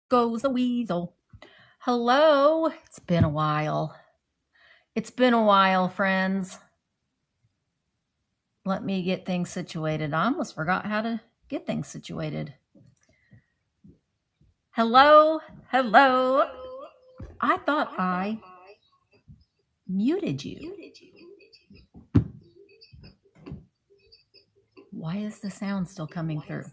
Goes a weasel. Hello. It's been a while. It's been a while, friends. Let me get things situated. I almost forgot how to get things situated. Hello. Hello. I thought I muted you. Why is the sound still coming through?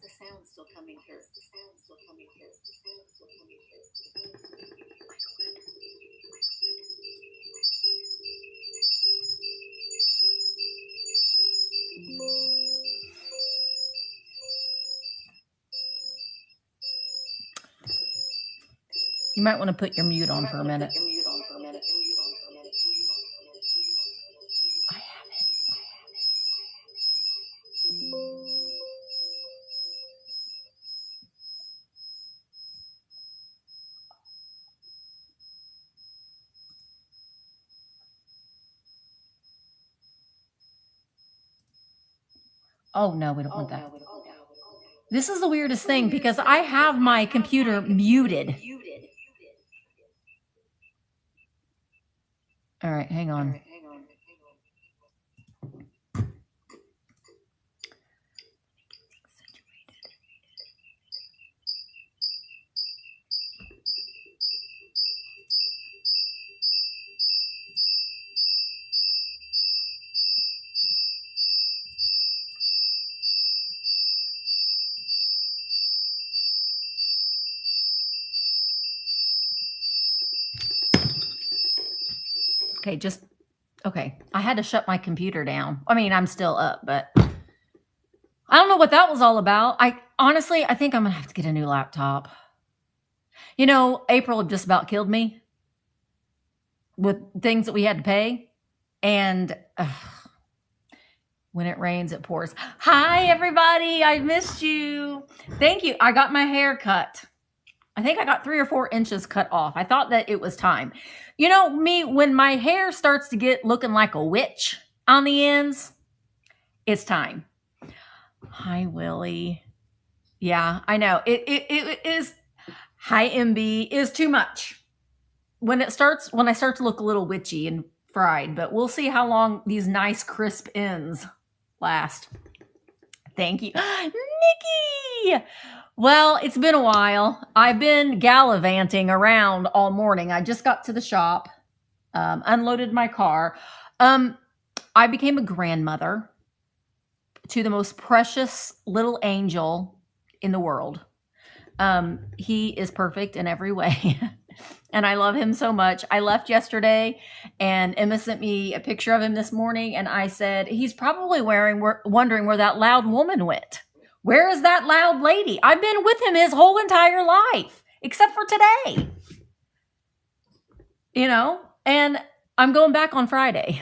You might want to put your mute on for a minute. I have it. Oh, no, we don't want that. This is the weirdest thing because I have my computer muted. All right, hang on. Okay, okay. I had to shut my computer down. I mean, I'm still up, but I don't know what that was all about. Honestly, I think I'm going to have to get a new laptop. You know, April just about killed me with things that we had to pay. And when it rains, it pours. Hi, everybody. I missed you. Thank you. I got my hair cut. I think I got 3 or 4 inches cut off. I thought that it was time. You know, me, when my hair starts to get looking like a witch on the ends, it's time. Hi, Willie. Yeah, I know. It is. Hi, MB is too much. When I start to look a little witchy and fried, but we'll see how long these nice crisp ends last. Thank you. Nikki! Well, it's been a while. I've been gallivanting around all morning. I just got to the shop, unloaded my car. I became a grandmother to the most precious little angel in the world. He is perfect in every way. And I love him so much. I left yesterday and Emma sent me a picture of him this morning. And I said, he's probably wondering where that loud woman went. Where is that loud lady? I've been with him his whole entire life, except for today. You know, and I'm going back on Friday.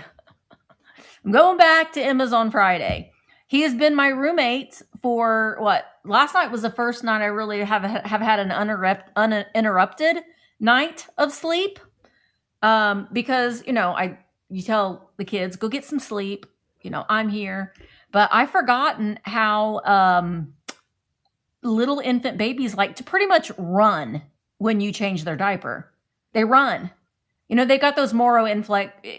I'm going back to Emma's on Friday. He has been my roommate for what? Last night was the first night I really have had an uninterrupted night of sleep. Because, you know, you tell the kids, go get some sleep. You know, I'm here. But I've forgotten how little infant babies like to pretty much run when you change their diaper. They run. You know, they got those Moro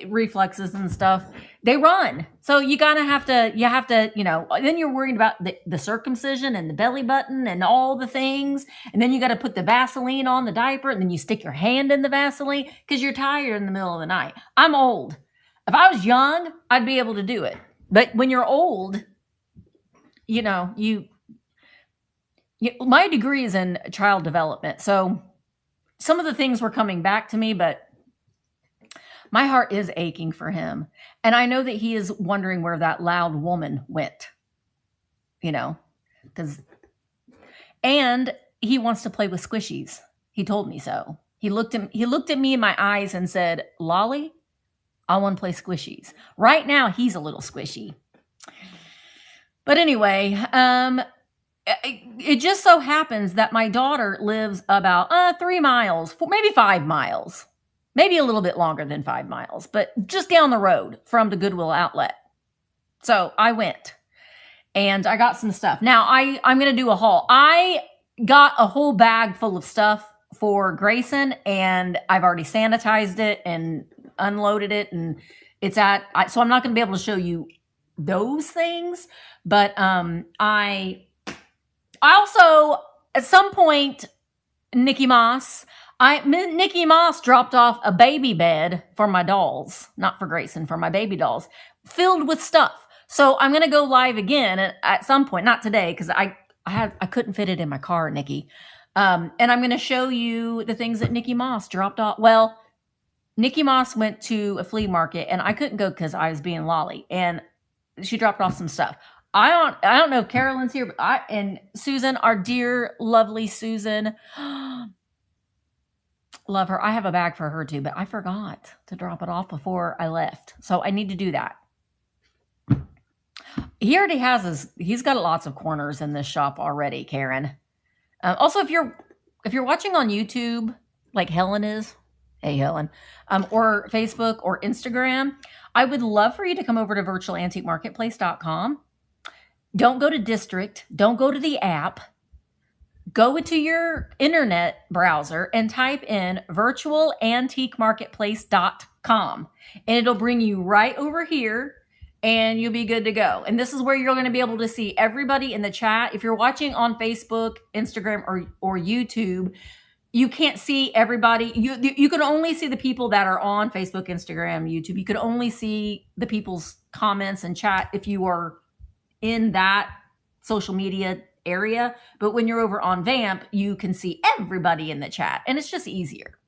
reflexes and stuff. They run. So you have to, you know, then you're worried about the circumcision and the belly button and all the things. And then you got to put the Vaseline on the diaper and then you stick your hand in the Vaseline because you're tired in the middle of the night. I'm old. If I was young, I'd be able to do it. But when you're old, you know, my degree is in child development. So some of the things were coming back to me, but my heart is aching for him. And I know that he is wondering where that loud woman went, you know, and he wants to play with squishies. He told me so. He looked at me in my eyes and said, Lolly, I want to play squishies. Right now, he's a little squishy. But anyway, it just so happens that my daughter lives about 3 miles, maybe 5 miles. Maybe a little bit longer than 5 miles, but just down the road from the Goodwill outlet. So I went and I got some stuff. Now I'm going to do a haul. I got a whole bag full of stuff for Grayson, and I've already sanitized it and unloaded it, and it's so I'm not going to be able to show you those things, but I also, at some point, Nikki Moss dropped off a baby bed for my dolls, not for Grayson, for my baby dolls, filled with stuff. So I'm going to go live again at some point, not today, because I couldn't fit it in my car, Nikki. And I'm going to show you the things that Nikki Moss dropped off. Well, Nikki Moss went to a flea market, and I couldn't go because I was being lolly, and she dropped off some stuff. I don't know if Carolyn's here, but and Susan, our dear, lovely Susan, love her. I have a bag for her too, but I forgot to drop it off before I left, so I need to do that. He already has he's got lots of corners in this shop already, Karen. Also, if you're watching on YouTube, like Helen is, hey Helen, or Facebook or Instagram, I would love for you to come over to virtualantiquemarketplace.com. Don't go to District. Don't go to the app. Go into your internet browser and type in virtualantiquemarketplace.com, and it'll bring you right over here, and you'll be good to go. And this is where you're going to be able to see everybody in the chat. If you're watching on Facebook, Instagram, or YouTube, you can't see everybody. You can only see the people that are on Facebook, Instagram, YouTube. You could only see the people's comments and chat if you are in that social media area. But when you're over on Vamp, you can see everybody in the chat, and it's just easier.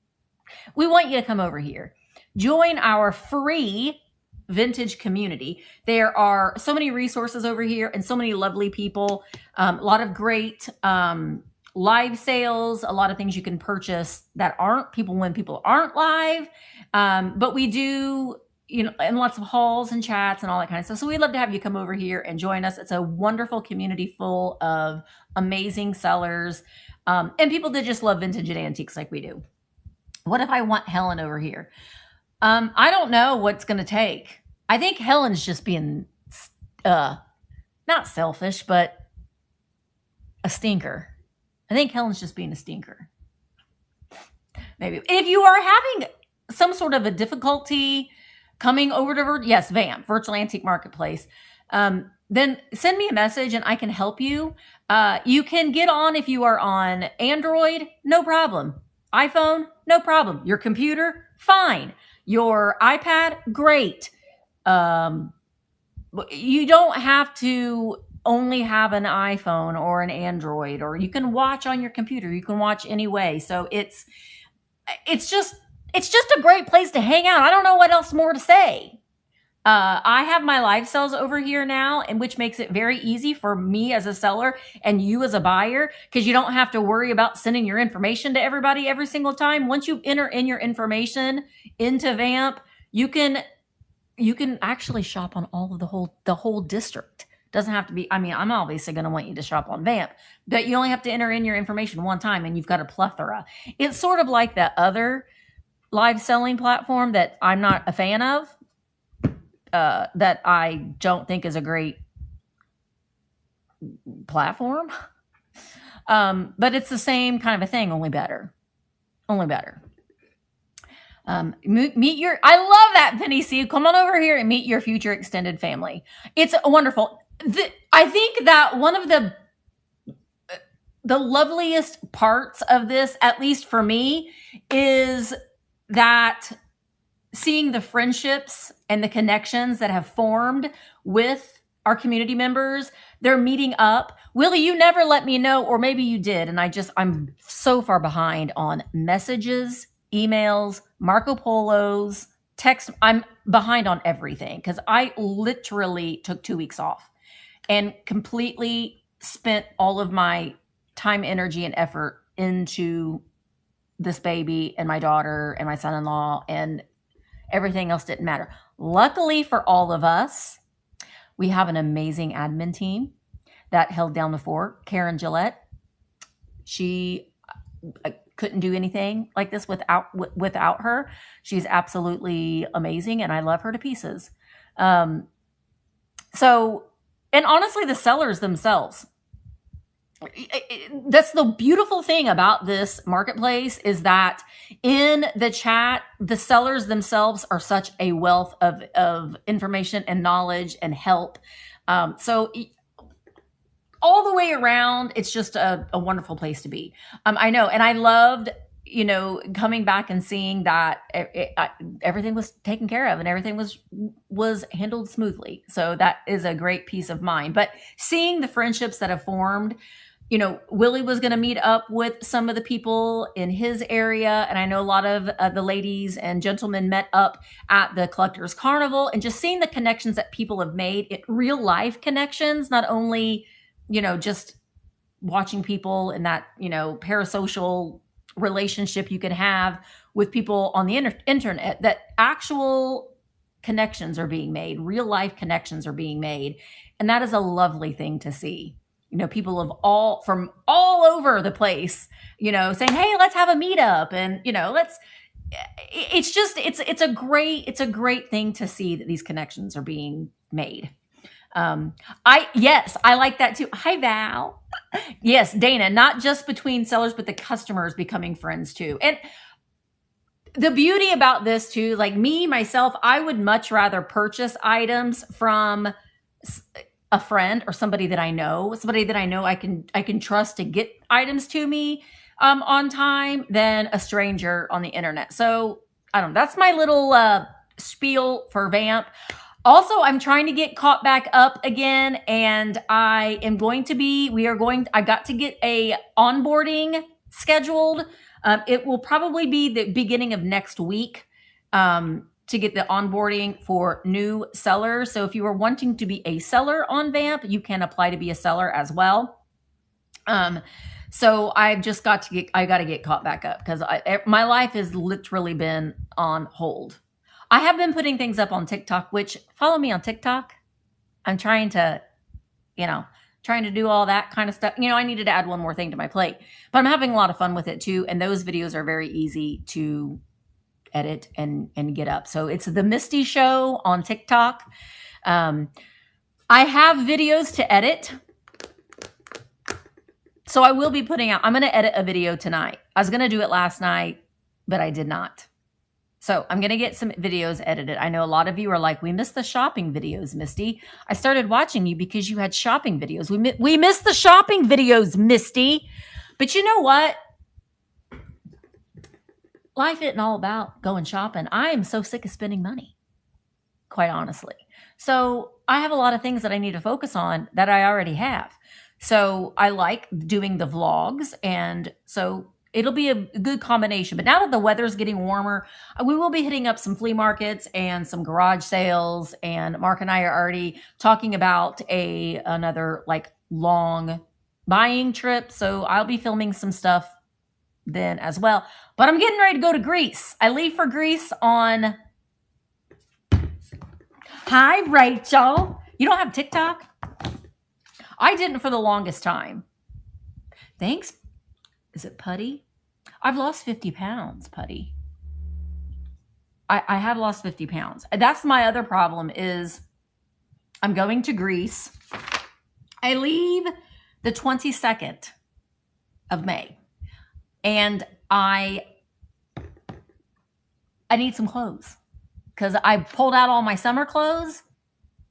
We want you to come over here. Join our free vintage community. There are so many resources over here and so many lovely people. A lot of great live sales, a lot of things you can purchase that aren't when people aren't live. But we do, and lots of hauls and chats and all that kind of stuff. So we'd love to have you come over here and join us. It's a wonderful community full of amazing sellers and people that just love vintage and antiques like we do. What if I want Helen over here? I don't know what's going to take. I think Helen's just being not selfish, but a stinker. I think Helen's just being a stinker. Maybe. If you are having some sort of a difficulty coming over to Vamp, Virtual Antique Marketplace, then send me a message and I can help you. You can get on if you are on Android, no problem. iPhone, no problem. Your computer, fine. Your iPad, great. You don't have to only have an iPhone or an Android, or you can watch on your computer. You can watch anyway. So it's just a great place to hang out. I don't know what else more to say. I have my live sales over here now, and which makes it very easy for me as a seller and you as a buyer, because you don't have to worry about sending your information to everybody every single time. Once you enter in your information into Vamp, you can actually shop on all of the whole district. Doesn't have to be, I'm obviously going to want you to shop on Vamp, but you only have to enter in your information one time and you've got a plethora. It's sort of like that other live selling platform that I'm not a fan of, that I don't think is a great platform. But it's the same kind of a thing, only better. I love that, Penny C. Come on over here and meet your future extended family. It's wonderful. I think that one of the loveliest parts of this, at least for me, is that seeing the friendships and the connections that have formed with our community members. They're meeting up. Willie, you never let me know, or maybe you did, and I'm so far behind on messages, emails, Marco Polos, text. I'm behind on everything because I literally took 2 weeks off and completely spent all of my time, energy, and effort into this baby and my daughter and my son-in-law, and everything else didn't matter. Luckily for all of us, we have an amazing admin team that held down the fort. Karen Gillette, she couldn't do anything like this without her. She's absolutely amazing, and I love her to pieces. And honestly, the sellers themselves, That's the beautiful thing about this marketplace, is that in the chat, the sellers themselves are such a wealth of information and knowledge and help. So all the way around, it's just a wonderful place to be. I know. And I loved, coming back and seeing that everything was taken care of and everything was handled smoothly. So that is a great peace of mind. But seeing the friendships that have formed, Willie was going to meet up with some of the people in his area. And I know a lot of the ladies and gentlemen met up at the Collectors Carnival, and just seeing the connections that people have made, real life connections, not only, just watching people in that, parasocial relationship you can have with people on the internet, that actual connections are being made, real life connections are being made. And that is a lovely thing to see. People from all over the place, saying, hey, let's have a meetup. And, it's a great thing to see that these connections are being made. Yes, I like that too. Hi, Val. Yes, Dana, not just between sellers, but the customers becoming friends too. And the beauty about this too, like me, myself, I would much rather purchase items from a friend or somebody that I know I can trust to get items to me on time, than a stranger on the internet. So I don't know. That's my little spiel for Vamp. Also, I'm trying to get caught back up again, and I got to get a onboarding scheduled. It will probably be the beginning of next week to get the onboarding for new sellers. So if you are wanting to be a seller on Vamp, you can apply to be a seller as well. So I've just got to get caught back up, because my life has literally been on hold. I have been putting things up on TikTok, which, follow me on TikTok. I'm trying to do all that kind of stuff. I needed to add one more thing to my plate, but I'm having a lot of fun with it too. And those videos are very easy to edit and get up. So it's the Misty Show on TikTok. I have videos to edit, so I will be I'm going to edit a video tonight. I was going to do it last night, but I did not. So I'm going to get some videos edited. I know a lot of you are like, we missed the shopping videos, Misty. I started watching you because you had shopping videos. We missed the shopping videos, Misty. But you know what? Life isn't all about going shopping. I am so sick of spending money, quite honestly. So I have a lot of things that I need to focus on that I already have. So I like doing the vlogs, and so it'll be a good combination. But now that the weather's getting warmer, we will be hitting up some flea markets and some garage sales. And Mark and I are already talking about another like long buying trip. So I'll be filming some stuff then as well. But I'm getting ready to go to Greece. I leave for Greece on... Hi, Rachel. You don't have TikTok? I didn't for the longest time. Thanks. Is it Putty? I've lost 50 pounds, Putty. I have lost 50 pounds. That's my other problem, is I'm going to Greece. I leave the 22nd of May. And I need some clothes, because I pulled out all my summer clothes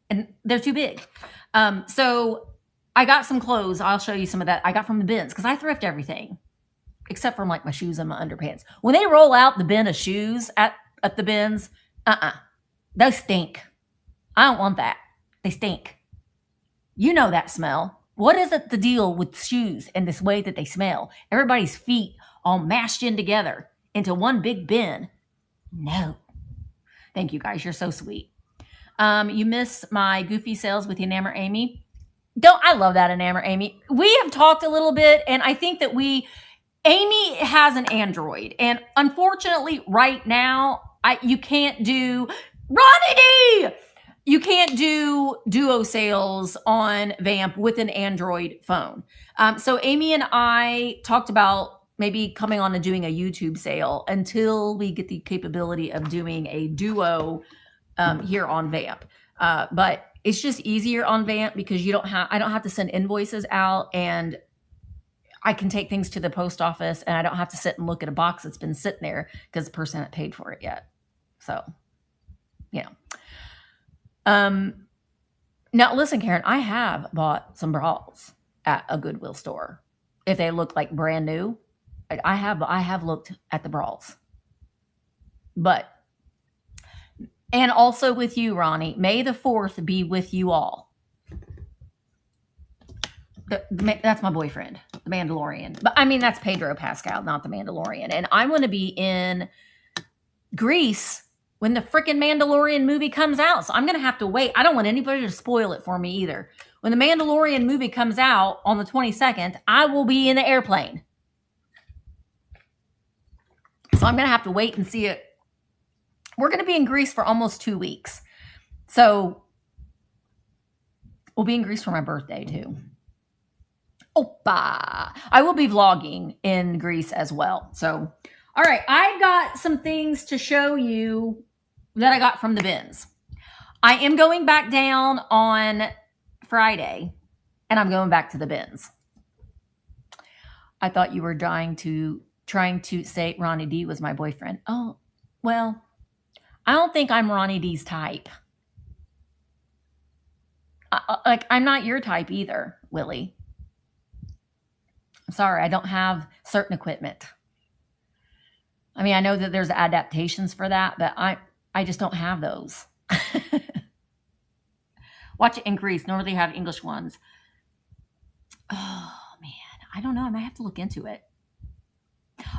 and they're too big. So I got some clothes. I'll show you some of that. I got from the bins, because I thrift everything except from like my shoes and my underpants. When they roll out the bin of shoes at the bins, those stink. I don't want that. They stink. You know that smell. What is it the deal with shoes and this way that they smell? Everybody's feet all mashed in together into one big bin. No. Thank you guys. You're so sweet. You miss my goofy sales with Enamor Amy. I love that, Enamor Amy. We have talked a little bit, and I think that Amy has an Android, and unfortunately right now, you can't do... Ronnie! You can't do duo sales on Vamp with an Android phone. So Amy and I talked about maybe coming on and doing a YouTube sale until we get the capability of doing a duo here on Vamp. But it's just easier on Vamp because I don't have to send invoices out, and I can take things to the post office and I don't have to sit and look at a box that's been sitting there because the person hasn't paid for it yet. So, you know. Now listen, Karen, I have bought some bras at a Goodwill store. If they look like brand new, I have looked at the bras. But, and also with you, Ronnie, May the 4th be with you all. That's my boyfriend, the Mandalorian. But I mean, that's Pedro Pascal, not the Mandalorian. And I'm going to be in Greece when the freaking Mandalorian movie comes out. So I'm going to have to wait. I don't want anybody to spoil it for me either. When the Mandalorian movie comes out on the 22nd, I will be in the airplane. So I'm going to have to wait and see it. We're going to be in Greece for almost 2 weeks. So we'll be in Greece for my birthday too. Opa! I will be vlogging in Greece as well. So, all right, I've got some things to show you that I got from the bins. I am going back down on Friday, and I'm going back to the bins. I thought you were trying to say Ronnie D was my boyfriend. Oh, well, I don't think I'm Ronnie D's type. I'm not your type either, Willie. I'm sorry, I don't have certain equipment. I mean, I know that there's adaptations for that, but I just don't have those. Watch it in Greece. Normally they have English ones. Oh, man. I don't know. I might have to look into it.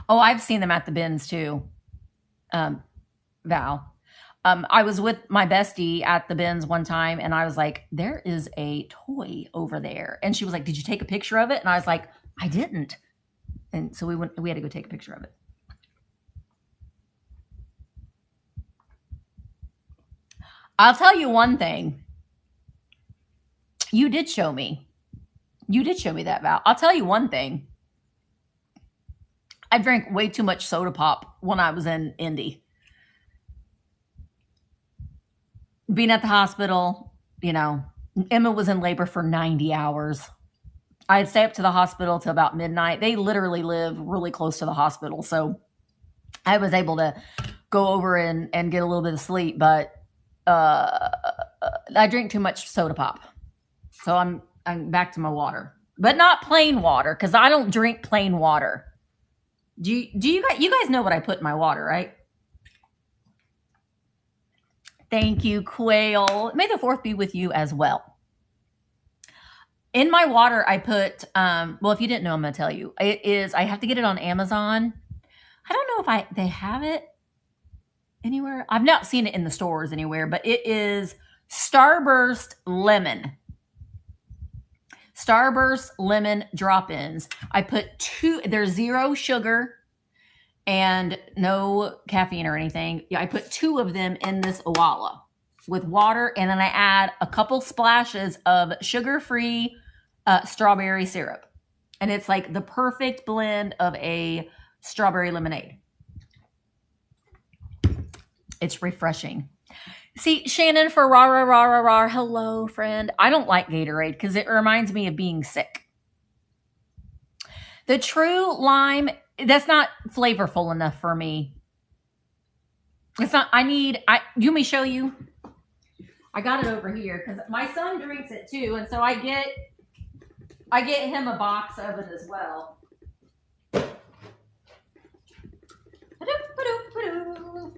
Oh, I've seen them at the bins too, Val. I was with my bestie at the bins one time, and I was like, there is a toy over there. And she was like, did you take a picture of it? And I was like, I didn't. And so we had to go take a picture of it. I'll tell you one thing. You did show me. You did show me that, Val. I'll tell you one thing. I drank way too much soda pop when I was in Indy. Being at the hospital, you know, Emma was in labor for 90 hours. I'd stay up to the hospital till about midnight. They literally live really close to the hospital. So I was able to go over and get a little bit of sleep, but I drink too much soda pop. So I'm back to my water, but not plain water, because I don't drink plain water. Do you guys know what I put in my water, right? Thank you, Quail. May the 4th be with you as well. In my water, I put, well, if you didn't know, I'm going to tell you. I have to get it on Amazon. I don't know if they have it anywhere. I've not seen it in the stores anywhere, but it is Starburst Lemon. Starburst Lemon drop-ins. I put 2, there's 0 sugar and no caffeine or anything. Yeah, I put 2 of them in this Owala with water, and then I add a couple splashes of sugar-free strawberry syrup. And it's like the perfect blend of a strawberry lemonade. It's refreshing. See, Shannon for rah. Hello, friend. I don't like Gatorade because it reminds me of being sick. The True Lime, that's not flavorful enough for me. It's not, you want me to show you? I got it over here because my son drinks it too. And so I get him a box of it as well.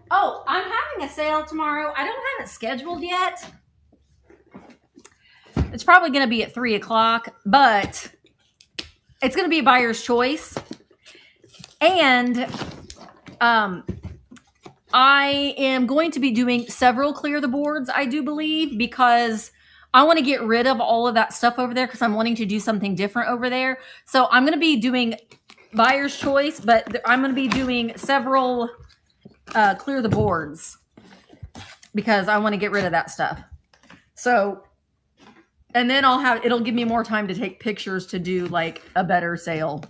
Oh, I'm having a sale tomorrow. I don't have it scheduled yet. It's probably going to be at 3 o'clock, but it's going to be a buyer's choice. And I am going to be doing several clear the boards, I do believe, because I want to get rid of all of that stuff over there because I'm wanting to do something different over there. So I'm going to be doing buyer's choice, but I'm going to be doing several clear the boards because I want to get rid of that stuff. So, and then it'll give me more time to take pictures to do like a better sale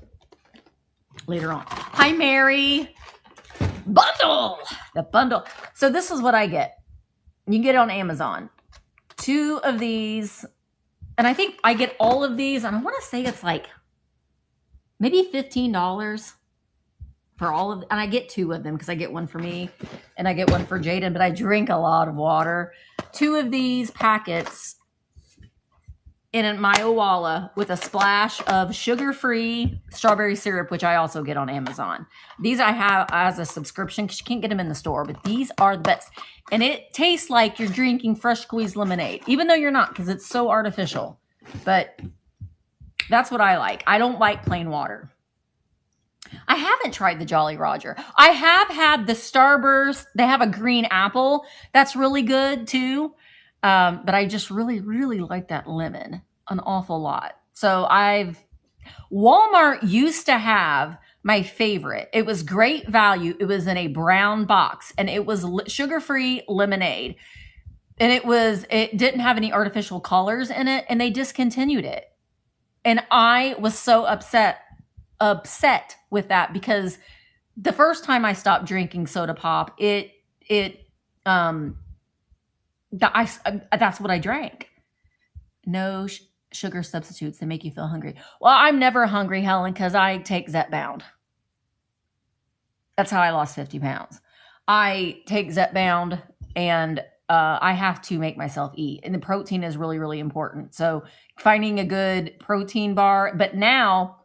later on. Hi, Mary. Bundle. The bundle. So this is what I get. You can get it on Amazon. 2 of these. And I think I get all of these. And I want to say it's like maybe $15 for all of, and I get two of them because I get one for me and I get one for Jaden, but I drink a lot of water. Two of these packets in my Owala with a splash of sugar-free strawberry syrup, which I also get on Amazon. These I have as a subscription because you can't get them in the store, but these are the best. And it tastes like you're drinking fresh squeezed lemonade, even though you're not because it's so artificial. But that's what I like. I don't like plain water. I haven't tried the Jolly Roger. I have had the Starburst. They have a green apple. That's really good too. But I just really, really like that lemon an awful lot. So Walmart used to have my favorite. It was great value. It was in a brown box and it was sugar-free lemonade. And it didn't have any artificial colors in it and they discontinued it. And I was so upset with that because the first time I stopped drinking soda pop, that's what I drank. No sugar substitutes that make you feel hungry. Well, I'm never hungry, Helen, because I take Zepbound. That's how I lost 50 pounds. I take Zepbound and I have to make myself eat. And the protein is really, really important. So finding a good protein bar. But now,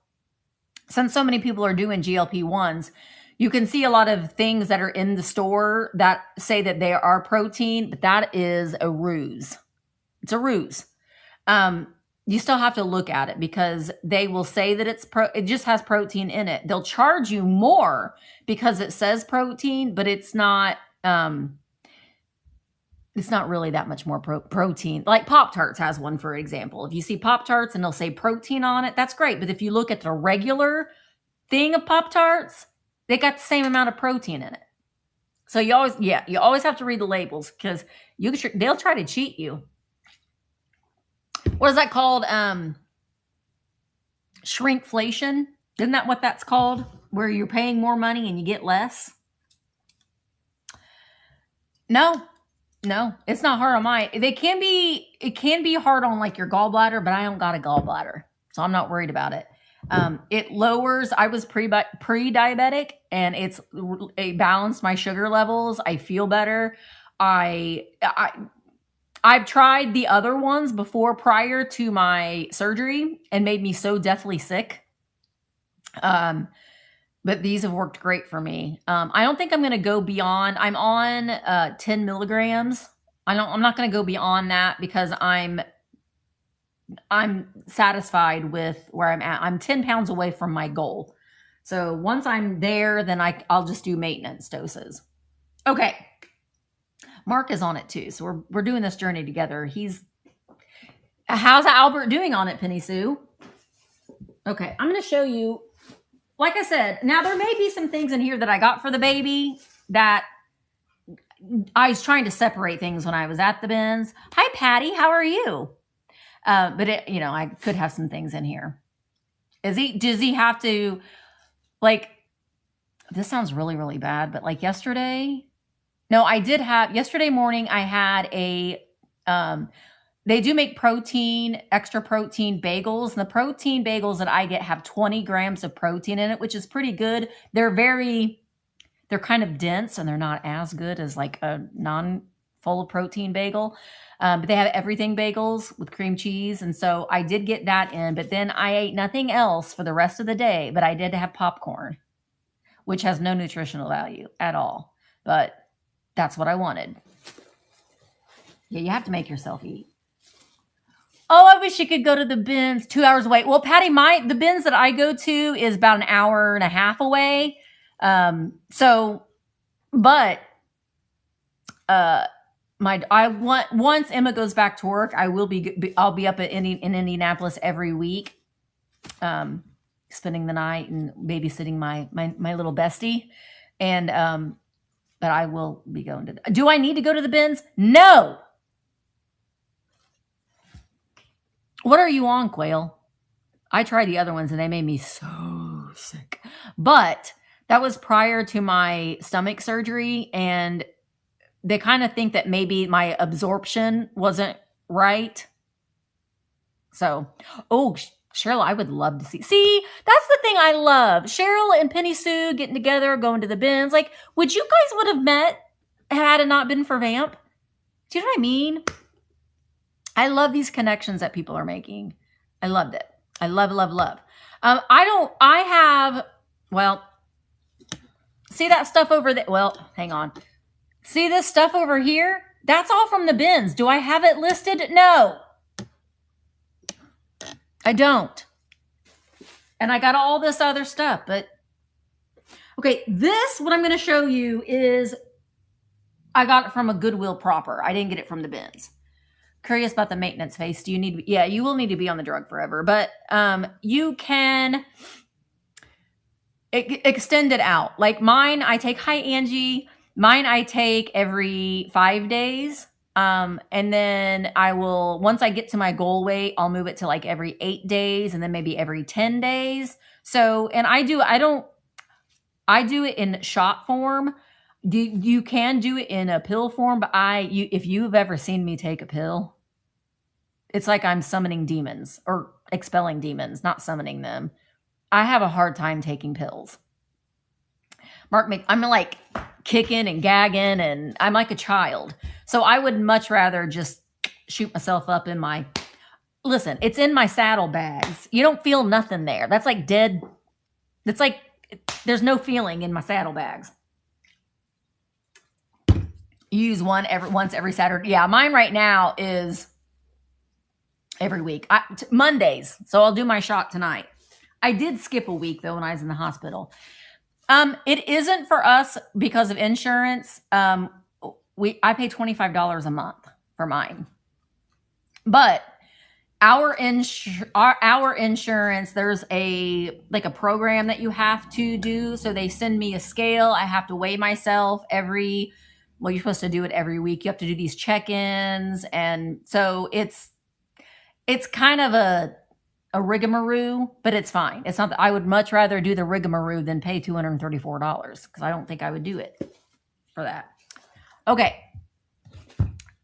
since so many people are doing GLP-1s, you can see a lot of things that are in the store that say that they are protein, but that is a ruse. It's a ruse. You still have to look at it because they will say that it just has protein in it. They'll charge you more because it says protein, but it's not really that much more protein. Like Pop-Tarts has one, for example. If you see Pop-Tarts and they'll say protein on it, that's great. But if you look at the regular thing of Pop-Tarts, they got the same amount of protein in it. So you always have to read the labels because they'll try to cheat you. What is that called? Shrinkflation. Isn't that what that's called? Where you're paying more money and you get less? No, it's not hard on mine. It can be hard on like your gallbladder, but I don't got a gallbladder, so I'm not worried about it. It lowers, I was pre-diabetic and it balanced my sugar levels. I feel better. I've tried the other ones before prior to my surgery and made me so deathly sick. But these have worked great for me. I don't think I'm going to go beyond, I'm on 10 milligrams. I'm not going to go beyond that because I'm satisfied with where I'm at. I'm 10 pounds away from my goal. So once I'm there, then I'll just do maintenance doses. Okay. Mark is on it too. So we're doing this journey together. How's Albert doing on it, Penny Sue? Okay. I'm going to show you, like I said, now there may be some things in here that I got for the baby that I was trying to separate things when I was at the bins. Hi, Patty. How are you? But I could have some things in here. Does he have to, like, this sounds really, really bad, but like yesterday morning I had they do make extra protein bagels. And the protein bagels that I get have 20 grams of protein in it, which is pretty good. They're kind of dense and they're not as good as like a non-full of protein bagel. But they have everything bagels with cream cheese. And so I did get that in, but then I ate nothing else for the rest of the day, but I did have popcorn, which has no nutritional value at all. But that's what I wanted. Yeah, you have to make yourself eat. Oh, I wish you could go to the bins 2 hours away. Well, Patty, the bins that I go to is about an hour and a half away. Once Emma goes back to work, I'll be up in Indianapolis every week, spending the night and babysitting my little bestie. And, but I will be going to, do I need to go to the bins? No. What are you on, Quail? I tried the other ones and they made me so sick. But that was prior to my stomach surgery. And they kind of think that maybe my absorption wasn't right. So, Cheryl, I would love to see. See, that's the thing I love. Cheryl and Penny Sue getting together, going to the bins. Like, would you guys would have met had it not been for Vamp? Do you know what I mean? I love these connections that people are making. I loved it. I love, love, love. Well, see that stuff over there? Well, hang on. See this stuff over here? That's all from the bins. Do I have it listed? No. I don't. And I got all this other stuff, but okay, what I'm going to show you is I got it from a Goodwill proper. I didn't get it from the bins. Curious about the maintenance phase. Do you need, yeah, you will need to be on the drug forever, but you can extend it out. Like mine, I take, hi Angie, mine I take every 5 days. And then I will, once I get to my goal weight, I'll move it to like every 8 days and then maybe every 10 days. So, and I do it in shot form. You can do it in a pill form, but if you've ever seen me take a pill, it's like I'm summoning demons or expelling demons, not summoning them. I have a hard time taking pills. I'm like kicking and gagging and I'm like a child. So I would much rather just shoot myself up in listen, it's in my saddlebags. You don't feel nothing there. That's like dead. It's like, there's no feeling in my saddlebags. Use once every Saturday. Yeah, mine right now is every week. Mondays. So I'll do my shot tonight. I did skip a week though when I was in the hospital. It isn't for us because of insurance. I pay $25 a month for mine. But our insurance, there's a program that you have to do. So they send me a scale. I have to weigh myself you're supposed to do it every week. You have to do these check-ins. And so it's kind of a rigmarole, but it's fine. It's not that I would much rather do the rigmarole than pay $234 because I don't think I would do it for that. Okay.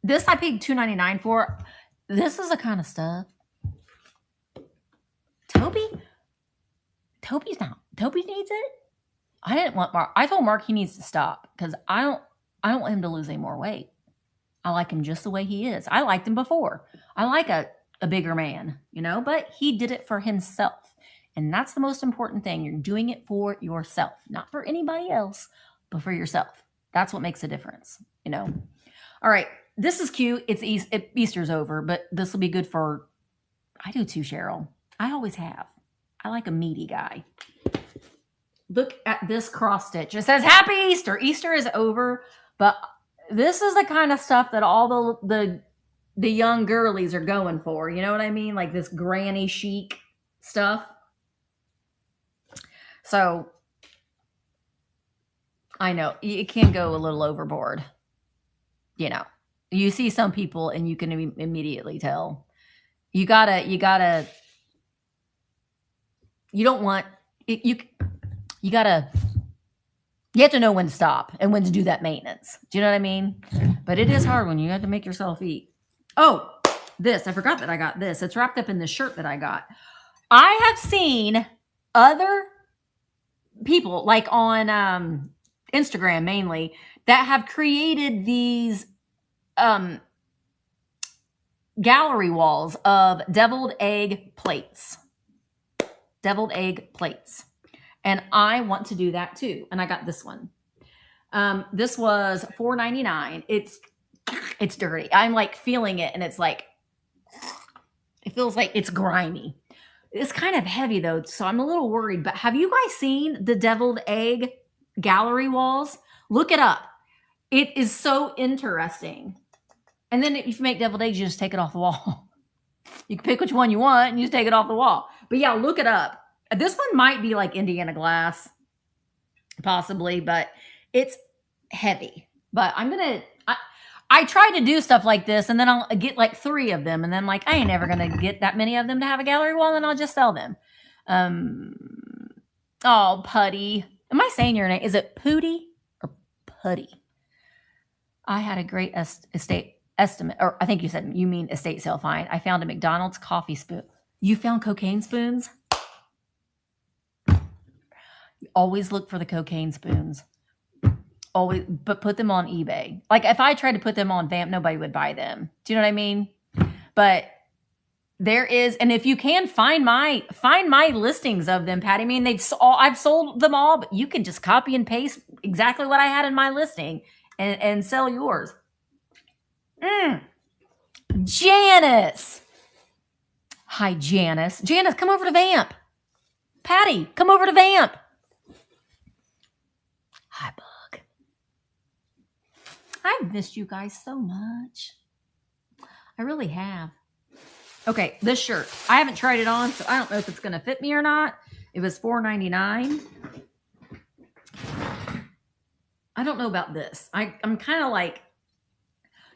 This I paid $2.99 for. This is the kind of stuff. Toby needs it. I didn't want Mark. I told Mark he needs to stop because I don't want him to lose any more weight. I like him just the way he is. I liked him before. I like a bigger man, but he did it for himself. And that's the most important thing. You're doing it for yourself, not for anybody else, but for yourself. That's what makes a difference, All right. This is cute. Easter's over, but this will be good for, I do too, Cheryl. I always have. I like a meaty guy. Look at this cross stitch. It says Happy Easter. Easter is over, but this is the kind of stuff that all the young girlies are going for. You know what I mean? Like this granny chic stuff. So I know it can go a little overboard. You see some people and you can immediately tell. You have to know when to stop and when to do that maintenance. Do you know what I mean? But it is hard when you have to make yourself eat. Oh, I forgot that I got this. It's wrapped up in the shirt that I got. I have seen other people, like on Instagram mainly, that have created these gallery walls of deviled egg plates. Deviled egg plates. And I want to do that too. And I got this one. This was $4.99. It's dirty. I'm like feeling it and it's like, it feels like it's grimy. It's kind of heavy though, so I'm a little worried. But have you guys seen the deviled egg gallery walls? Look it up. It is so interesting. And then if you make deviled eggs, you just take it off the wall. You can pick which one you want and you just take it off the wall. But yeah, look it up. This one might be like Indiana glass, possibly, but it's heavy. But I try to do stuff like this and then I'll get like 3 of them and then like, I ain't never going to get that many of them to have a gallery wall and I'll just sell them. Oh, Putty. Am I saying your name? Is it Pooty or Putty? I had a great estate estimate, or I think you mean estate sale find. I found a McDonald's coffee spoon. You found cocaine spoons? Always look for the cocaine spoons. Always, but put them on eBay. Like if I tried to put them on Vamp, nobody would buy them. Do you know what I mean? But there is, and if you can find my listings of them, Patty. I mean, I've sold them all, but you can just copy and paste exactly what I had in my listing and sell yours. Janice. Hi, Janice. Janice, come over to Vamp. Patty, come over to Vamp. Hi, Bug. I've missed you guys so much. I really have. Okay, this shirt. I haven't tried it on, so I don't know if it's going to fit me or not. It was $4.99. I don't know about this. I'm kind of like,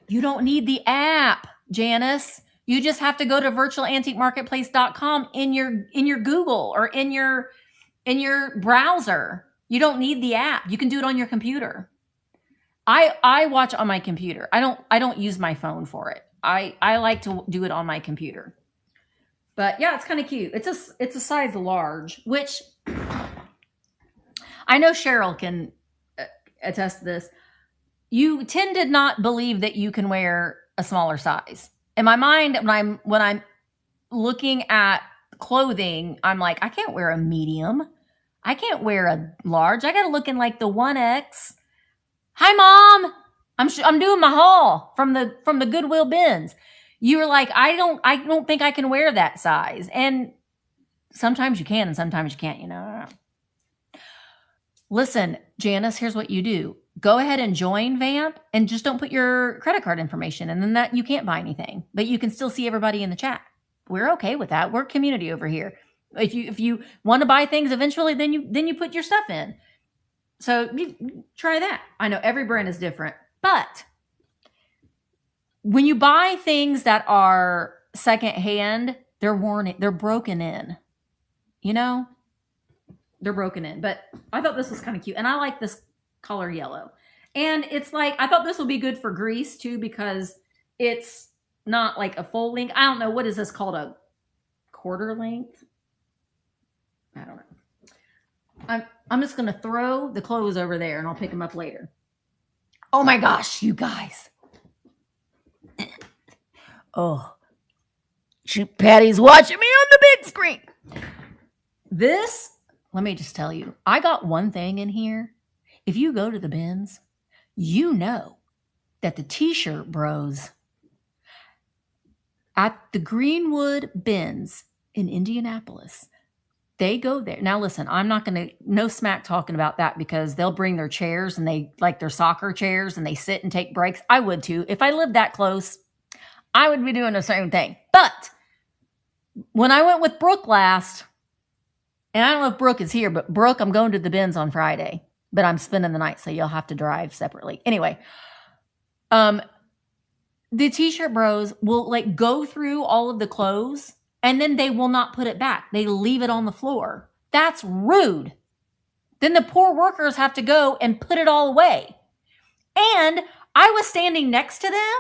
you don't need the app, Janice. You just have to go to virtualantiquemarketplace.com in your Google or in your browser. You don't need the app. You can do it on your computer. I watch on my computer. I don't use my phone for it. I like to do it on my computer. But yeah, it's kind of cute. It's a size large, which I know Cheryl can attest to this. You tend to not believe that you can wear a smaller size. In my mind, when I'm looking at clothing, I'm like, I can't wear a medium. I can't wear a large. I got to look in like the 1X. Hi, Mom. I'm doing my haul from the Goodwill bins. You were like, I don't think I can wear that size. And sometimes you can and sometimes you can't, you know. Listen, Janice, here's what you do. Go ahead and join Vamp and just don't put your credit card information, and then that you can't buy anything, but you can still see everybody in the chat. We're okay with that. We're community over here. If you want to buy things eventually, then you put your stuff in. So you try that. I know every brand is different, but when you buy things that are secondhand, they're broken in. You know, they're broken in. But I thought this was kind of cute, and I like this color yellow. And it's like, I thought this would be good for Greece too, because it's not like a full length. I don't know, what is this called, a quarter length? I don't know. I'm just gonna throw the clothes over there and I'll pick them up later. Oh my gosh, you guys. Oh, Patty's watching me on the big screen. This, let me just tell you, I got one thing in here. If you go to the bins, you know that the t-shirt bros at the Greenwood bins in Indianapolis, they go there. Now listen, I'm not going to, no smack talking about that, because they'll bring their chairs and they like their soccer chairs and they sit and take breaks. I would too. If I lived that close, I would be doing the same thing. But when I went with Brooke last, and I don't know if Brooke is here, but Brooke, I'm going to the bins on Friday, but I'm spending the night, so you'll have to drive separately. Anyway, the t-shirt bros will like go through all of the clothes and then they will not put it back. They leave it on the floor. That's rude. Then the poor workers have to go and put it all away. And I was standing next to them,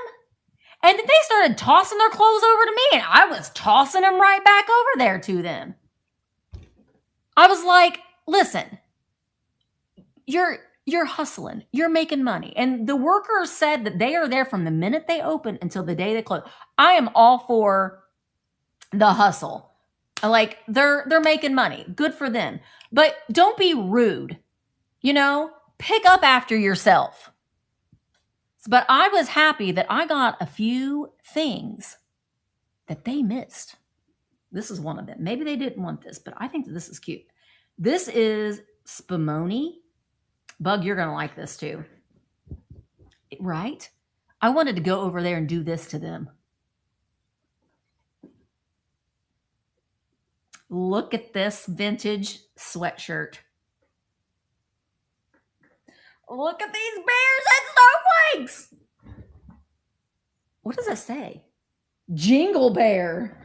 and then they started tossing their clothes over to me, and I was tossing them right back over there to them. I was like, listen, you're hustling, you're making money. And the workers said that they are there from the minute they open until the day they close. I am all for the hustle. Like, they're making money. Good for them. But don't be rude. You know, pick up after yourself. But I was happy that I got a few things that they missed. This is one of them. Maybe they didn't want this, but I think that this is cute. This is Spumoni. Bug, you're going to like this too. Right? I wanted to go over there and do this to them. Look at this vintage sweatshirt. Look at these bears and snowflakes. What does that say? Jingle Bear.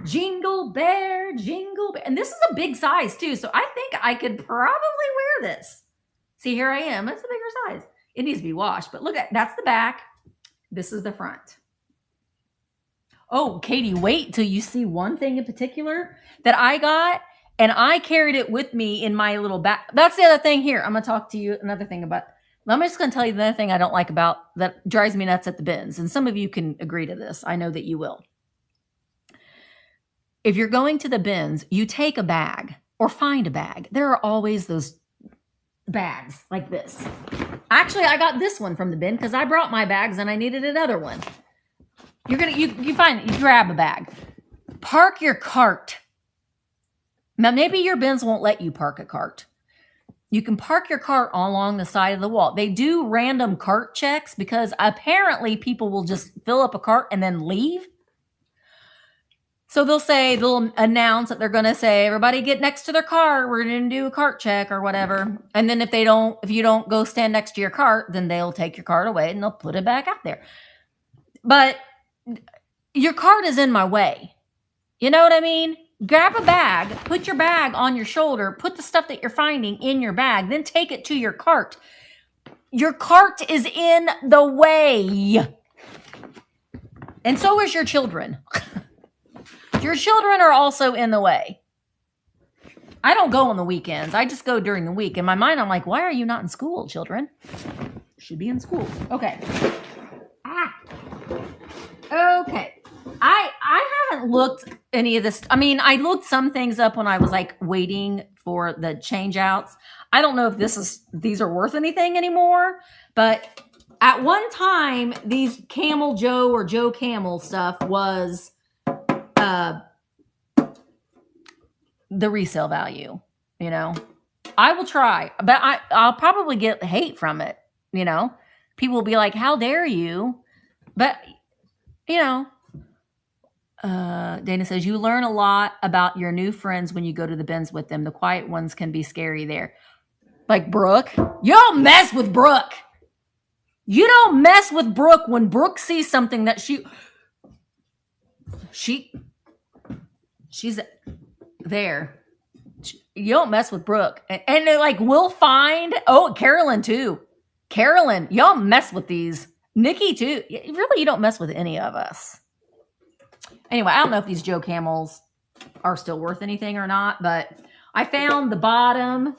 Jingle Bear, Jingle Bear. And this is a big size too, so I think I could probably wear this. See, here I am. It's a bigger size. It needs to be washed, but look at, that's the back. This is the front. Oh, Katie, wait till you see one thing in particular that I got, and I carried it with me in my little bag. That's the other thing here. I'm going to talk to you another thing about. I'm just going to tell you the other thing I don't like about that drives me nuts at the bins. And some of you can agree to this. I know that you will. If you're going to the bins, you take a bag or find a bag. There are always those bags like this. Actually, I got this one from the bin because I brought my bags and I needed another one. You grab a bag. Park your cart. Now, maybe your bins won't let you park a cart. You can park your cart along the side of the wall. They do random cart checks because apparently people will just fill up a cart and then leave. So they'll announce that they're going to say, everybody get next to their car. We're going to do a cart check or whatever. And then if you don't go stand next to your cart, then they'll take your cart away and they'll put it back out there. But your cart is in my way. You know what I mean? Grab a bag, put your bag on your shoulder, put the stuff that you're finding in your bag, then take it to your cart. Your cart is in the way. And so is your children. Your children are also in the way. I don't go on the weekends. I just go during the week. In my mind, I'm like, why are you not in school, children? You should be in school. Okay. Okay. I haven't looked any of this. I mean, I looked some things up when I was like waiting for the change outs. I don't know if these are worth anything anymore, but at one time, these Camel Joe or Joe Camel stuff was the resale value, you know. I will try, but I'll probably get hate from it, you know. People will be like, how dare you? But, you know, Dana says, you learn a lot about your new friends when you go to the bins with them. The quiet ones can be scary there. Like Brooke. You don't mess with Brooke. You don't mess with Brooke when Brooke sees something that she's there. You don't mess with Brooke. And like, we'll find, Carolyn too. Carolyn, you don't mess with these. Nikki too. Really, you don't mess with any of us. Anyway, I don't know if these Joe Camels are still worth anything or not, but I found the bottom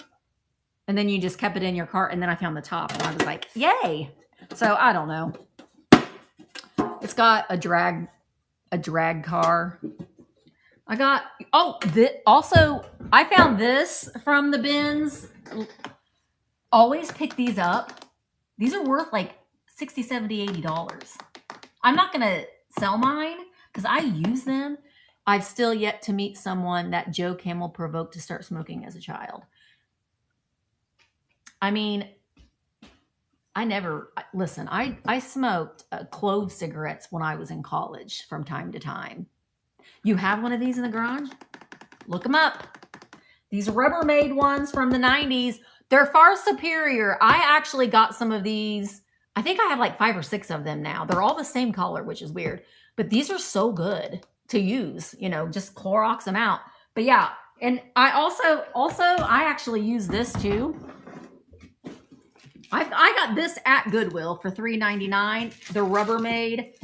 and then you just kept it in your cart, and then I found the top and I was like, yay. So I don't know. It's got a drag car. Also, I found this from the bins. Always pick these up. These are worth like $60, $70, $80. I'm not going to sell mine because I use them. I've still yet to meet someone that Joe Camel provoked to start smoking as a child. I mean, I smoked clove cigarettes when I was in college from time to time. You have one of these in the garage? Look them up. These Rubbermaid ones from the 90s, they're far superior. I actually got some of these. I think I have like 5 or 6 of them now. They're all the same color, which is weird. But these are so good to use, you know, just Clorox them out. But yeah, and I I actually use this too. I got this at Goodwill for $3.99. The Rubbermaid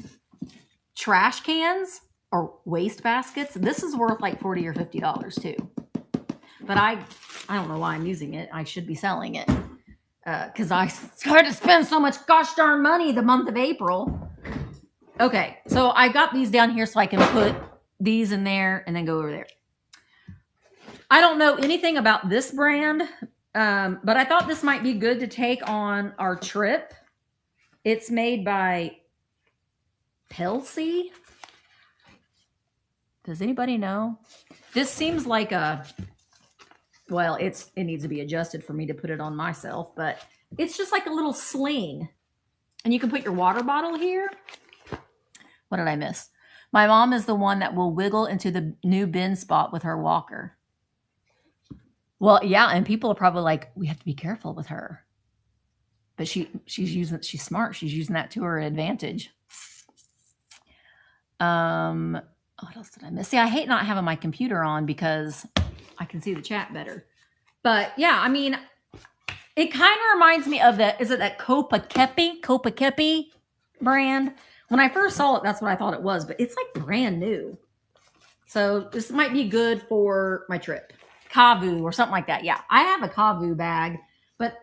trash cans or waste baskets. This is worth like $40 or $50 too. But I don't know why I'm using it. I should be selling it because I started to spend so much gosh darn money the month of April. Okay, so I got these down here so I can put these in there and then go over there. I don't know anything about this brand, but I thought this might be good to take on our trip. It's made by Pelsey. Does anybody know? This seems like well, it needs to be adjusted for me to put it on myself, but it's just like a little sling. And you can put your water bottle here. What did I miss? My mom is the one that will wiggle into the new bin spot with her walker. Well, yeah, and people are probably like, we have to be careful with her. But she's smart. She's using that to her advantage. What else did I miss? See, I hate not having my computer on because I can see the chat better. But yeah, I mean, it kind of reminds me of is it that Copa Kepi brand, When I first saw it, that's what I thought it was, but it's like brand new. So this might be good for my trip. Kavu or something like that. Yeah, I have a Kavu bag, but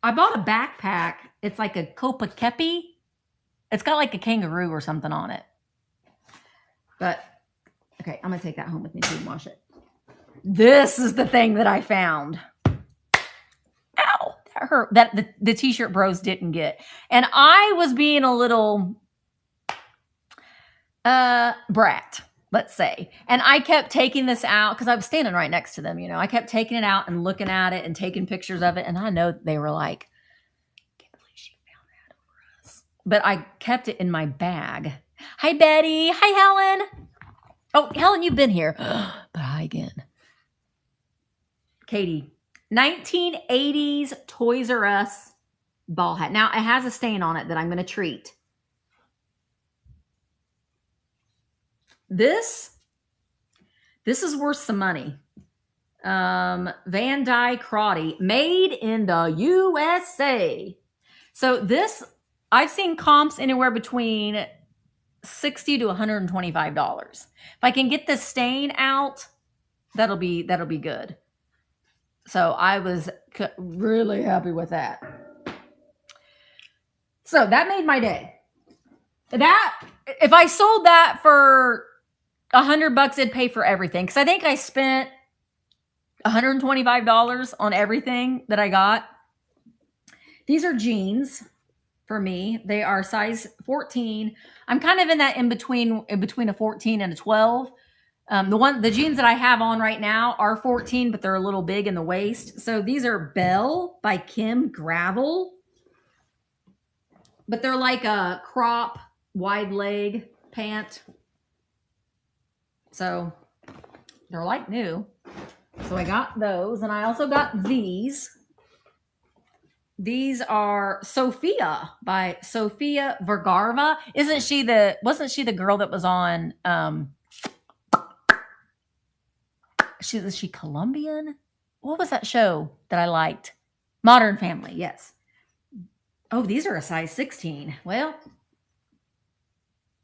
I bought a backpack. It's like a Copa Kepi. It's got like a kangaroo or something on it. But, okay, I'm going to take that home with me too and wash it. This is the thing that I found. Ow, that hurt. That the t-shirt bros didn't get. And I was being a little brat, let's say. And I kept taking this out because I was standing right next to them, you know. I kept taking it out and looking at it and taking pictures of it. And I know they were like, I can't believe she found that over us. But I kept it in my bag. Hi, Betty. Hi, Helen. Oh, Helen, you've been here. But hi again. Katie, 1980s Toys R Us ball hat. Now, it has a stain on it that I'm going to treat. This is worth some money. Van Dyke Crotty, made in the USA. So this, I've seen comps anywhere between $60 to $125. If I can get this stain out, that'll be good. So I was really happy with that. So that made my day. That, if I sold that for $100, it'd pay for everything. Because I think I spent $125 on everything that I got. These are jeans for me. They are size 14. I'm kind of in that in between a 14 and a 12. The jeans that I have on right now are 14, but they're a little big in the waist. So these are Belle by Kim Gravel. But they're like a crop wide leg pant. So they're like new. So I got those. And I also got these. These are Sophia by Sophia Vergara. Wasn't she the girl that was on is she Colombian? What was that show that I liked? Modern Family, yes. Oh, these are a size 16. Well,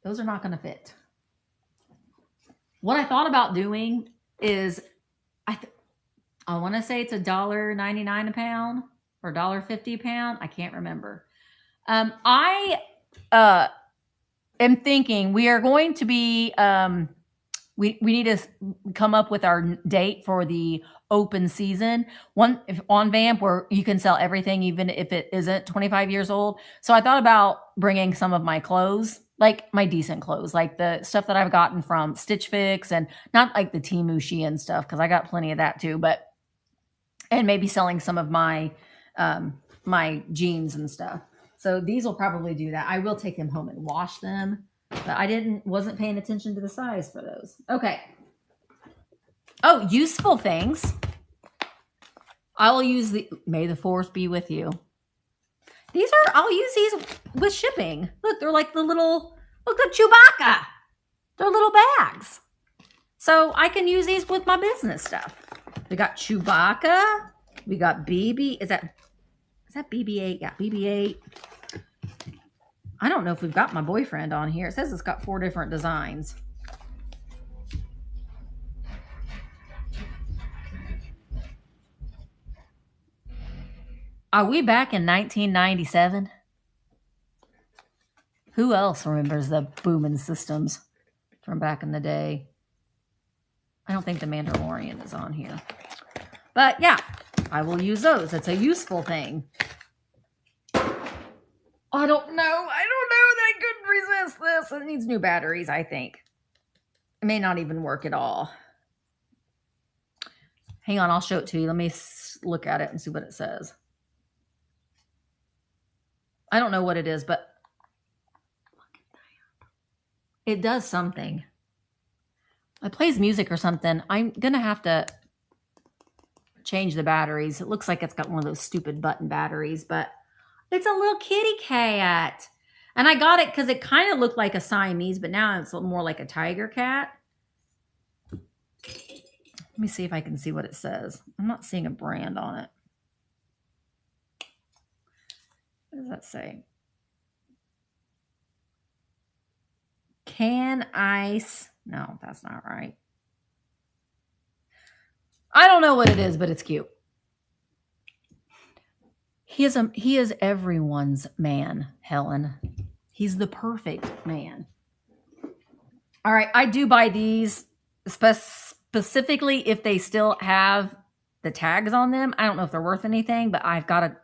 those are not going to fit. What I thought about doing is, I want to say it's $1.99 a pound or $1.50 a pound. I can't remember. I am thinking we are going to be, we need to come up with our date for the open season on Vamp where you can sell everything, even if it isn't 25 years old. So I thought about bringing some of my clothes, like my decent clothes, like the stuff that I've gotten from Stitch Fix and not like the Temu Shein stuff, because I got plenty of that too, and maybe selling some of my my jeans and stuff. So these will probably do that. I will take them home and wash them, but wasn't paying attention to the size for those. Okay. Oh, useful things. I will use May the 4th be with you. I'll use these with shipping. Look, they're like look at Chewbacca. They're little bags. So I can use these with my business stuff. We got Chewbacca. We got BB. Is that BB-8? Yeah, BB-8. I don't know if we've got my boyfriend on here. It says it's got 4 different designs. Are we back in 1997? Who else remembers the booming systems from back in the day? I don't think the Mandalorian is on here. But yeah, I will use those. It's a useful thing. I don't know that I could resist this. It needs new batteries, I think. It may not even work at all. Hang on, I'll show it to you. Let me look at it and see what it says. I don't know what it is, but it does something. It plays music or something. I'm going to have to change the batteries. It looks like it's got one of those stupid button batteries, but it's a little kitty cat. And I got it because it kind of looked like a Siamese, but now it's more like a tiger cat. Let me see if I can see what it says. I'm not seeing a brand on it. What does that say? Van Ice. No, that's not right. I don't know what it is, but it's cute. He is everyone's man, Helen. He's the perfect man. All right, I do buy these specifically if they still have the tags on them. I don't know if they're worth anything, but I've got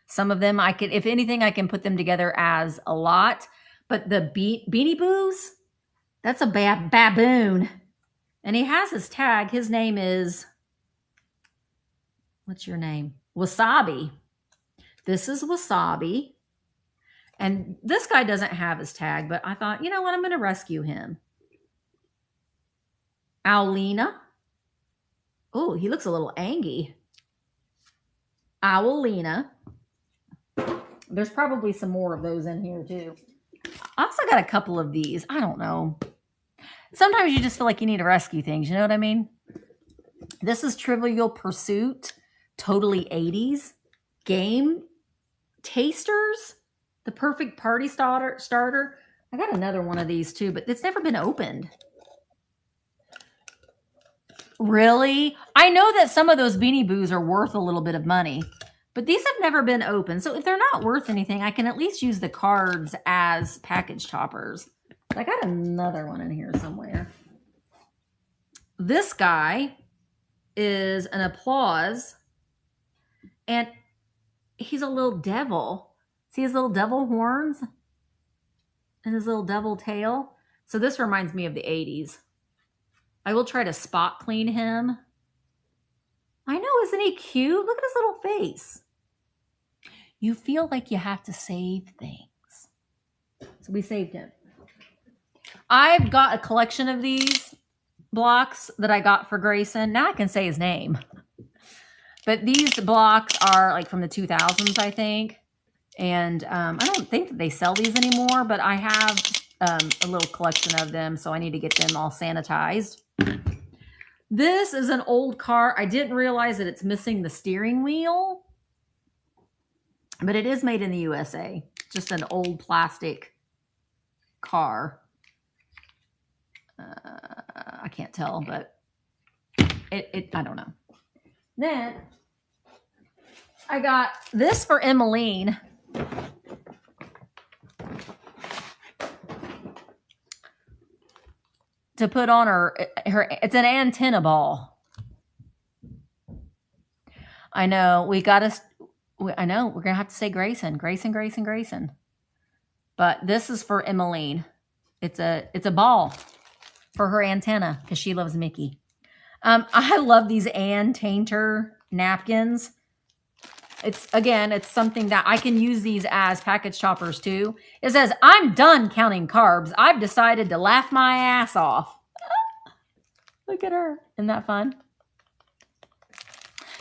some of them. I could, if anything, I can put them together as a lot. But the Beanie Boos, that's a baboon. And he has his tag. His name is, what's your name? Wasabi. This is Wasabi. And this guy doesn't have his tag, but I thought, you know what? I'm going to rescue him. Owlina. Oh, he looks a little angry. Owlina. There's probably some more of those in here too. I also got a couple of these. I don't know. Sometimes you just feel like you need to rescue things. You know what I mean? This is Trivial Pursuit. Totally 80s. Game Tasters. The perfect party starter. I got another one of these too, but it's never been opened. Really? I know that some of those Beanie Boos are worth a little bit of money, but these have never been opened. So if they're not worth anything, I can at least use the cards as package toppers. I got another one in here somewhere. This guy is an applause, and he's a little devil. See his little devil horns and his little devil tail? So this reminds me of the 80s. I will try to spot clean him. I know, isn't he cute? Look at his little face. You feel like you have to save things. So we saved him. I've got a collection of these blocks that I got for Grayson. Now I can say his name. But these blocks are like from the 2000s, I think. And I don't think that they sell these anymore, but I have a little collection of them, so I need to get them all sanitized. This is an old car. I didn't realize that it's missing the steering wheel, but it is made in the USA. Just an old plastic car. I can't tell, but I don't know. Then I got this for Emmeline. To put on her, it's an antenna ball. I know we're gonna have to say Grayson. But this is for Emmeline. It's a ball for her antenna because she loves Mickey. I love these Ann Tainter napkins. It's something that I can use these as package choppers too. It says, I'm done counting carbs. I've decided to laugh my ass off. Look at her. Isn't that fun?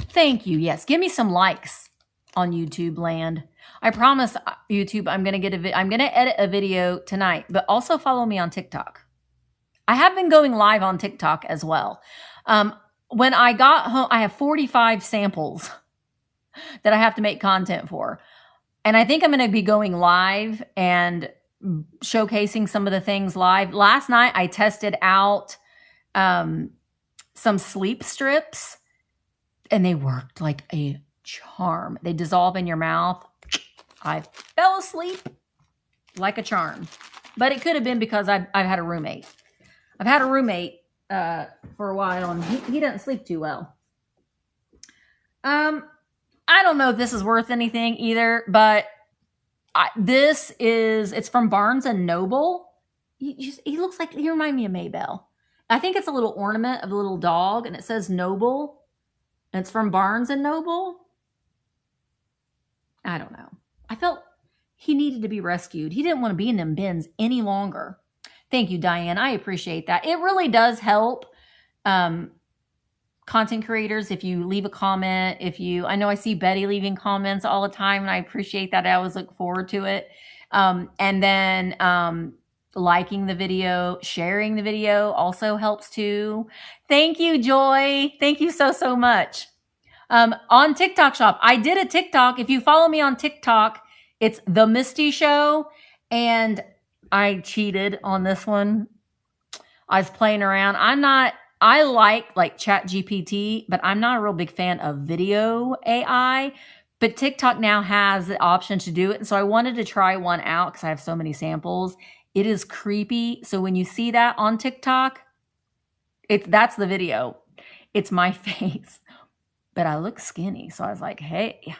Thank you. Yes. Give me some likes on YouTube land. I promise YouTube, I'm going to edit a video tonight, but also follow me on TikTok. I have been going live on TikTok as well. When I got home, I have 45 samples that I have to make content for. And I think I'm going to be going live and showcasing some of the things live. Last night, I tested out some sleep strips, and they worked like a charm. They dissolve in your mouth. I fell asleep like a charm. But it could have been because I've had a roommate. I've had a roommate for a while, and he doesn't sleep too well. I don't know if this is worth anything either, but it's from Barnes & Noble. He looks like, he reminds me of Maybelle. I think it's a little ornament of a little dog, and it says Noble. And it's from Barnes & Noble. I don't know. I felt he needed to be rescued. He didn't want to be in them bins any longer. Thank you, Diane. I appreciate that. It really does help content creators if you leave a comment. I know I see Betty leaving comments all the time, and I appreciate that. I always look forward to it. And then liking the video, sharing the video also helps too. Thank you, Joy. Thank you so much. On TikTok shop, I did a TikTok. If you follow me on TikTok, it's The Misty Show. And I cheated on this one. I was playing around. I like Chat GPT, but I'm not a real big fan of video AI. But TikTok now has the option to do it. And so I wanted to try one out because I have so many samples. It is creepy. So when you see that on TikTok, that's the video. It's my face. But I look skinny. So I was like, hey.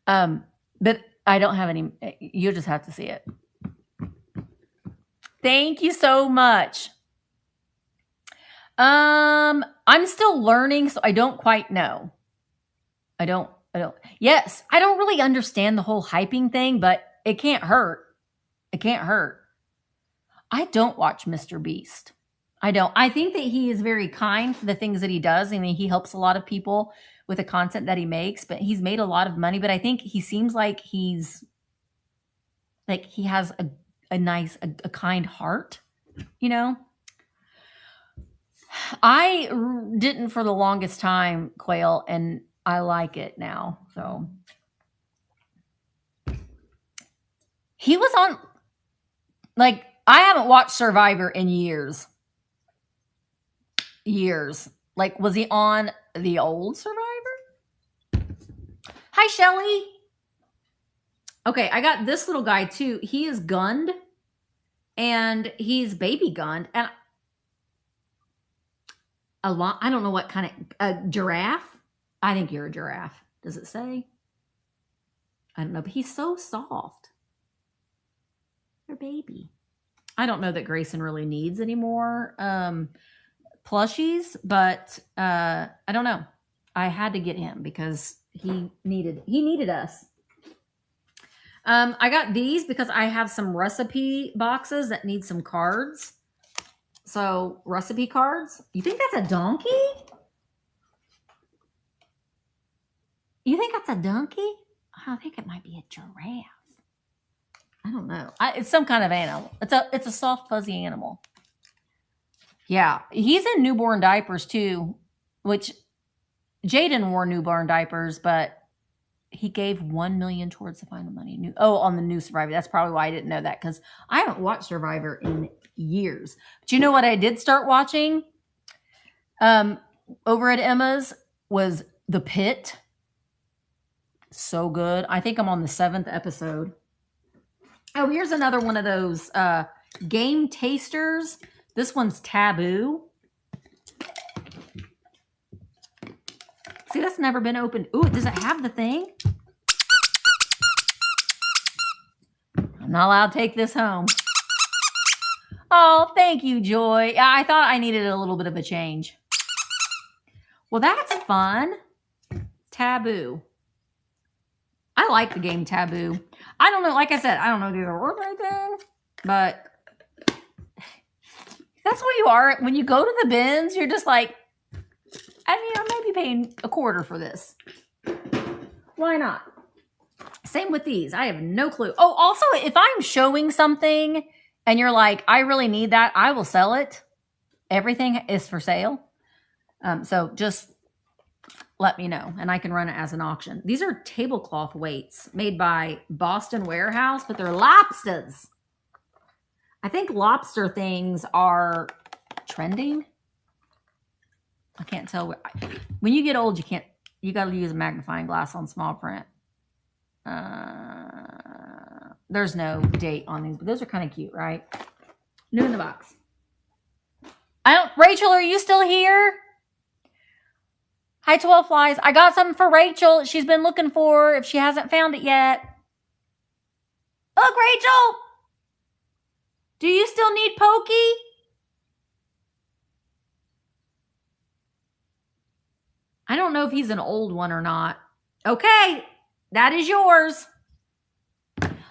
But I don't have any, you'll just have to see it. Thank you so much. I'm still learning, so I don't quite know. I don't. Yes, I don't really understand the whole hyping thing, but it can't hurt. It can't hurt. I don't watch Mr. Beast. I don't. I think that he is very kind for the things that he does. I mean, he helps a lot of people with the content that he makes, but he's made a lot of money. But I think he seems like he has a nice, a kind heart, you know? I didn't for the longest time, Quail, and I like it now. So he was on, like, I haven't watched Survivor in years. Like, was he on the old Survivor? Hi, Shelly. Okay, I got this little guy too. He is gunned, and he's baby gunned, and I don't know what kind of a giraffe. I think you're a giraffe. Does it say? I don't know, but he's so soft. Your baby. I don't know that Grayson really needs any more plushies, but I don't know. I had to get him because he needed us. I got these because I have some recipe boxes that need some cards. So recipe cards. You think that's a donkey? You think that's a donkey? I think it might be a giraffe. I don't know. It's some kind of animal. It's a soft, fuzzy animal. Yeah, he's in newborn diapers too, which Jaden wore newborn diapers, but he gave $1 million towards the final money. On the new Survivor. That's probably why I didn't know that, because I haven't watched Survivor in years. But you know what I did start watching? Over at Emma's was The Pit. So good. I think I'm on the 7th episode. Oh, here's another one of those game tasters. This one's Taboo. See, that's never been opened. Ooh, does it have the thing? I'm not allowed to take this home. Oh, thank you, Joy. I thought I needed a little bit of a change. Well, that's fun. Taboo. I like the game Taboo. I don't know. Like I said, I don't know if these are worth anything, but that's what you are. When you go to the bins, you're just like, I might be paying $0.25 for this. Why not? Same with these. I have no clue. Oh, also, if I'm showing something and you're like, I really need that, I will sell it. Everything is for sale. So just let me know and I can run it as an auction. These are tablecloth weights made by Boston Warehouse, but they're lobsters. I think lobster things are trending. I can't tell. When you get old, you got to use a magnifying glass on small print. There's no date on these, but those are kind of cute, right? New in the box. Rachel, are you still here? Hi, 12 Flies. I got something for Rachel. She's been looking for if she hasn't found it yet. Look, Rachel. Do you still need Pokey? I don't know if he's an old one or not. Okay, that is yours.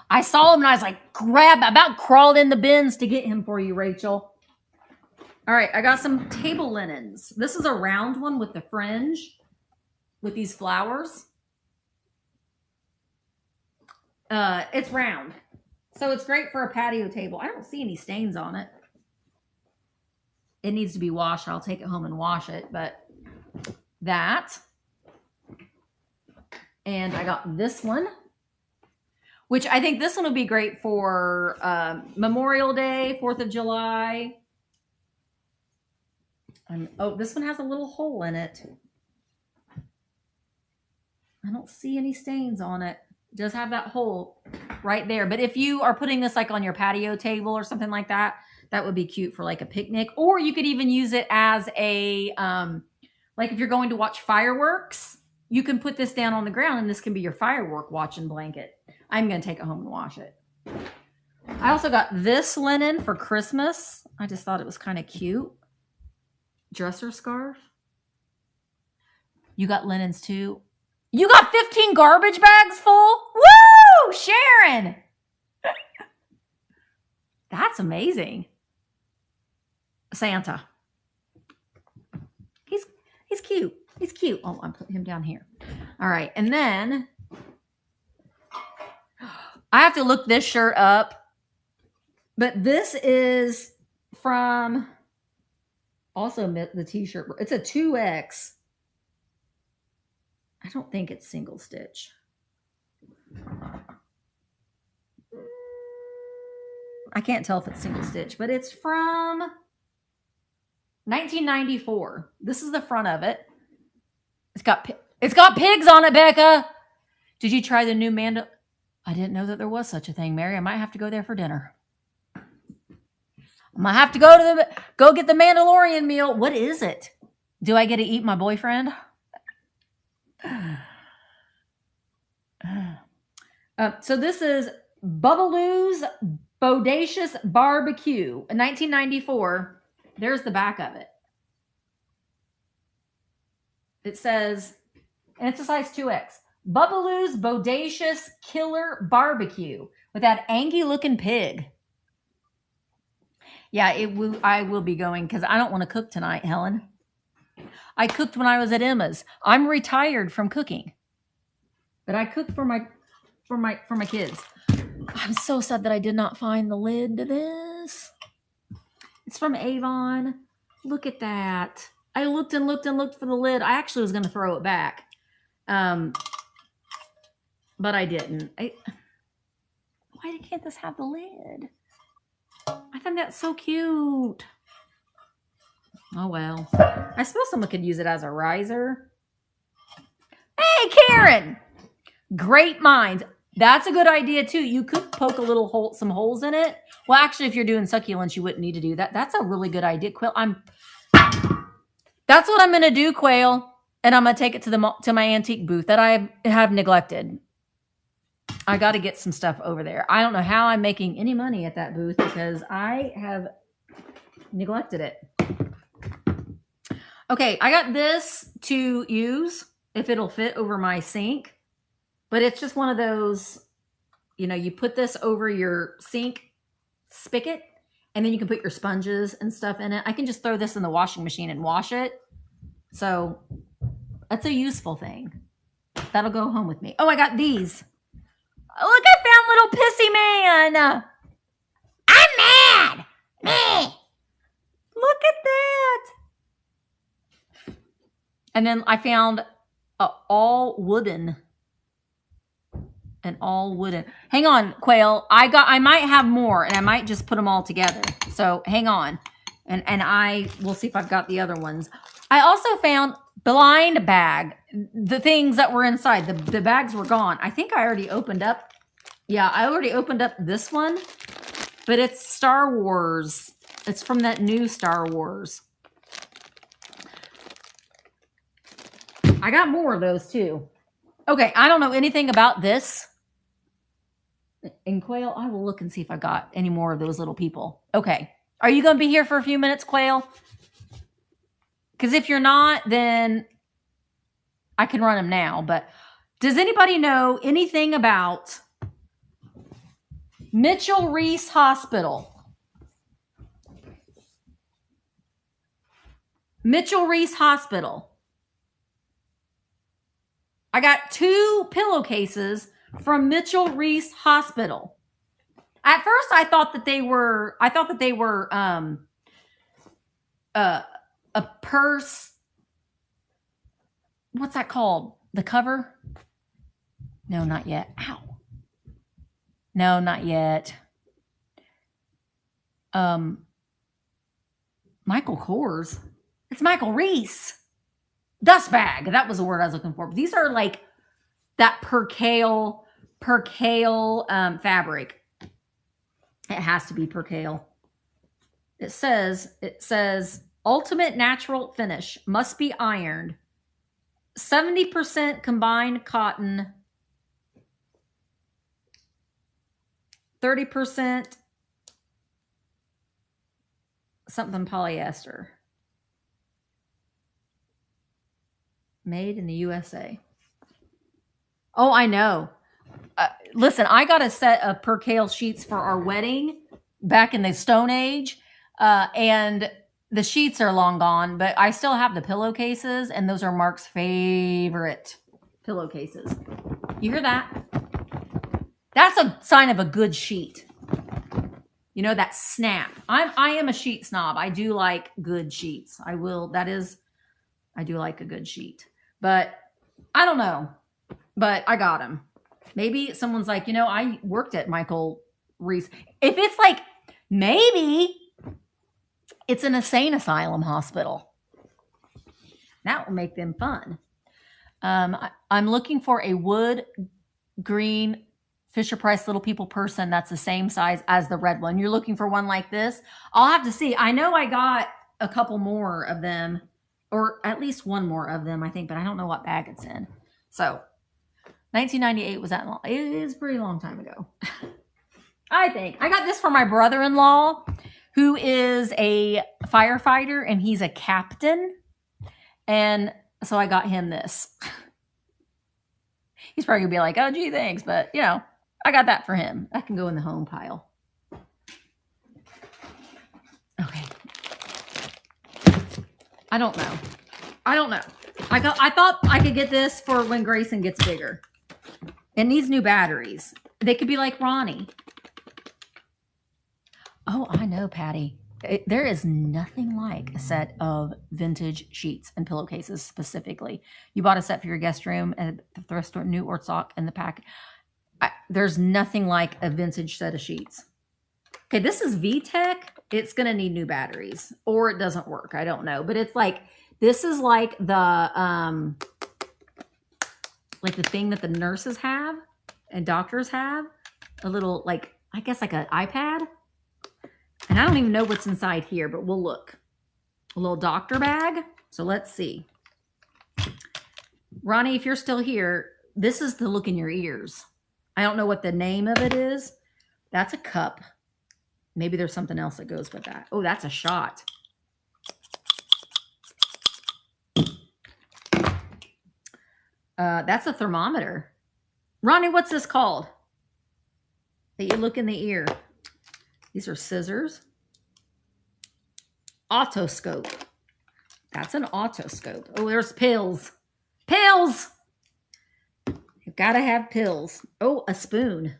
I saw him and I was like, about crawled in the bins to get him for you, Rachel. All right, I got some table linens. This is a round one with the fringe with these flowers. It's round. So it's great for a patio table. I don't see any stains on it. It needs to be washed. I'll take it home and wash it, but that. And I got this one, which I think this one would be great for Memorial Day, 4th of July. Oh, this one has a little hole in it. I don't see any stains on it. It does have that hole right there. But if you are putting this like on your patio table or something like that, that would be cute for like a picnic. Or you could even use it as a, like if you're going to watch fireworks, you can put this down on the ground and this can be your firework watching blanket. I'm going to take it home and wash it. I also got this linen for Christmas. I just thought it was kind of cute. Dresser scarf. You got linens too. You got 15 garbage bags full? Woo! Sharon! That's amazing. Santa. He's cute. He's cute. Oh, I'm putting him down here. All right. And then I have to look this shirt up. But this is from also the t-shirt. It's a 2X. I don't think it's single stitch. I can't tell if it's single stitch, but it's from 1994. This is the front of it. It's got pigs on it, Becca. Did you try the new I didn't know that there was such a thing, Mary. I might have to go there for dinner. I might have to go get the Mandalorian meal. What is it? Do I get to eat my boyfriend? So this is Bubbaloo's Bodacious Barbecue, 1994. There's the back of it. It says, and it's a size 2X. Bubbaloo's Bodacious Killer Barbecue with that angy looking pig. Yeah, I will be going because I don't want to cook tonight, Helen. I cooked when I was at Emma's. I'm retired from cooking, but I cooked for my kids. I'm so sad that I did not find the lid to this. It's from Avon. Look at that. I looked and looked and looked for the lid. I actually was going to throw it back, but I didn't. Why can't this have the lid? I think that's so cute. Oh, well. I suppose someone could use it as a riser. Hey, Karen! Great minds. That's a good idea, too. You could poke some holes in it. Well, actually, if you're doing succulents, you wouldn't need to do that. That's a really good idea, Quail. That's what I'm going to do, Quail. And I'm going to take it to my antique booth that I have neglected. I got to get some stuff over there. I don't know how I'm making any money at that booth because I have neglected it. Okay, I got this to use if it'll fit over my sink. But it's just one of those, you put this over your sink spigot, and then you can put your sponges and stuff in it. I can just throw this in the washing machine and wash it. So that's a useful thing. That'll go home with me. Oh, I got these. Look, I found little pissy man. I'm mad. Meh. Look at that. And then I found all wooden. Hang on, Quail. I might have more, and I might just put them all together. So hang on, and I will see if I've got the other ones. I also found blind bag. The things that were inside the bags were gone. I think I already opened up. Yeah, I already opened up this one, but it's Star Wars. It's from that new Star Wars. I got more of those too. Okay, I don't know anything about this. And Quail, I will look and see if I got any more of those little people. Okay. Are you going to be here for a few minutes, Quail? Because if you're not, then I can run them now. But does anybody know anything about Mitchell Reese Hospital? Mitchell Reese Hospital. I got 2 pillowcases from Mitchell Reese Hospital. At first, I thought that they were a purse. What's that called? The cover? No, not yet. Ow. No, not yet. Michael Kors. It's Michael Reese. Dust bag. That was the word I was looking for. These are like that percale fabric. It has to be percale. It says ultimate natural finish, must be ironed. 70% combined cotton, 30% something polyester. Made in the USA. Oh, I know. Listen, I got a set of percale sheets for our wedding back in the Stone Age, and the sheets are long gone, but I still have the pillowcases, and those are Mark's favorite pillowcases. You hear that? That's a sign of a good sheet. You know, that snap. I am a sheet snob. I do like good sheets. I do like a good sheet. But I don't know. But I got them. Maybe someone's like, I worked at Michael Reese. If it's like, maybe it's an insane asylum hospital. That will make them fun. I'm looking for a wood green Fisher-Price Little People person that's the same size as the red one. You're looking for one like this? I'll have to see. I know I got a couple more of them, or at least one more of them, I think, but I don't know what bag it's in. So 1998 was that long. It is a pretty long time ago. I think. I got this for my brother-in-law, who is a firefighter, and he's a captain. And so I got him this. He's probably going to be like, oh, gee, thanks. But, I got that for him. That can go in the home pile. Okay. I don't know. I thought I could get this for when Grayson gets bigger. It needs new batteries. They could be like Ronnie. Oh, I know, Patty. There is nothing like a set of vintage sheets and pillowcases specifically. You bought a set for your guest room at the thrift store, new or stock in the pack. There's nothing like a vintage set of sheets. Okay, this is VTech. It's going to need new batteries, or it doesn't work. I don't know. But it's like, this is like the thing that the nurses have and doctors have. A little, I guess like an iPad. And I don't even know what's inside here, but we'll look. A little doctor bag. So let's see. Ronnie, if you're still here, this is the look in your ears. I don't know what the name of it is. That's a cup. Maybe there's something else that goes with that. Oh, that's a shot. That's a thermometer. Ronnie, what's this called? That you look in the ear. These are scissors. Otoscope. That's an otoscope. Oh, there's pills. Pills! You've got to have pills. Oh, a spoon.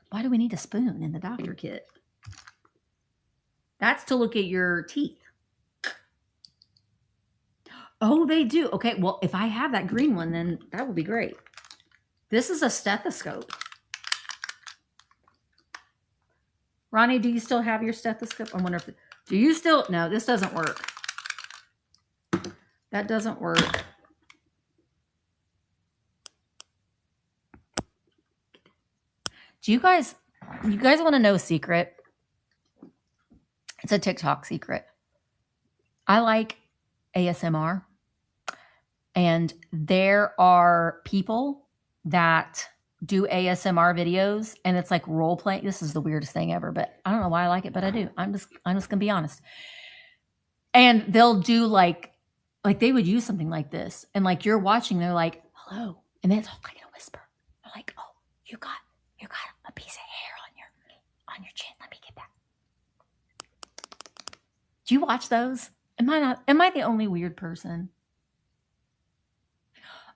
Why do we need a spoon in the doctor kit? That's to look at your teeth. Oh, they do. Okay, well, if I have that green one, then that would be great. This is a stethoscope. Ronnie, do you still have your stethoscope? I wonder if, do you still, no, this doesn't work. That doesn't work. Do you guys want to know a secret? It's a TikTok secret. I like ASMR. And there are people that do ASMR videos, and it's like role playing. This is the weirdest thing ever, but I don't know why I like it, but I do. I'm just gonna be honest. And they'll do like they would use something like this, and like you're watching, they're like, hello, and then it's all like in a whisper. They're like, oh, you got a piece of hair on your chin. Let me get that. Do you watch those? Am I the only weird person?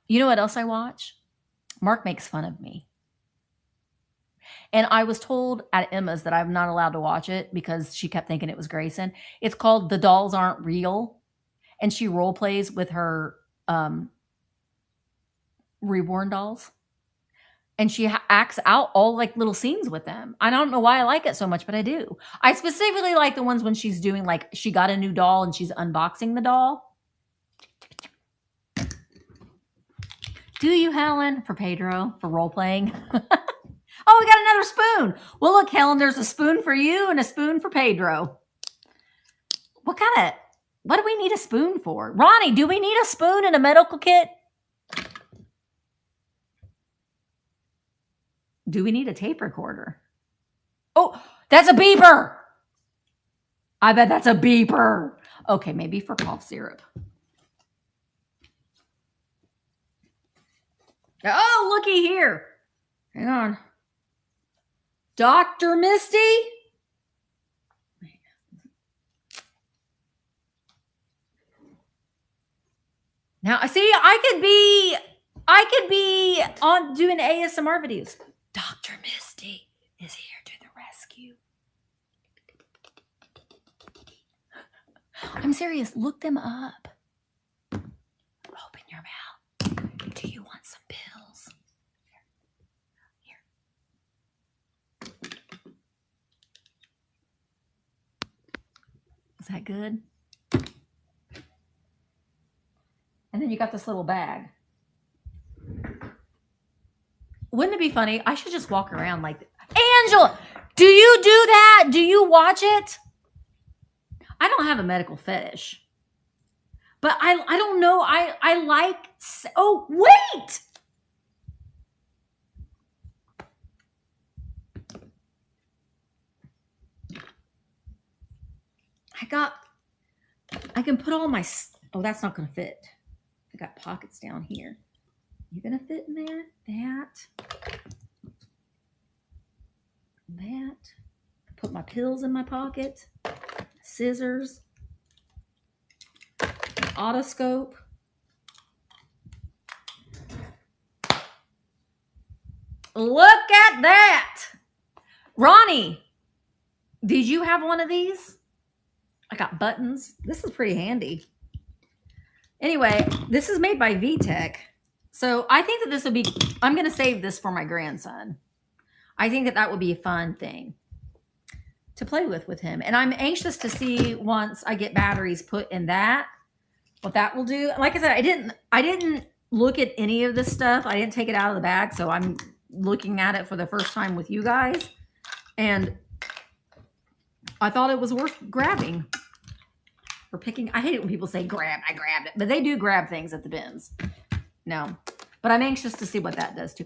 You know what else I watch? Mark makes fun of me. And I was told at Emma's that I'm not allowed to watch it because she kept thinking it was Grayson. It's called The Dolls Aren't Real. And she role plays with her reborn dolls. and she acts out all like little scenes with them. I don't know why I like it so much, but I do. I specifically like the ones when she's doing like she got a new doll and she's unboxing the doll. Do you, Helen? For Pedro, for role playing. Oh, we got another spoon. Well, look, Helen, there's a spoon for you and a spoon for Pedro. What do we need a spoon for? Ronnie, do we need a spoon in a medical kit? Do we need a tape recorder? Oh, that's a beeper. I bet that's a beeper. Okay, maybe for cough syrup. Oh, looky here. Hang on. Dr. Misty? Now, see, I could be on doing ASMR videos. Dr. Misty is here to the rescue. I'm serious. Look them up. Open your mouth. Do you want some pills? Here. Is that good? And then you got this little bag. Wouldn't it be funny? I should just walk around like this. Angela, do you do that? Do you watch it? I don't have a medical fetish. But I don't know. I like... Oh, wait! I can put all my... Oh, that's not going to fit. I got pockets down here. You going to fit in there? That. Put my pills in my pocket. Scissors. Otoscope. Look at that. Ronnie, did you have one of these? I got buttons. This is pretty handy. Anyway, this is made by VTech. So I think that this would be, I'm going to save this for my grandson. I think that that would be a fun thing to play with him. And I'm anxious to see once I get batteries put in that, what that will do. Like I said, I didn't look at any of this stuff. I didn't take it out of the bag. So I'm looking at it for the first time with you guys. And I thought it was worth grabbing or picking. I hate it when people say grab. I grabbed it. But they do grab things at the bins. No. But I'm anxious to see what that does too.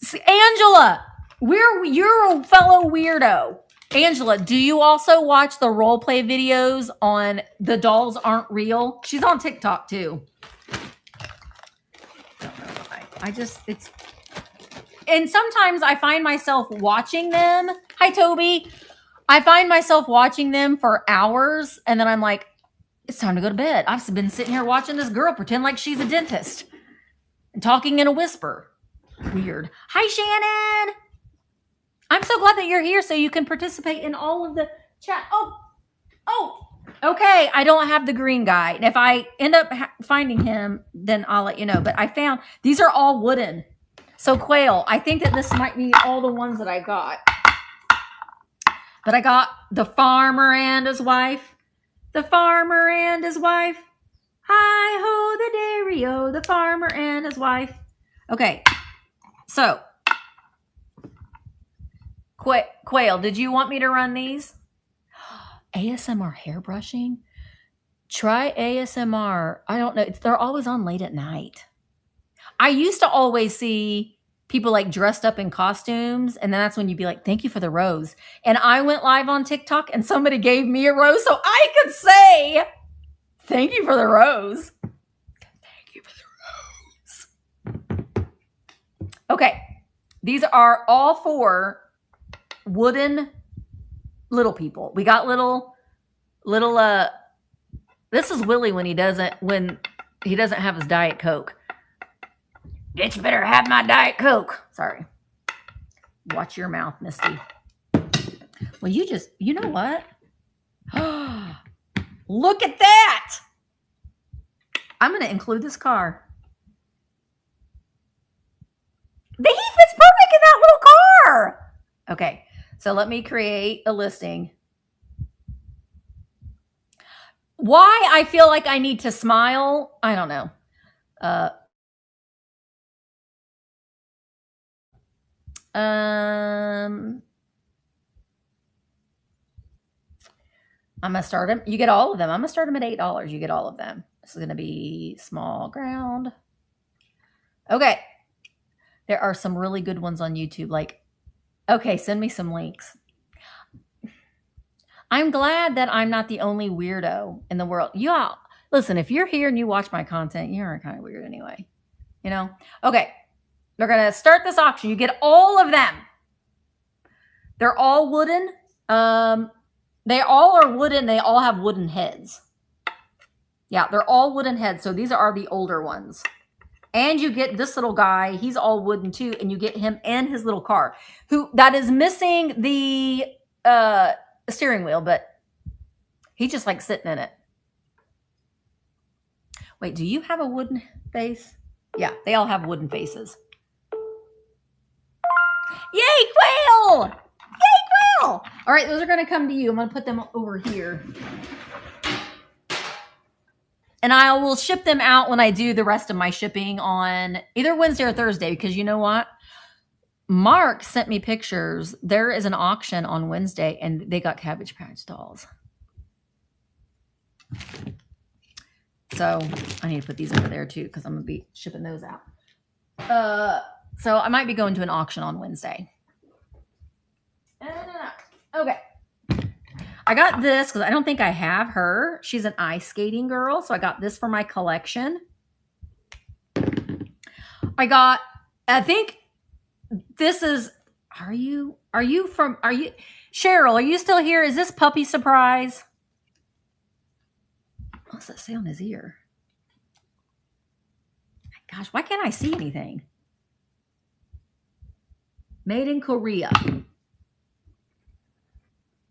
See, Angela, you're a fellow weirdo. Angela, do you also watch the role play videos on The Dolls Aren't Real? She's on TikTok too. And sometimes I find myself watching them. Hi, Toby. I find myself watching them for hours, and then I'm like, it's time to go to bed. I've been sitting here watching this girl pretend like she's a dentist and talking in a whisper. Weird. Hi, Shannon. I'm so glad that you're here so you can participate in all of the chat. Oh, okay. I don't have the green guy. And if I end up finding him, then I'll let you know. But I found, these are all wooden. So Quail, I think that this might be all the ones that I got. But I got the farmer and his wife. The farmer and his wife. Hi-ho, the dairy-o, the farmer and his wife. Okay, so Quail, did you want me to run these? ASMR hairbrushing? Try ASMR. I don't know. They're always on late at night. I used to always see people like dressed up in costumes, and then that's when you'd be like, thank you for the rose. And I went live on TikTok and somebody gave me a rose so I could say, thank you for the rose. Thank you for the rose. Okay. These are all 4 wooden little people. We got little, this is Willie when he doesn't have his Diet Coke. Bitch better have my Diet Coke. Sorry. Watch your mouth, Misty. Well, you know what? Look at that. I'm going to include this car. He fits So let me create a listing. Why I feel like I need to smile, I don't know. I'm gonna start them. You get all of them. I'm gonna start them at $8. You get all of them. This is gonna be small ground. Okay. There are some really good ones on YouTube. Like, okay, send me some links. I'm glad that I'm not the only weirdo in the world. Yeah, listen, if you're here and you watch my content, you're kind of weird anyway. You know? Okay. We're gonna start this auction. You get all of them. They're all wooden. They all are wooden. They all have wooden heads. Yeah, they're all wooden heads. So these are the older ones. And you get this little guy. He's all wooden too. And you get him and his little car, that is missing the steering wheel, but he just like sitting in it. Wait, do you have a wooden face? Yeah, they all have wooden faces. Yay, quail! Yay, quail! All right, those are going to come to you. I'm going to put them over here. And I will ship them out when I do the rest of my shipping on either Wednesday or Thursday, because you know what? Mark sent me pictures. There is an auction on Wednesday, and they got Cabbage Patch dolls. So I need to put these over there too, because I'm going to be shipping those out. So I might be going to an auction on Wednesday. Okay. I got this because I don't think I have her. She's an ice skating girl. So I got this for my collection. I think this is, Cheryl, are you still here? Is this Puppy Surprise? What's that say on his ear? Gosh, why can't I see anything? Made in Korea.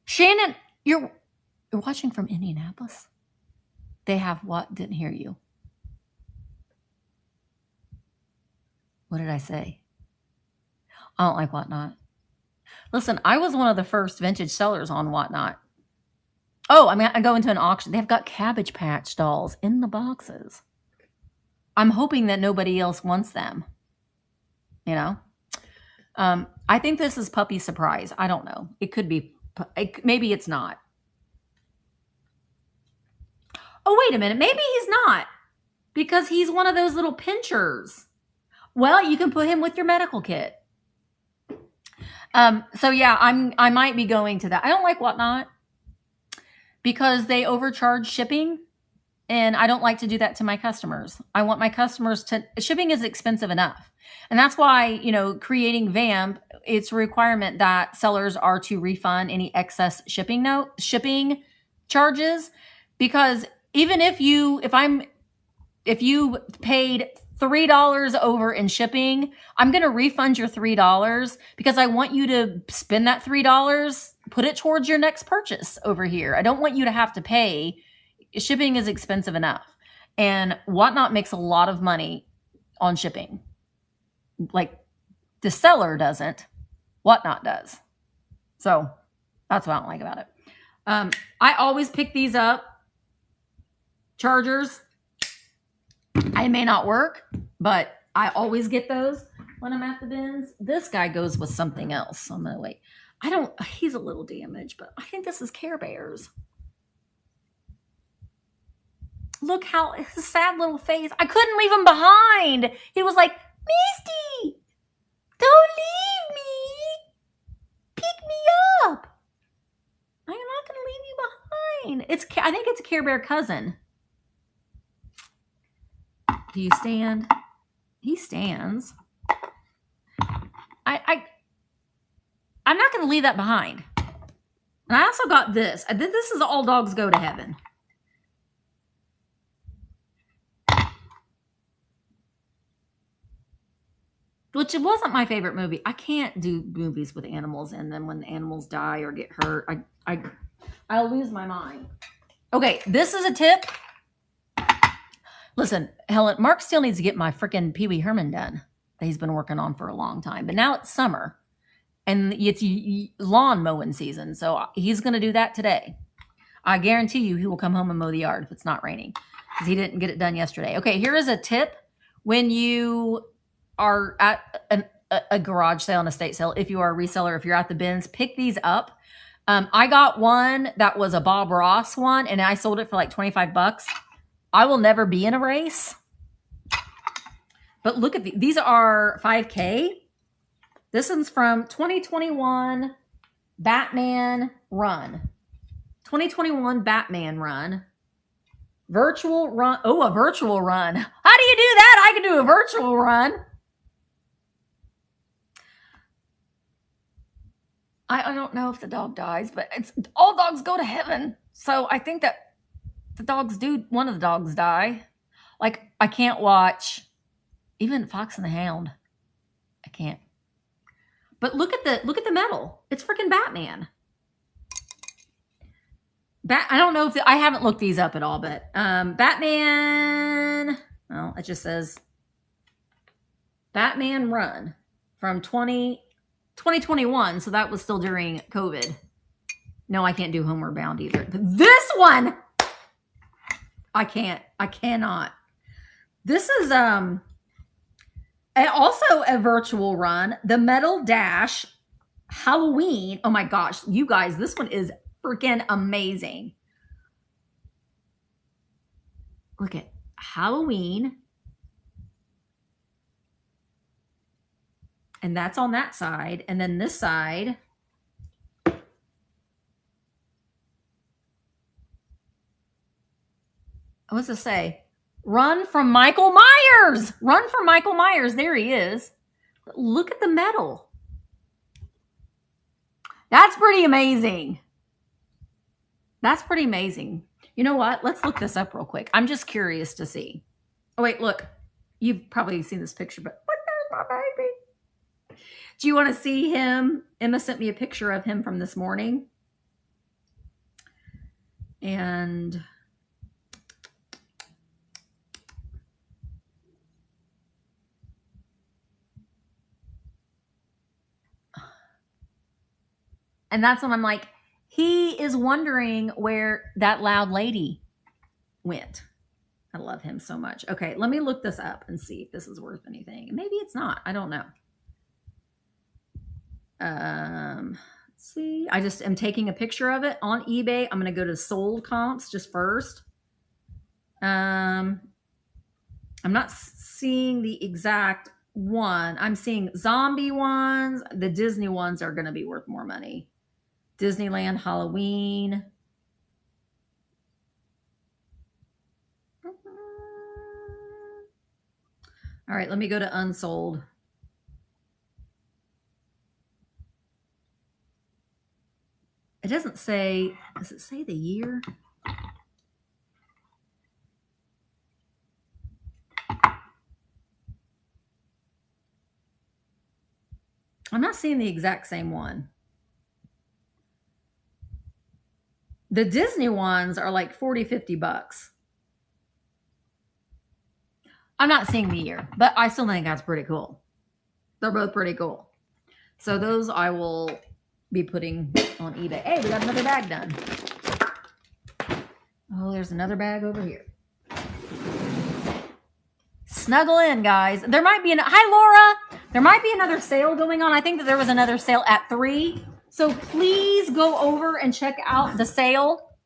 Shannon, you're watching from Indianapolis? They have what? Didn't hear you. What did I say? I don't like Whatnot. Listen, I was one of the first vintage sellers on Whatnot. Oh, I mean, I go into an auction. They've got Cabbage Patch dolls in the boxes. I'm hoping that nobody else wants them. You know? I think this is Puppy Surprise. I don't know. It could be. Maybe it's not. Oh, wait a minute. Maybe he's not. Because he's one of those little pinchers. Well, you can put him with your medical kit. So yeah, I might be going to that. I don't like Whatnot because they overcharge shipping, and I don't like to do that to my customers. I want my customers to, shipping is expensive enough. And that's why, you know, creating VAMP, it's a requirement that sellers are to refund any excess shipping charges, because even if you paid $3 over in shipping, I'm going to refund your $3 because I want you to spend that $3, put it towards your next purchase over here. I don't want you to have to pay. Shipping is expensive enough. And Whatnot makes a lot of money on shipping. Like the seller doesn't, Whatnot does. So that's what I don't like about it. I always pick these up. Chargers. I may not work, but I always get those when I'm at the bins. This guy goes with something else. So I'm going to wait. He's a little damaged, but I think this is Care Bears. Look how his sad little face. I couldn't leave him behind. He was like, Misty, don't leave me. Pick me up. I'm not going to leave you behind. I think it's a Care Bear cousin. Do you stand? He stands. I'm not going to leave that behind. And I also got this. This is All Dogs Go to Heaven. Which it wasn't my favorite movie. I can't do movies with animals in them when the animals die or get hurt. I'll lose my mind. Okay, this is a tip. Listen, Helen, Mark still needs to get my freaking Pee Wee Herman done that he's been working on for a long time. But now it's summer. and it's lawn mowing season. So he's going to do that today. I guarantee you he will come home and mow the yard if it's not raining, because he didn't get it done yesterday. Okay, here is a tip when you are at a garage sale, an estate sale. If you are a reseller, if you're at the bins, pick these up. I got one that was a Bob Ross one, and I sold it for like 25 bucks. I will never be in a race. But look at these are 5K. This one's from 2021 Batman Run. 2021 Batman Run. Virtual run. Oh, a virtual run. How do you do that? I can do a virtual run. I don't know if the dog dies, but all dogs go to heaven. So I think that the dogs do. One of the dogs die. Like, I can't watch even Fox and the Hound. I can't. But look at the medal. It's freaking Batman. I don't know if I haven't looked these up at all, but Batman. Well, it just says Batman Run from 2021. So that was still during COVID. No, I can't do Homeward Bound either. This one, I can't. I cannot. This is also a virtual run. The Metal Dash Halloween. Oh my gosh, you guys, this one is freaking amazing. Look at Halloween. And that's on that side. And then this side. What's it say? Run from Michael Myers. Run from Michael Myers. There he is. Look at the medal. That's pretty amazing. That's pretty amazing. You know what? Let's look this up real quick. I'm just curious to see. Oh, wait, look. You've probably seen this picture, but what there's my baby. Do you want to see him? Emma sent me a picture of him from this morning. And that's when I'm like, he is wondering where that loud lady went. I love him so much. Okay, let me look this up and see if this is worth anything. Maybe it's not. I don't know. Let's see. I just am taking a picture of it on eBay. I'm going to go to sold comps just first. I'm not seeing the exact one. I'm seeing zombie ones. The Disney ones are going to be worth more money. Disneyland Halloween. All right, let me go to unsold. It doesn't say, does it say the year? I'm not seeing the exact same one. The Disney ones are like 40, 50 bucks. I'm not seeing the year, but I still think that's pretty cool. They're both pretty cool. So those I will be putting on eBay. Hey, we got another bag done. Oh, there's another bag over here. Snuggle in, guys. There might be hi, Laura. There might be another sale going on. I think that there was another sale at 3. So please go over and check out the sale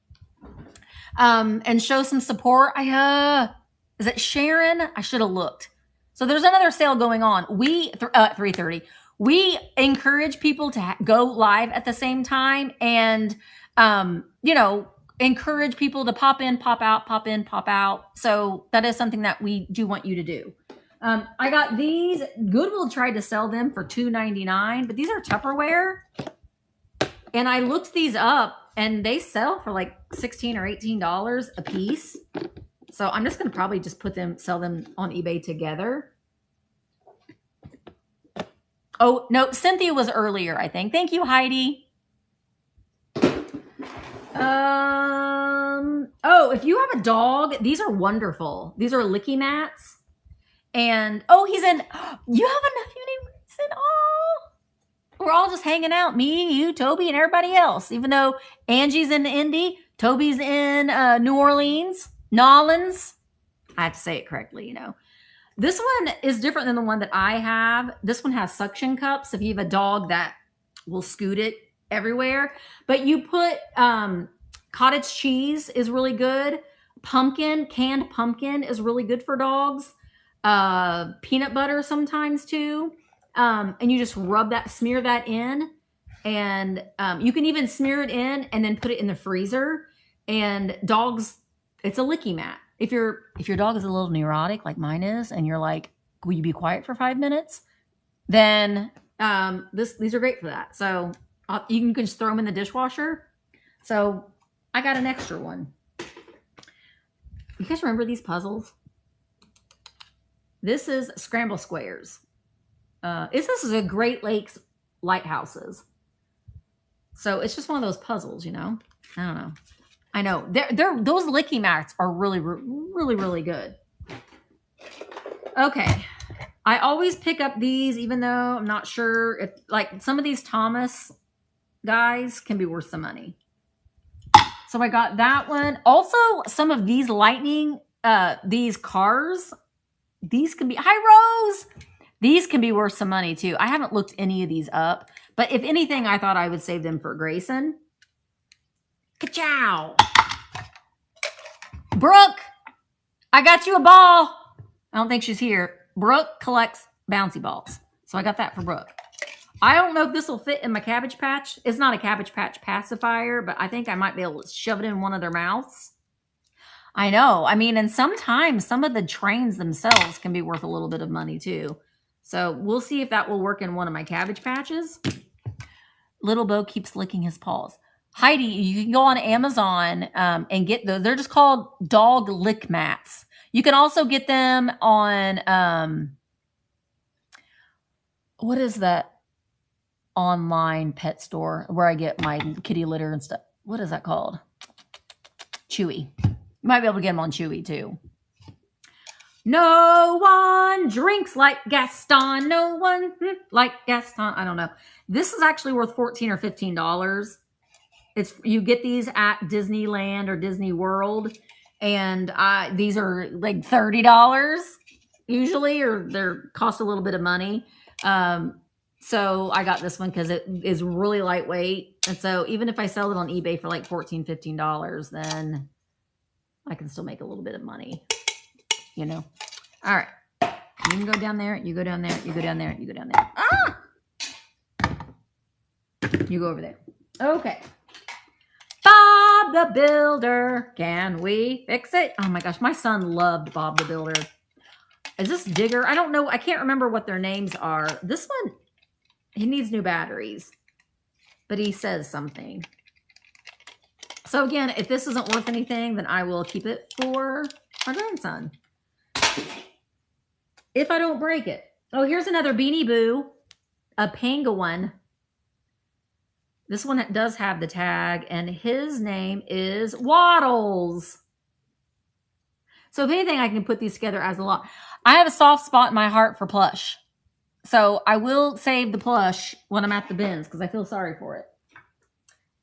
and show some support. Is it Sharon? I should have looked. So there's another sale going on. We 3:30. We encourage people to go live at the same time, and encourage people to pop in, pop out, pop in, pop out. So that is something that we do want you to do. I got these. Goodwill tried to sell them for $2.99, but these are Tupperware. And I looked these up, and they sell for like $16 or $18 a piece. So I'm just going to probably just sell them on eBay together. Oh, no, Cynthia was earlier, I think. Thank you, Heidi. If you have a dog, these are wonderful. These are licky mats. And, he's in, you have a nephew named Grayson. We're all just hanging out. Me, you, Toby, and everybody else. Even though Angie's in Indy, Toby's in New Orleans, Nolans. I have to say it correctly, you know. This one is different than the one that I have. This one has suction cups. If you have a dog that will scoot it everywhere. But you put cottage cheese is really good. Pumpkin, canned pumpkin is really good for dogs. Peanut butter sometimes too. And you just rub that, smear that in. And you can even smear it in and then put it in the freezer. And dogs, it's a licky mat. If your dog is a little neurotic like mine is, and you're like, will you be quiet for 5 minutes? Then these are great for that. So you can just throw them in the dishwasher. So I got an extra one. You guys remember these puzzles? This is Scramble Squares. This is a Great Lakes lighthouses. So it's just one of those puzzles, you know. I don't know. I know those licky mats are really, really, really good. Okay. I always pick up these, even though I'm not sure if, like, some of these Thomas guys can be worth some money. So I got that one. Also, some of these lightning, these cars, these can be, hi Rose. These can be worth some money too. I haven't looked any of these up, but if anything, I thought I would save them for Grayson. Ka-chow. Brooke, I got you a ball. I don't think she's here. Brooke collects bouncy balls. So I got that for Brooke. I don't know if this will fit in my Cabbage Patch. It's not a Cabbage Patch pacifier, but I think I might be able to shove it in one of their mouths. I know. I mean, and sometimes some of the trains themselves can be worth a little bit of money too. So we'll see if that will work in one of my Cabbage Patches. Little Bo keeps licking his paws. Heidi, you can go on Amazon and get those. They're just called dog lick mats. You can also get them on, what is that online pet store where I get my kitty litter and stuff? What is that called? Chewy. You might be able to get them on Chewy too. No one drinks like Gaston. No one like Gaston. I don't know. This is actually worth $14 or $15. You get these at Disneyland or Disney World, and these are like $30 usually, or they cost a little bit of money. So I got this one because it is really lightweight, and so even if I sell it on eBay for like $14, $15, then I can still make a little bit of money, you know. All right, you can go down there. You go down there. You go down there. You go down there. Ah! You go over there. Okay. Bob the Builder. Can we fix it? Oh my gosh, my son loved Bob the Builder. Is this Digger? I don't know. I can't remember what their names are. This one, he needs new batteries, but he says something. So again, if this isn't worth anything, then I will keep it for my grandson. If I don't break it. Oh, here's another Beanie Boo, a penguin. This one does have the tag, and his name is Waddles. So if anything, I can put these together as a lot. I have a soft spot in my heart for plush. So I will save the plush when I'm at the bins because I feel sorry for it.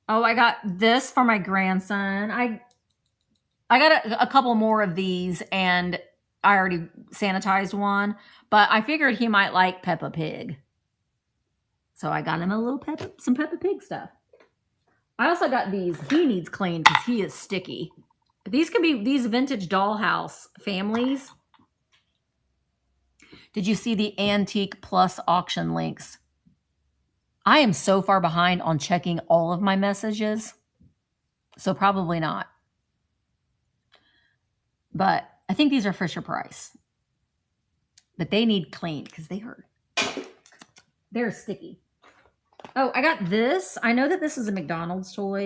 Oh, I got this for my grandson. I got a couple more of these, and I already sanitized one, but I figured he might like Peppa Pig. So I got him a little some Peppa Pig stuff. I also got these. He needs clean because he is sticky. These can be these vintage dollhouse families. Did you see the Antique Plus auction links? I am so far behind on checking all of my messages. So probably not. But I think these are Fisher Price. But they need cleaned because they're sticky. Oh, I got this. I know that this is a McDonald's toy.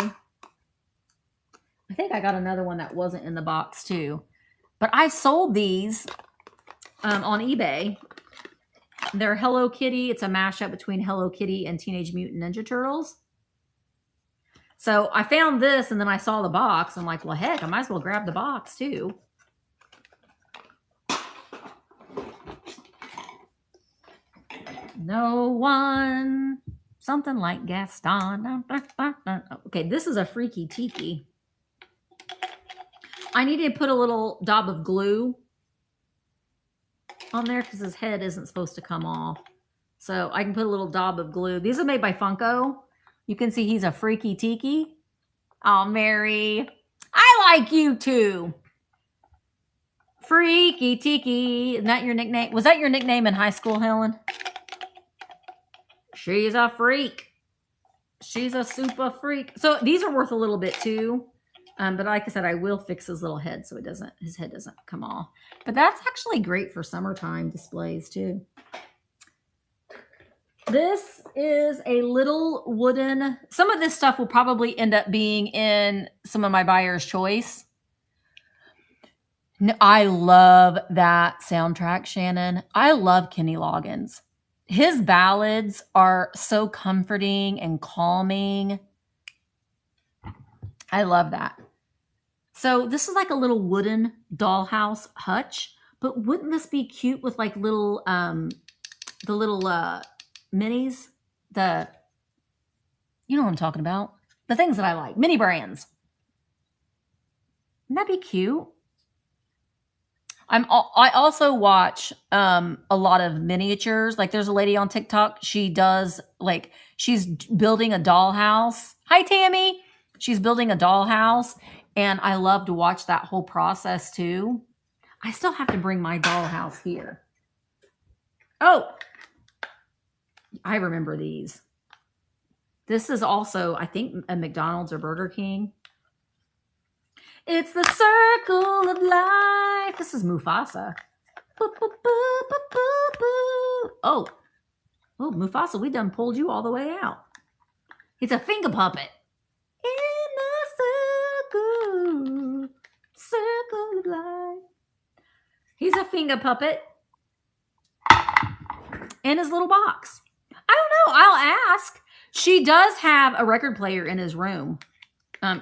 I think I got another one that wasn't in the box too. But I sold these on eBay. They're Hello Kitty. It's a mashup between Hello Kitty and Teenage Mutant Ninja Turtles. So I found this and then I saw the box. I'm like, well, heck, I might as well grab the box too. No one Something like Gaston. Okay, this is a freaky tiki. I need to put a little dab of glue on there because his head isn't supposed to come off. So I can put a little dab of glue. These are made by Funko. You can see he's a freaky tiki. Oh, Mary, I like you too. Freaky tiki. Isn't that your nickname? Was that your nickname in high school, Helen? She's a freak. She's a super freak. So these are worth a little bit too. But like I said, I will fix his little head so his head doesn't come off. But that's actually great for summertime displays too. This is a little wooden. Some of this stuff will probably end up being in some of my buyer's choice. I love that soundtrack, Shannon. I love Kenny Loggins. His ballads are so comforting and calming. I love that. So this is like a little wooden dollhouse hutch, but wouldn't this be cute with like little, the little minis? You know what I'm talking about? The things that I like, mini brands. Wouldn't that be cute? I also watch a lot of miniatures. Like there's a lady on TikTok. She does like, she's building a dollhouse. Hi, Tammy. She's building a dollhouse. And I love to watch that whole process too. I still have to bring my dollhouse here. Oh, I remember these. This is also, I think, a McDonald's or Burger King. It's the circle of life. This is Mufasa. Oh, Mufasa, we done pulled you all the way out. He's a finger puppet. In the circle of life. He's a finger puppet in his little box. I don't know. I'll ask. She does have a record player in his room.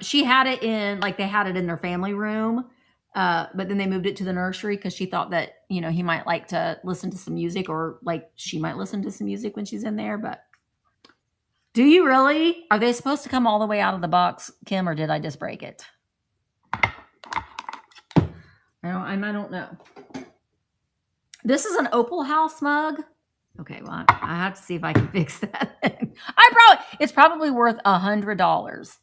She had it in, like they had it in their family room, but then they moved it to the nursery because she thought that, you know, he might like to listen to some music, or like she might listen to some music when she's in there. But do you really? Are they supposed to come all the way out of the box, Kim, or did I just break it? I don't know. This is an Opal House mug. Okay, well, I have to see if I can fix that thing. It's probably worth $100.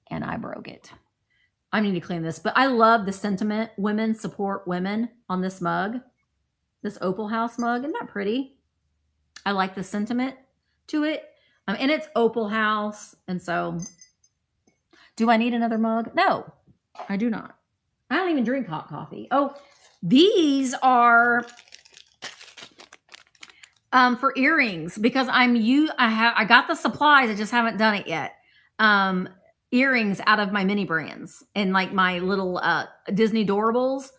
And I broke it. I need to clean this. But I love the sentiment. Women support women on this mug. This Opal House mug. Isn't that pretty? I like the sentiment to it. And it's Opal House. And so, do I need another mug? No, I do not. I don't even drink hot coffee. Oh, these are for earrings because I got the supplies. I just haven't done it yet. Earrings out of my mini brands and like my little Disney Doorables.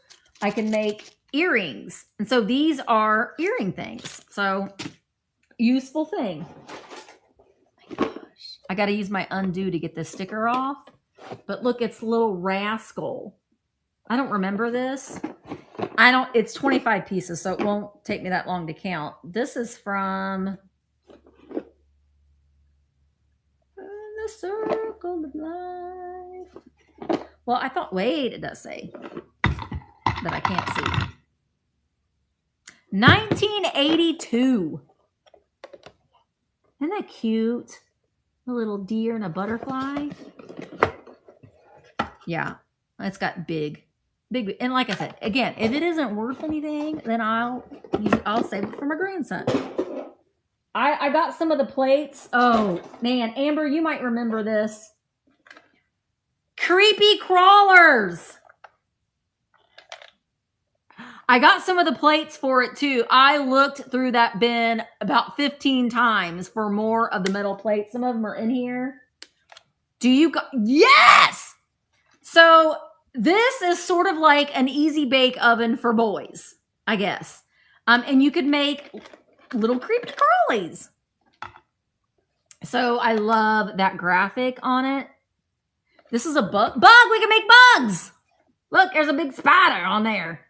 I can make earrings. And so these are earring things. So useful thing. Oh my gosh. I got to use my undo to get this sticker off. But look, it's Little Rascal. I don't remember this. It's 25 pieces, so it won't take me that long to count. This is from the circle of life. Well, I thought, wait, it does say, but I can't see. 1982. Isn't that cute? A little deer and a butterfly. Yeah, it's got big. And like I said, again, if it isn't worth anything, then I'll save it for my grandson. I got some of the plates. Oh, man. Amber, you might remember this. Creepy crawlers. I got some of the plates for it, too. I looked through that bin about 15 times for more of the metal plates. Some of them are in here. Yes! So this is sort of like an easy bake oven for boys, I guess. And you could make little creepy crawlies. So I love that graphic on it. This is a bug. We can make bugs. Look, there's a big spider on there.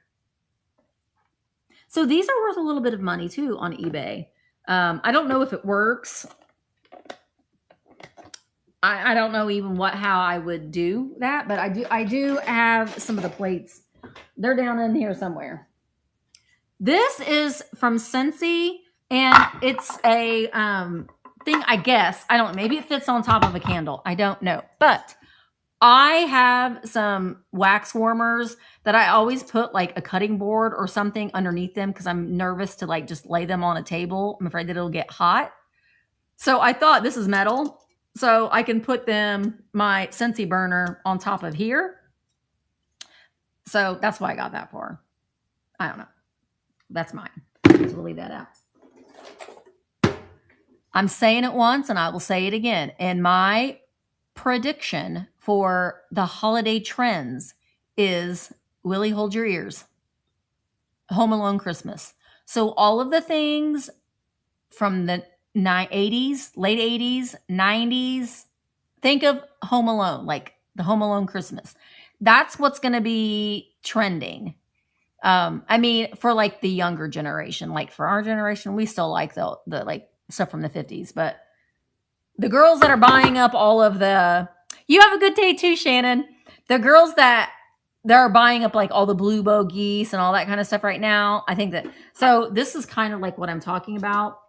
So these are worth a little bit of money too on eBay. I don't know if it works. I don't know even how I would do that, but I do have some of the plates. They're down in here somewhere. This is from Scentsy, and it's a thing, I guess. I don't know. Maybe it fits on top of a candle. I don't know. But I have some wax warmers that I always put like a cutting board or something underneath them because I'm nervous to like just lay them on a table. I'm afraid that it'll get hot. So I thought this is metal. So I can put my Scentsy burner on top of here. So that's why I got that for. I don't know. That's mine. So we'll leave that out. I'm saying it once and I will say it again. And my prediction for the holiday trends is Willie, hold your ears. Home Alone Christmas. So all of the things from the 80s, late 80s, 90s, think of Home Alone, like the Home Alone Christmas. That's what's going to be trending. I mean, for like the younger generation, like for our generation, we still like the like stuff from the 50s, but the girls that are buying up all of you have a good day too, Shannon. The girls that they're buying up like all the Blue Bow geese and all that kind of stuff right now. I think so this is kind of like what I'm talking about.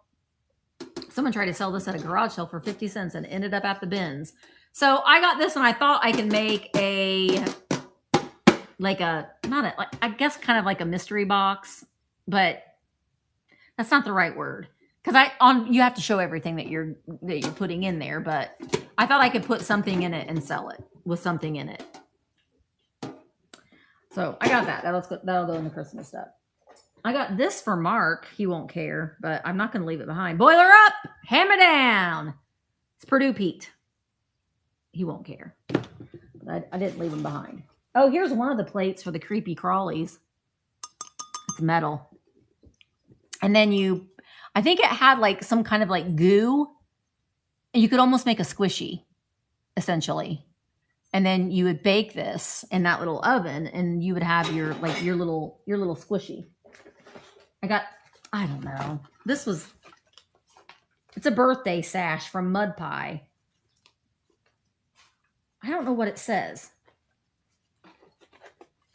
Someone tried to sell this at a garage sale for 50 cents and ended up at the bins. So I got this and I thought I can make I guess kind of like a mystery box, but that's not the right word. Because you have to show everything that you're putting in there, but I thought I could put something in it and sell it with something in it. So I got that. That'll go in the Christmas stuff. I got this for Mark. He won't care, but I'm not going to leave it behind. Boiler up, hammer down. It's Purdue Pete. He won't care. But I didn't leave him behind. Oh, here's one of the plates for the creepy crawlies. It's metal. And then I think it had like some kind of like goo. You could almost make a squishy, essentially. And then you would bake this in that little oven and you would have your little squishy. I don't know. It's a birthday sash from Mud Pie. I don't know what it says.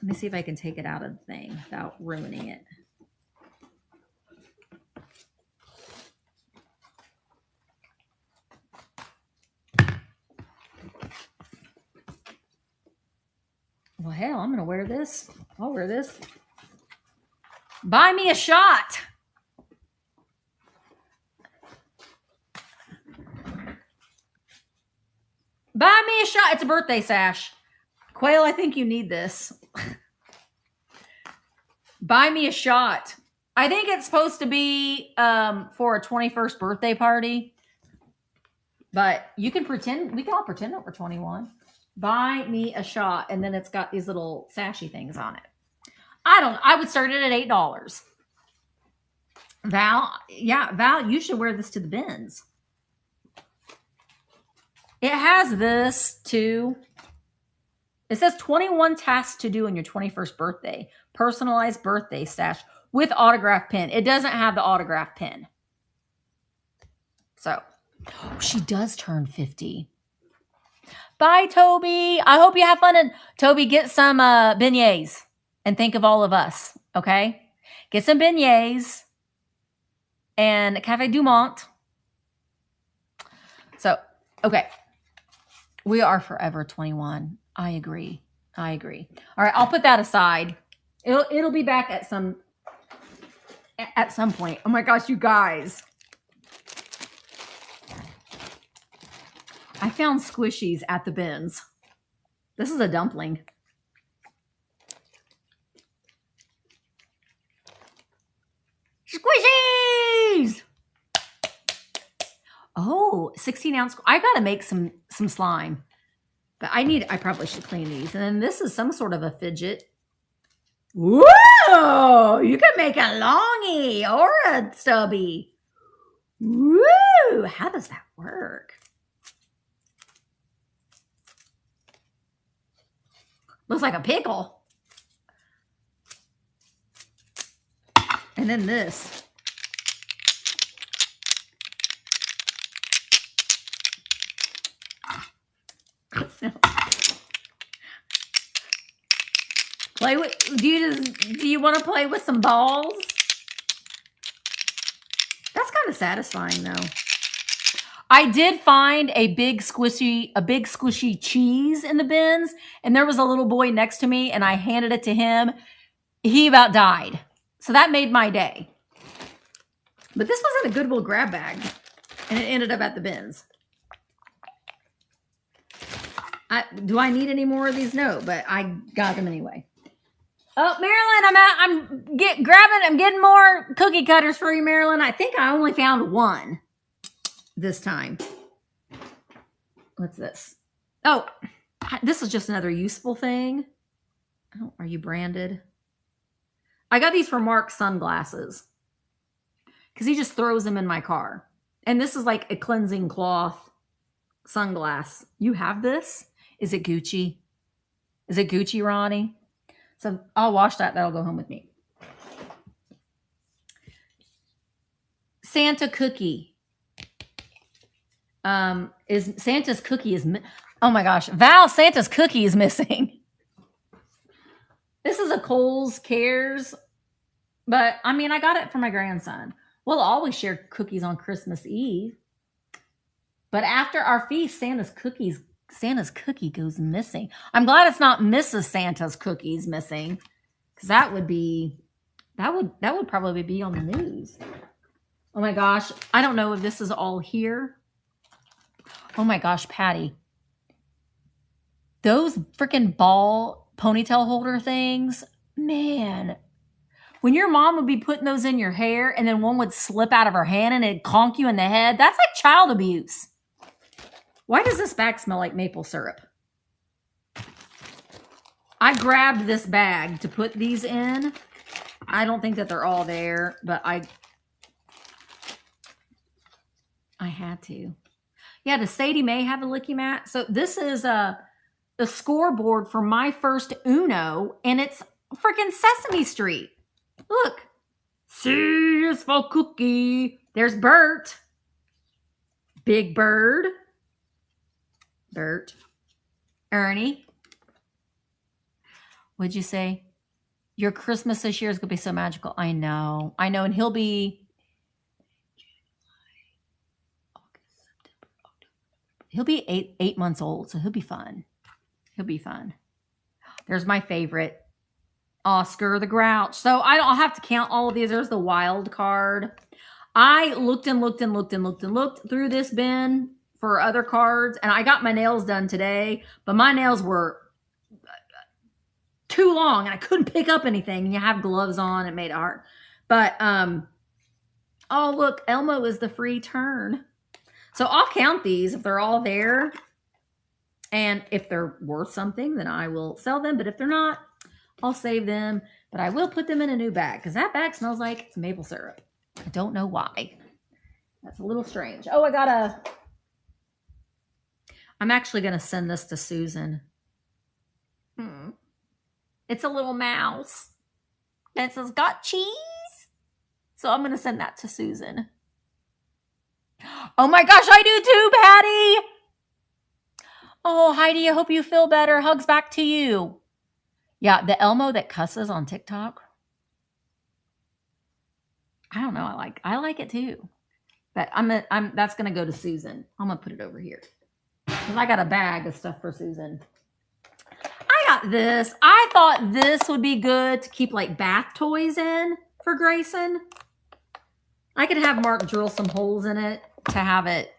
Let me see if I can take it out of the thing without ruining it. Well, hell, I'm going to wear this. I'll wear this. Buy me a shot. Buy me a shot. It's a birthday sash. Quail, I think you need this. Buy me a shot. I think it's supposed to be for a 21st birthday party. But you can pretend. We can all pretend that we're 21. Buy me a shot. And then it's got these little sashy things on it. I would start it at $8. Val, you should wear this to the bins. It has this too. It says 21 tasks to do on your 21st birthday. Personalized birthday stash with autograph pin. It doesn't have the autograph pin. So, she does turn 50. Bye, Toby. I hope you have fun. And Toby, get some beignets and think of all of us, okay? Get some beignets and Cafe Du Monde. So, okay. We are forever 21. I agree. All right, I'll put that aside. It'll be back at some point. Oh my gosh, you guys. I found squishies at the bins. This is a dumpling. Squishies! Oh, 16-ounce. I got to make some slime. But I probably should clean these. And then this is some sort of a fidget. Whoa! You can make a longie or a stubby. Woo! How does that work? Looks like a pickle. And then this. Play with, do you want to play with some balls? That's kind of satisfying though. I did find a big squishy cheese in the bins, and there was a little boy next to me, and I handed it to him. He about died. So that made my day. But this wasn't a Goodwill grab bag, and it ended up at the bins. Do I need any more of these? No, but I got them anyway. Oh, Marilyn, I'm getting more cookie cutters for you, Marilyn. I think I only found one this time. What's this? Oh, this is just another useful thing. Oh, are you branded? I got these for Mark's sunglasses because he just throws them in my car. And this is like a cleansing cloth sunglass. You have this? Is it Gucci? Is it Gucci, Ronnie? So I'll wash that. That'll go home with me. Santa cookie. Santa's cookie is... Oh my gosh. Val, Santa's cookie is missing. This is a Kohl's Cares. But, I mean, I got it for my grandson. We'll always share cookies on Christmas Eve. But after our feast, Santa's cookie goes missing. I'm glad it's not Mrs. Santa's cookies missing, because that would probably be on the news. Oh my gosh, I don't know if this is all here. Oh my gosh, Patty, those freaking ball ponytail holder things, man. When your mom would be putting those in your hair and then one would slip out of her hand and it'd conk you in the head, that's like child abuse. Why does this bag smell like maple syrup? I grabbed this bag to put these in. I don't think that they're all there, but I had to. Yeah, does Sadie Mae have a licky mat? So this is the scoreboard for my first Uno, and it's freaking Sesame Street. Look. C is for cookie. There's Bert. Big Bird. Bert. Ernie. What'd you say? Your Christmas this year is going to be so magical. I know. And he'll be... He'll be eight months old, so he'll be fun. There's my favorite. Oscar the Grouch. So I'll have to count all of these. There's the wild card. I looked through this bin for other cards, and I got my nails done today, but my nails were too long and I couldn't pick up anything. And you have gloves on, it made it hard. But oh look, Elmo is the free turn. So I'll count these if they're all there. And if they're worth something, then I will sell them. But if they're not, I'll save them. But I will put them in a new bag because that bag smells like it's maple syrup. I don't know why. That's a little strange. Oh, I'm actually going to send this to Susan. It's a little mouse. And it says, got cheese? So I'm going to send that to Susan. Oh my gosh, I do too, Patty. Oh, Heidi, I hope you feel better. Hugs back to you. Yeah, the Elmo that cusses on TikTok. I don't know. I like it too. But that's gonna go to Susan. I'm gonna put it over here. Because I got a bag of stuff for Susan. I got this. I thought this would be good to keep like bath toys in for Grayson. I could have Mark drill some holes in it to have it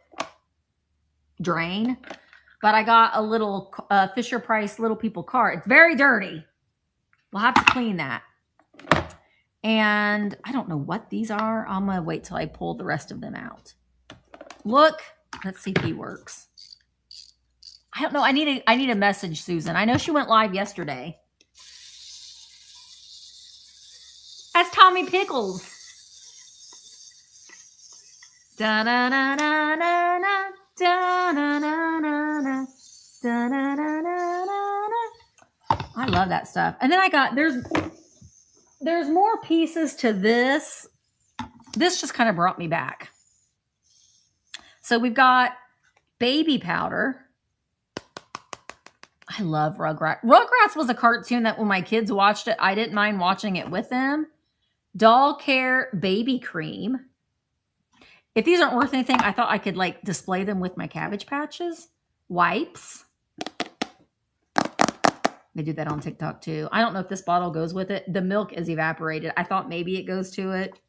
drain. But I got a little Fisher-Price Little People cart. It's very dirty. We'll have to clean that. And I don't know what these are. I'm going to wait till I pull the rest of them out. Look. Let's see if he works. I don't know. I need a message, Susan. I know she went live yesterday. That's Tommy Pickles. Da-na-na-na-na-na. Da-na-na-na-na. Da-na-na-na-na-na. I love that stuff. And then I got, there's more pieces to this. This just kind of brought me back. So we've got baby powder. I love Rugrats. Rugrats was a cartoon that when my kids watched it, I didn't mind watching it with them. Doll Care Baby Cream. If these aren't worth anything, I thought I could like display them with my Cabbage Patches. Wipes. They do that on TikTok too. I don't know if this bottle goes with it. The milk is evaporated. I thought maybe it goes to it.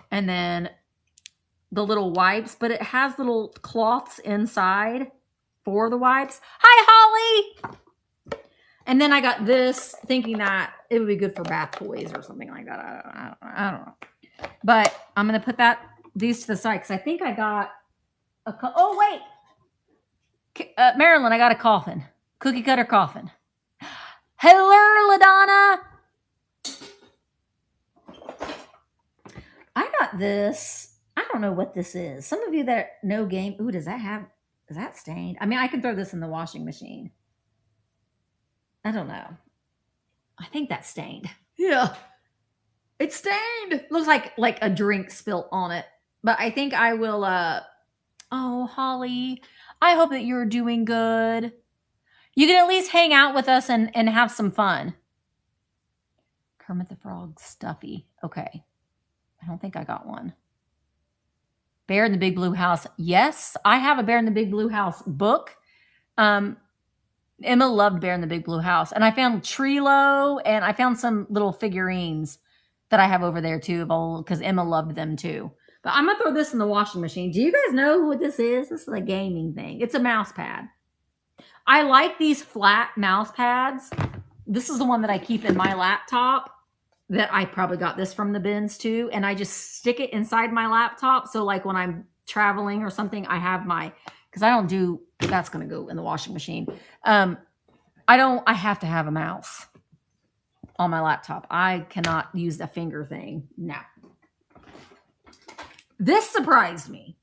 And then the little wipes, but it has little cloths inside for the wipes. Hi, Holly! And then I got this thinking that it would be good for bath toys or something like that. I don't know. But I'm going to put these to the side because I think I got oh, wait. Marilyn, I got a coffin. Cookie cutter coffin. Hello, LaDonna. I got this. I don't know what this is. Some of you that know game. Ooh, is that stained? I mean, I can throw this in the washing machine. I don't know. I think that's stained. Yeah. It's stained. Looks like a drink spilt on it. But I think I will, oh, Holly, I hope that you're doing good. You can at least hang out with us and have some fun. Kermit the Frog stuffy. Okay. I don't think I got one. Bear in the Big Blue House. Yes, I have a Bear in the Big Blue House book. Emma loved Bear in the Big Blue House. And I found Trilo and I found some little figurines that I have over there too, because Emma loved them too. But I'm going to throw this in the washing machine. Do you guys know what this is? This is a gaming thing. It's a mouse pad. I like these flat mouse pads. This is the one that I keep in my laptop. That I probably got this from the bins too. And I just stick it inside my laptop. So like when I'm traveling or something, I have because I don't do, that's going to go in the washing machine. I have to have a mouse on my laptop. I cannot use the finger thing. No. This surprised me.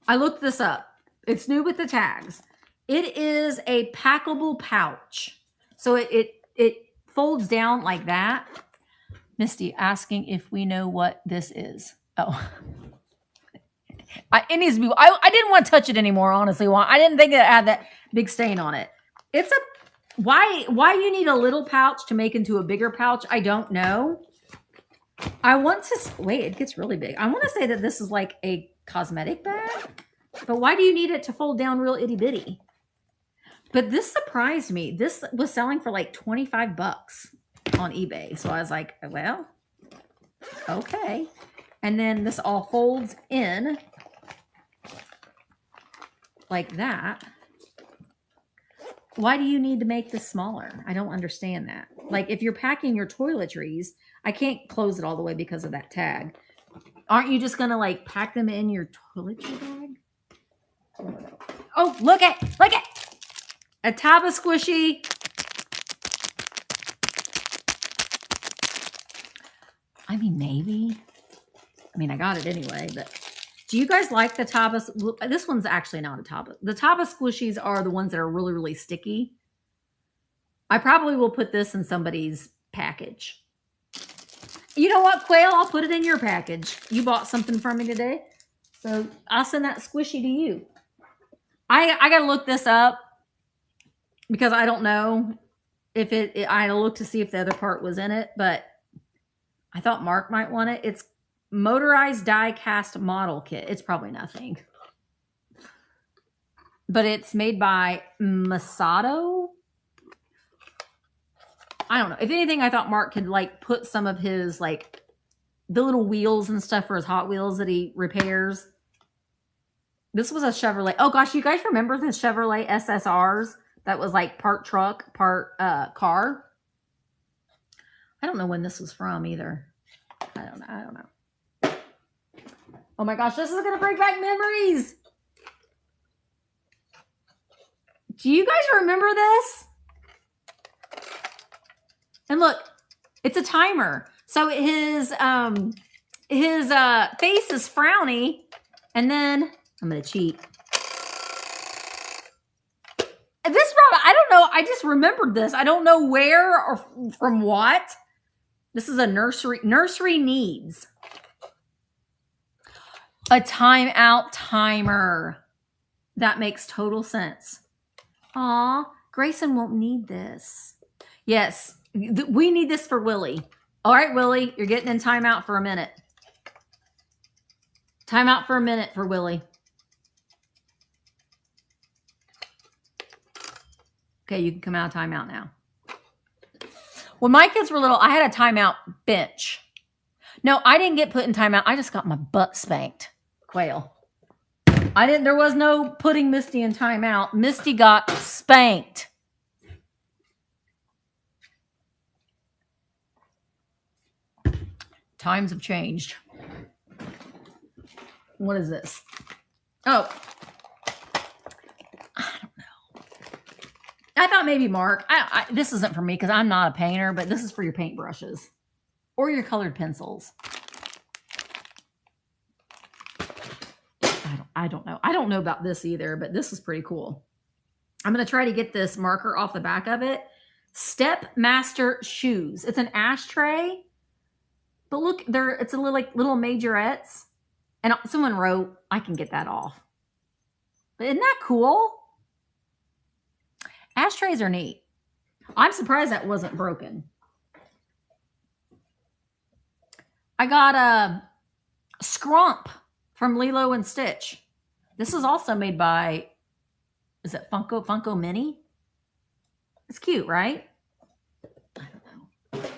I looked this up. It's new with the tags. It is a packable pouch. So it folds down like that. Misty asking if we know what this is. Oh. It needs to be. I didn't want to touch it anymore, honestly. I didn't think it had that big stain on it. It's why you need a little pouch to make into a bigger pouch, I don't know. Wait, it gets really big. I want to say that this is like a cosmetic bag, but why do you need it to fold down real itty bitty? But this surprised me. This was selling for like $25 on eBay. So I was like, well, okay. And then this all folds in like that. Why do you need to make this smaller? I don't understand that. Like if you're packing your toiletries, I can't close it all the way because of that tag. Aren't you just going to like pack them in your toiletry bag? Oh, look at a Taba squishy. I mean, maybe. I mean, I got it anyway, but do you guys like the Taba? This one's actually not a Taba. The Taba squishies are the ones that are really, really sticky. I probably will put this in somebody's package. You know what, Quail? I'll put it in your package. You bought something from me today, so I'll send that squishy to you. I got to look this up because I don't know if I had to look to see if the other part was in it, but I thought Mark might want it. It's motorized die cast model kit. It's probably nothing. But it's made by Masato. I don't know. If anything, I thought Mark could like put some of his like the little wheels and stuff for his Hot Wheels that he repairs. This was a Chevrolet. Oh gosh, you guys remember the Chevrolet SSRs that was like part truck, part car? I don't know when this was from either. I don't know. Oh my gosh, this is going to bring back memories. Do you guys remember this? And look, it's a timer. So his face is frowny. And then I'm going to cheat. This, I don't know. I just remembered this. I don't know where or from what. This is a nursery needs. A timeout timer. That makes total sense. Aw, Grayson won't need this. Yes, we need this for Willie. All right, Willie, you're getting in timeout for a minute. Timeout for a minute for Willie. Okay, you can come out of timeout now. When my kids were little, I had a timeout bench. No, I didn't get put in timeout. I just got my butt spanked. Quail. There was no putting Misty in timeout. Misty got spanked. Times have changed. What is this? Oh. I don't know. I thought maybe Mark. This isn't for me because I'm not a painter, but this is for your paintbrushes or your colored pencils. I don't know. I don't know about this either, but this is pretty cool. I'm going to try to get this marker off the back of it. Step Master Shoes. It's an ashtray. But look, it's a little like little majorettes. And someone wrote, I can get that off. But isn't that cool? Ashtrays are neat. I'm surprised that wasn't broken. I got a Scrump from Lilo and Stitch. This is also made by, is it Funko Mini? It's cute, right? I don't know.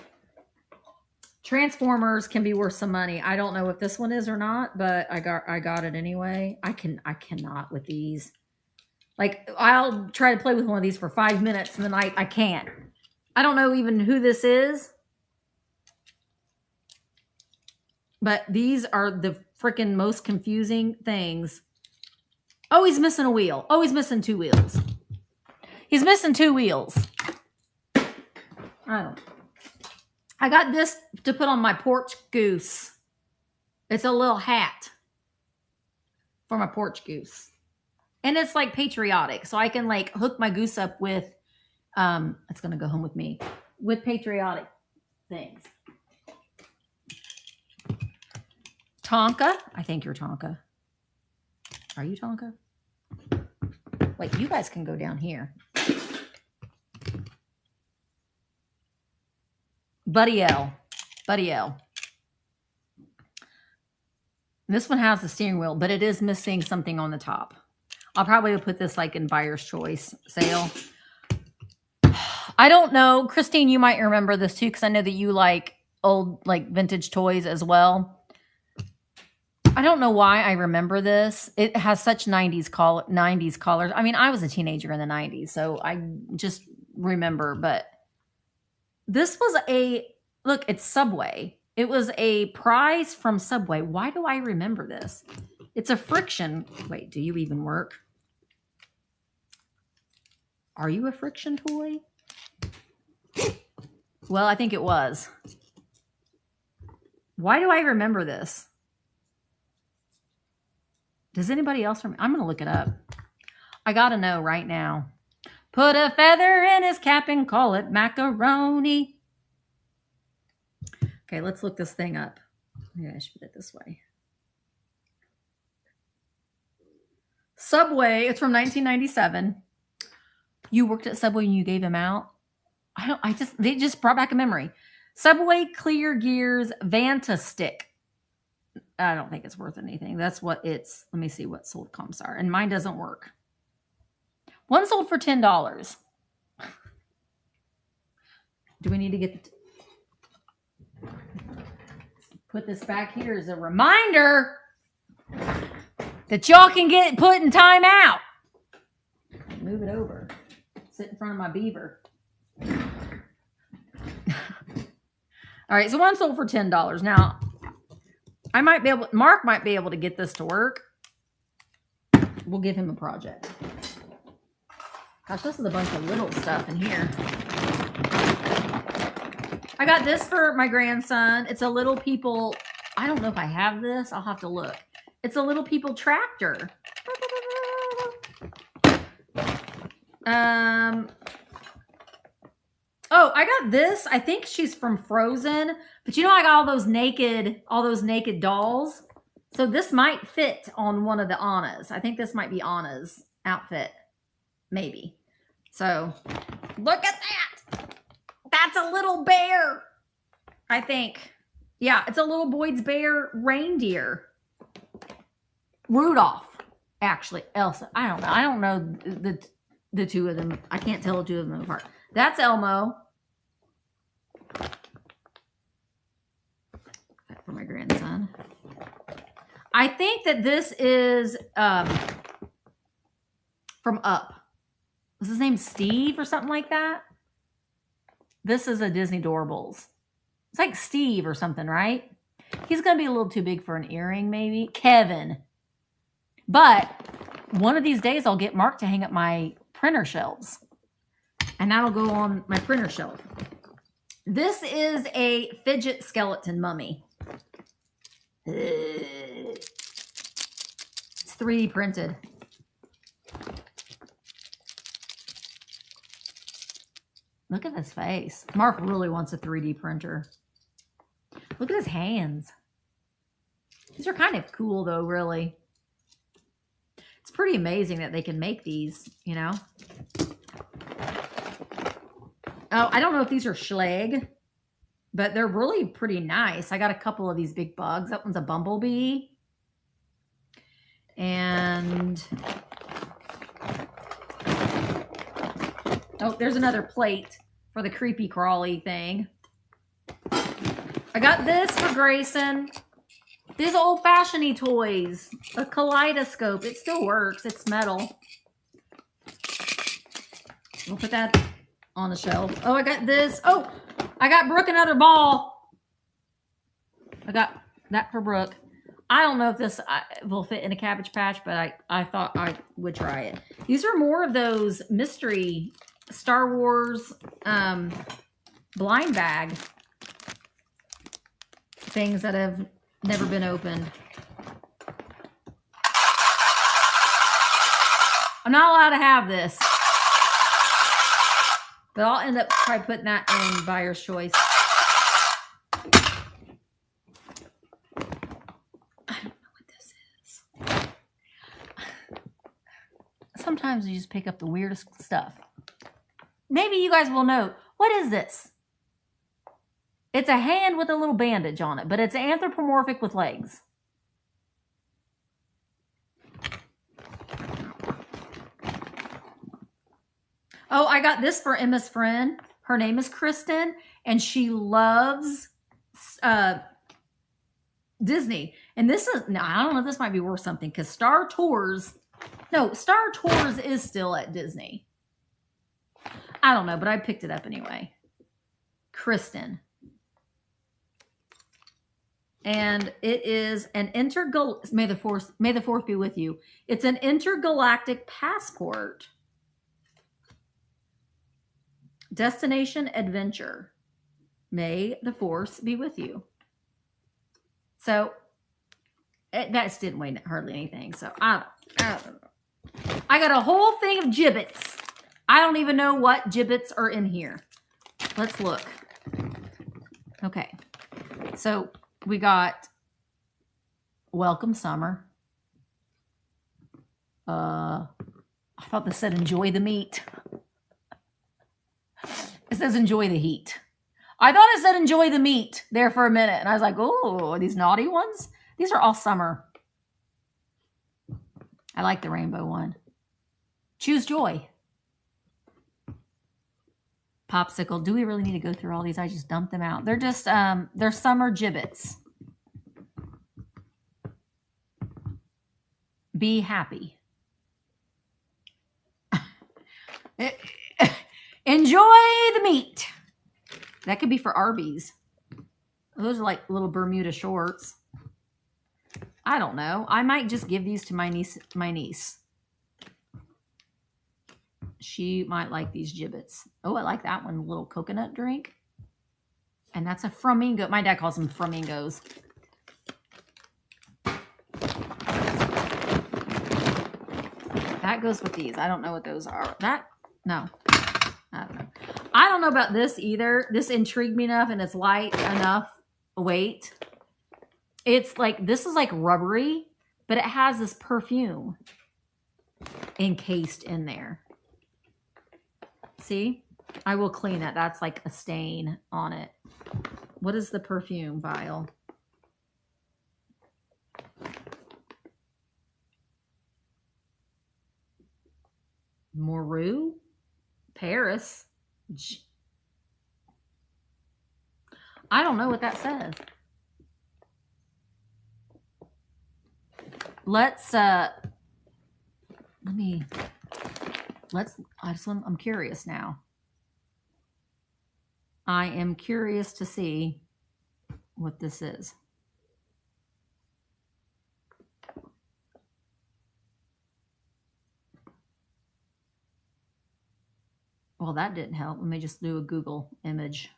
Transformers can be worth some money. I don't know if this one is or not, but I got it anyway. I cannot with these. Like, I'll try to play with one of these for 5 minutes and then I can't. I don't know even who this is. But these are the freaking most confusing things. Oh, he's missing a wheel. Oh, he's missing 2 wheels. He's missing 2 wheels. I don't know. I got this to put on my porch goose. It's a little hat for my porch goose. And it's like patriotic. So I can like hook my goose up with, it's going to go home with me, with patriotic things. Tonka. I think you're Tonka. Are you Tonka? Wait, you guys can go down here. Buddy L. Buddy L. This one has the steering wheel, but it is missing something on the top. I'll probably put this like in buyer's choice sale. I don't know. Christine, you might remember this too, because I know that you like old, like vintage toys as well. I don't know why I remember this. It has such 90s colors. I mean, I was a teenager in the 90s, so I just remember. But this was look, it's Subway. It was a prize from Subway. Why do I remember this? It's a friction. Wait, do you even work? Are you a friction toy? Well, I think it was. Why do I remember this? Does anybody else remember? I'm going to look it up. I got to know right now. Put a feather in his cap and call it macaroni. Okay, let's look this thing up. Maybe I should put it this way. Subway, it's from 1997. You worked at Subway and you gave them out? They just brought back a memory. Subway Clear Gears Vanta Stick. I don't think it's worth anything. That's what it's. Let me see what sold comps are. And mine doesn't work. One sold for $10. Do we need to get put this back here as a reminder that y'all can get put in timeout? Move it over. Sit in front of my beaver. All right, so one sold for $10. Now, Mark might be able to get this to work. We'll give him a project. Gosh, this is a bunch of little stuff in here. I got this for my grandson. It's a Little People. I don't know if I have this. I'll have to look. It's a Little People tractor. Oh, I got this. I think she's from Frozen, but you know, I got all those naked dolls. So this might fit on one of the Annas. I think this might be Anna's outfit. Maybe. So look at that. That's a little bear, I think. Yeah, it's a little Boyd's bear reindeer. Rudolph, actually. Elsa. I don't know. I don't know the two of them. I can't tell the two of them apart. That's Elmo. That for my grandson. I think that this is from Up. Was his name Steve or something like that? This is a Disney Doorables. It's like Steve or something, right? He's going to be a little too big for an earring, maybe. Kevin. But one of these days, I'll get Mark to hang up my printer shelves. And that'll go on my printer shelf. This is a fidget skeleton mummy. It's 3D printed. Look at his face. Mark really wants a 3D printer. Look at his hands. These are kind of cool, though, really. It's pretty amazing that they can make these, you know. Oh, I don't know if these are Schleg, but they're really pretty nice. I got a couple of these big bugs. That one's a bumblebee. And oh, there's another plate for the creepy crawly thing. I got this for Grayson. These old-fashioned toys. A kaleidoscope. It still works. It's metal. We'll put that on the shelf. Oh, I got this. Oh, I got Brooke another ball. I got that for Brooke. I don't know if this will fit in a Cabbage Patch, but I thought I would try it. These are more of those mystery Star Wars blind bag things that have never been opened. I'm not allowed to have this. But I'll end up probably putting that in buyer's choice. I don't know what this is. Sometimes you just pick up the weirdest stuff. Maybe you guys will know. What is this? It's a hand with a little bandage on it, but it's anthropomorphic with legs. Oh, I got this for Emma's friend. Her name is Kristen, and she loves Disney. And this is, now I don't know if this might be worth something, because Star Tours is still at Disney. I don't know, but I picked it up anyway. Kristen. And it is an may the fourth be with you. It's an intergalactic passport. Destination adventure. May the force be with you. So that didn't weigh hardly anything. So I don't know. I got a whole thing of gibbets. I don't even know what gibbets are in here. Let's look. Okay. So we got Welcome Summer. I thought this said enjoy the meat. It says enjoy the heat. I thought it said enjoy the meat there for a minute. And I was like, oh, these naughty ones? These are all summer. I like the rainbow one. Choose joy. Popsicle. Do we really need to go through all these? I just dumped them out. They're just, they're summer gibbets. Be happy. Enjoy the meat. That could be for Arby's. Those are like little Bermuda shorts. I don't know. I might just give these to my niece. She might like these gibbets. Oh, I like that one. A little coconut drink. And that's a flamingo. My dad calls them flamingos. That goes with these. I don't know what those are. No. I don't know. I don't know about this either. This intrigued me enough, and it's light enough weight. It's like, this is like rubbery, but it has this perfume encased in there. See? I will clean that. That's like a stain on it. What is the perfume vial? Moreau? Paris? I don't know what that says. I'm curious now. I am curious to see what this is. Well, that didn't help. Let me just do a Google image.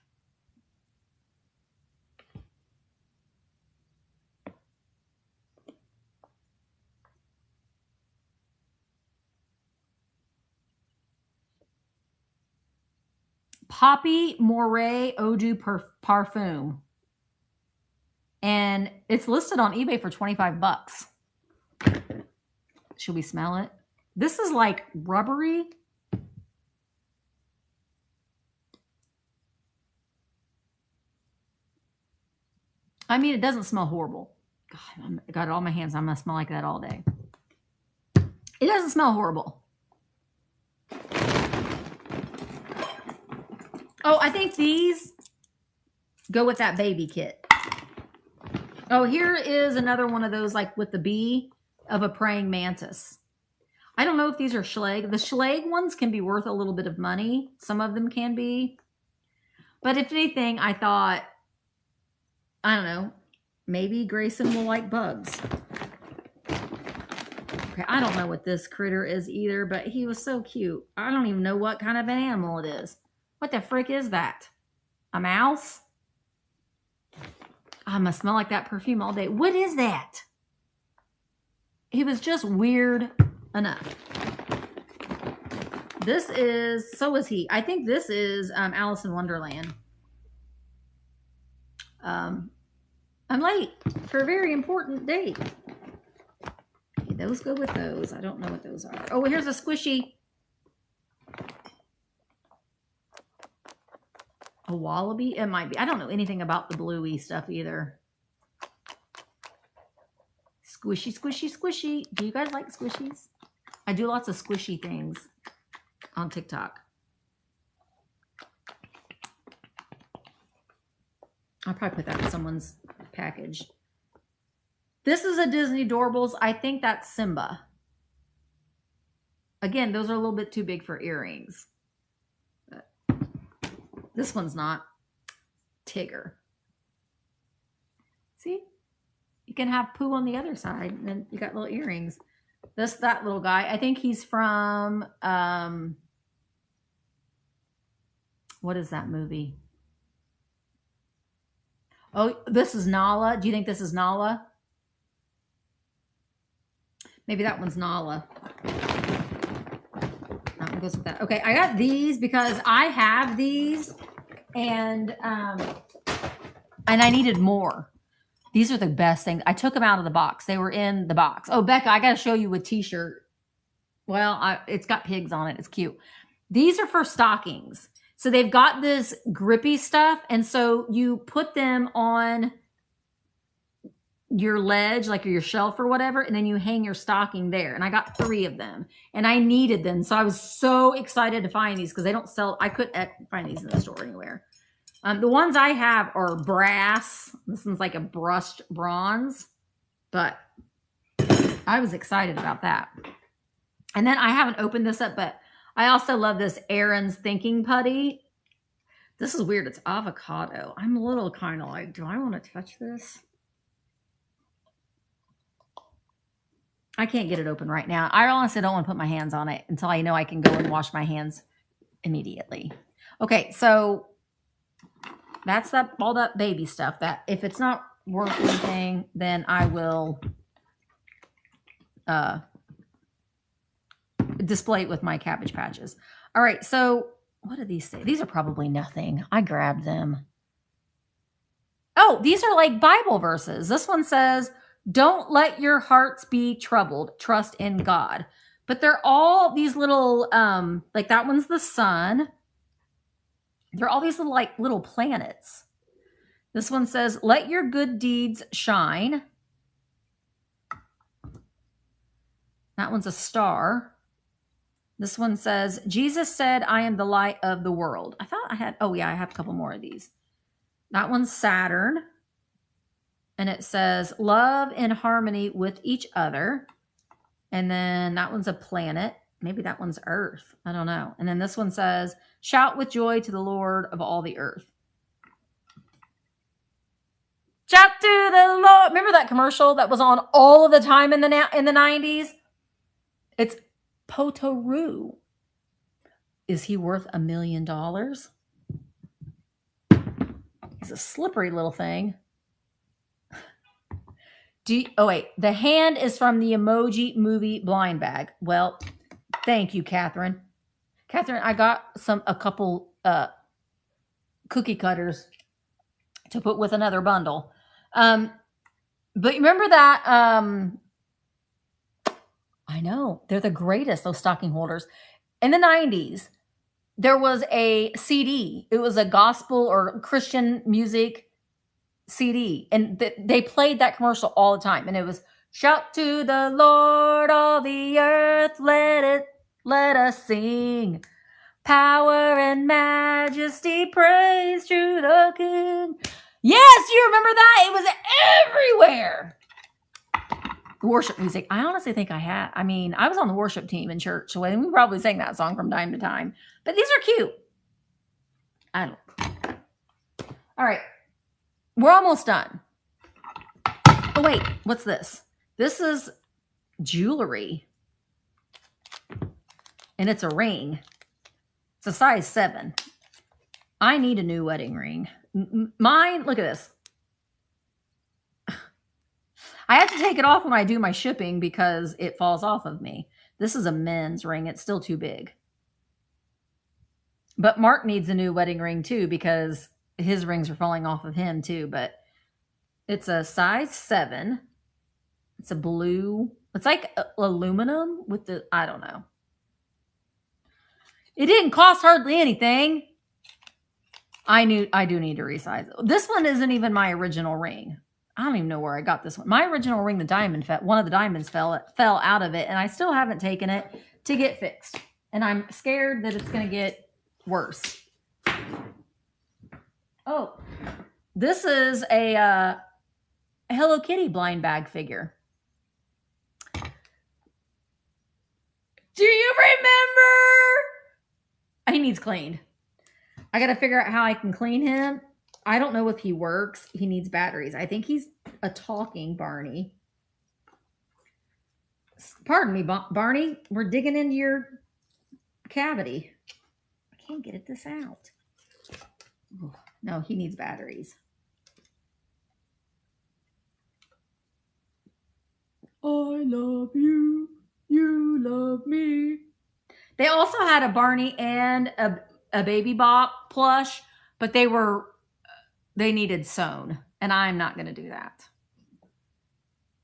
Poppy Moray Eau de Parfum. And it's listed on eBay for 25 bucks. Should we smell it? This is like rubbery. I mean, it doesn't smell horrible. God, I got it on my hands. I'm going to smell like that all day. It doesn't smell horrible. Oh, I think these go with that baby kit. Oh, here is another one of those, like with the bee of a praying mantis. I don't know if these are Schleg. The Schleg ones can be worth a little bit of money. Some of them can be. But if anything, I thought, I don't know, maybe Grayson will like bugs. Okay, I don't know what this critter is either, but he was so cute. I don't even know what kind of an animal it is. What the frick is that? A mouse? I must smell like that perfume all day. What is that? He was just weird enough. This is, so is he. I think this is Alice in Wonderland. I'm late for a very important date. Okay, those go with those. I don't know what those are. Oh, here's a squishy. A wallaby? It might be. I don't know anything about the bluey stuff either. Squishy, squishy, squishy. Do you guys like squishies? I do lots of squishy things on TikTok. I'll probably put that in someone's package. This is a Disney Doorables. I think that's Simba. Again, those are a little bit too big for earrings. But this one's not. Tigger. See? You can have poo on the other side, and then you got little earrings. That little guy, I think he's from, what is that movie? Oh, this is Nala. Do you think this is Nala? Maybe that one's Nala. That one goes with that. Okay, I got these because I have these, and I needed more. These are the best things. I took them out of the box. They were in the box. Oh, Becca, I got to show you a t-shirt. Well, it's got pigs on it. It's cute. These are for stockings. So they've got this grippy stuff. And so you put them on your ledge, like your shelf or whatever, and then you hang your stocking there. And I got 3 of them. And I needed them. So I was so excited to find these because they don't sell. I couldn't find these in the store anywhere. The ones I have are brass. This one's like a brushed bronze. But I was excited about that. And then I haven't opened this up, but I also love this Aaron's Thinking Putty. This is weird. It's avocado. I'm a little kind of like, do I want to touch this? I can't get it open right now. I honestly don't want to put my hands on it until I know I can go and wash my hands immediately. Okay, so that's all that baby stuff. That if it's not worth anything, then I will display it with my Cabbage Patches. All right, so what do these say? These are probably nothing. I grabbed them. Oh, these are like Bible verses. This one says, "Don't let your hearts be troubled. Trust in God." But they're all these little, like that one's the sun. They're all these little, like little planets. This one says, let your good deeds shine. That one's a star. This one says, Jesus said, I am the light of the world. I thought I had, oh yeah, I have a couple more of these. That one's Saturn. And it says, love in harmony with each other. And then that one's a planet. Maybe that one's Earth. I don't know. And then this one says, shout with joy to the Lord of all the earth. Shout to the Lord. Remember that commercial that was on all of the time in the 90s? It's Potoroo. Is he worth $1 million? He's a slippery little thing. Oh, wait. The hand is from the Emoji Movie blind bag. Well, thank you, Catherine. Catherine, I got a couple cookie cutters to put with another bundle. But remember that, I know, they're the greatest, those stocking holders. In the 90s, there was a CD. It was a gospel or Christian music CD. And they played that commercial all the time. And it was, shout to the Lord, all the earth, let us sing. Power and majesty, praise to the King. Yes, you remember that? It was everywhere. Worship music. I honestly think I was on the worship team in church, so we probably sang that song from time to time. But these are cute. I don't know. All right. We're almost done. Oh, wait. What's this? This is jewelry. And it's a ring. It's a size 7. I need a new wedding ring. Mine, look at this. I have to take it off when I do my shipping because it falls off of me. This is a men's ring. It's still too big. But Mark needs a new wedding ring too because his rings are falling off of him too. But it's a size 7. It's a blue. It's like aluminum with the, I don't know. It didn't cost hardly anything. I do need to resize it. This one isn't even my original ring. I don't even know where I got this one. My original ring, one of the diamonds fell out of it, and I still haven't taken it to get fixed. And I'm scared that it's going to get worse. Oh, this is a Hello Kitty blind bag figure. Do you remember? He needs cleaned. I got to figure out how I can clean him. I don't know if he works. He needs batteries. I think he's a talking Barney. Pardon me, Barney. We're digging into your cavity. I can't get this out. Oh, no, he needs batteries. I love you. You love me. They also had a Barney and a Baby Bop plush, but they needed sewn, and I'm not going to do that.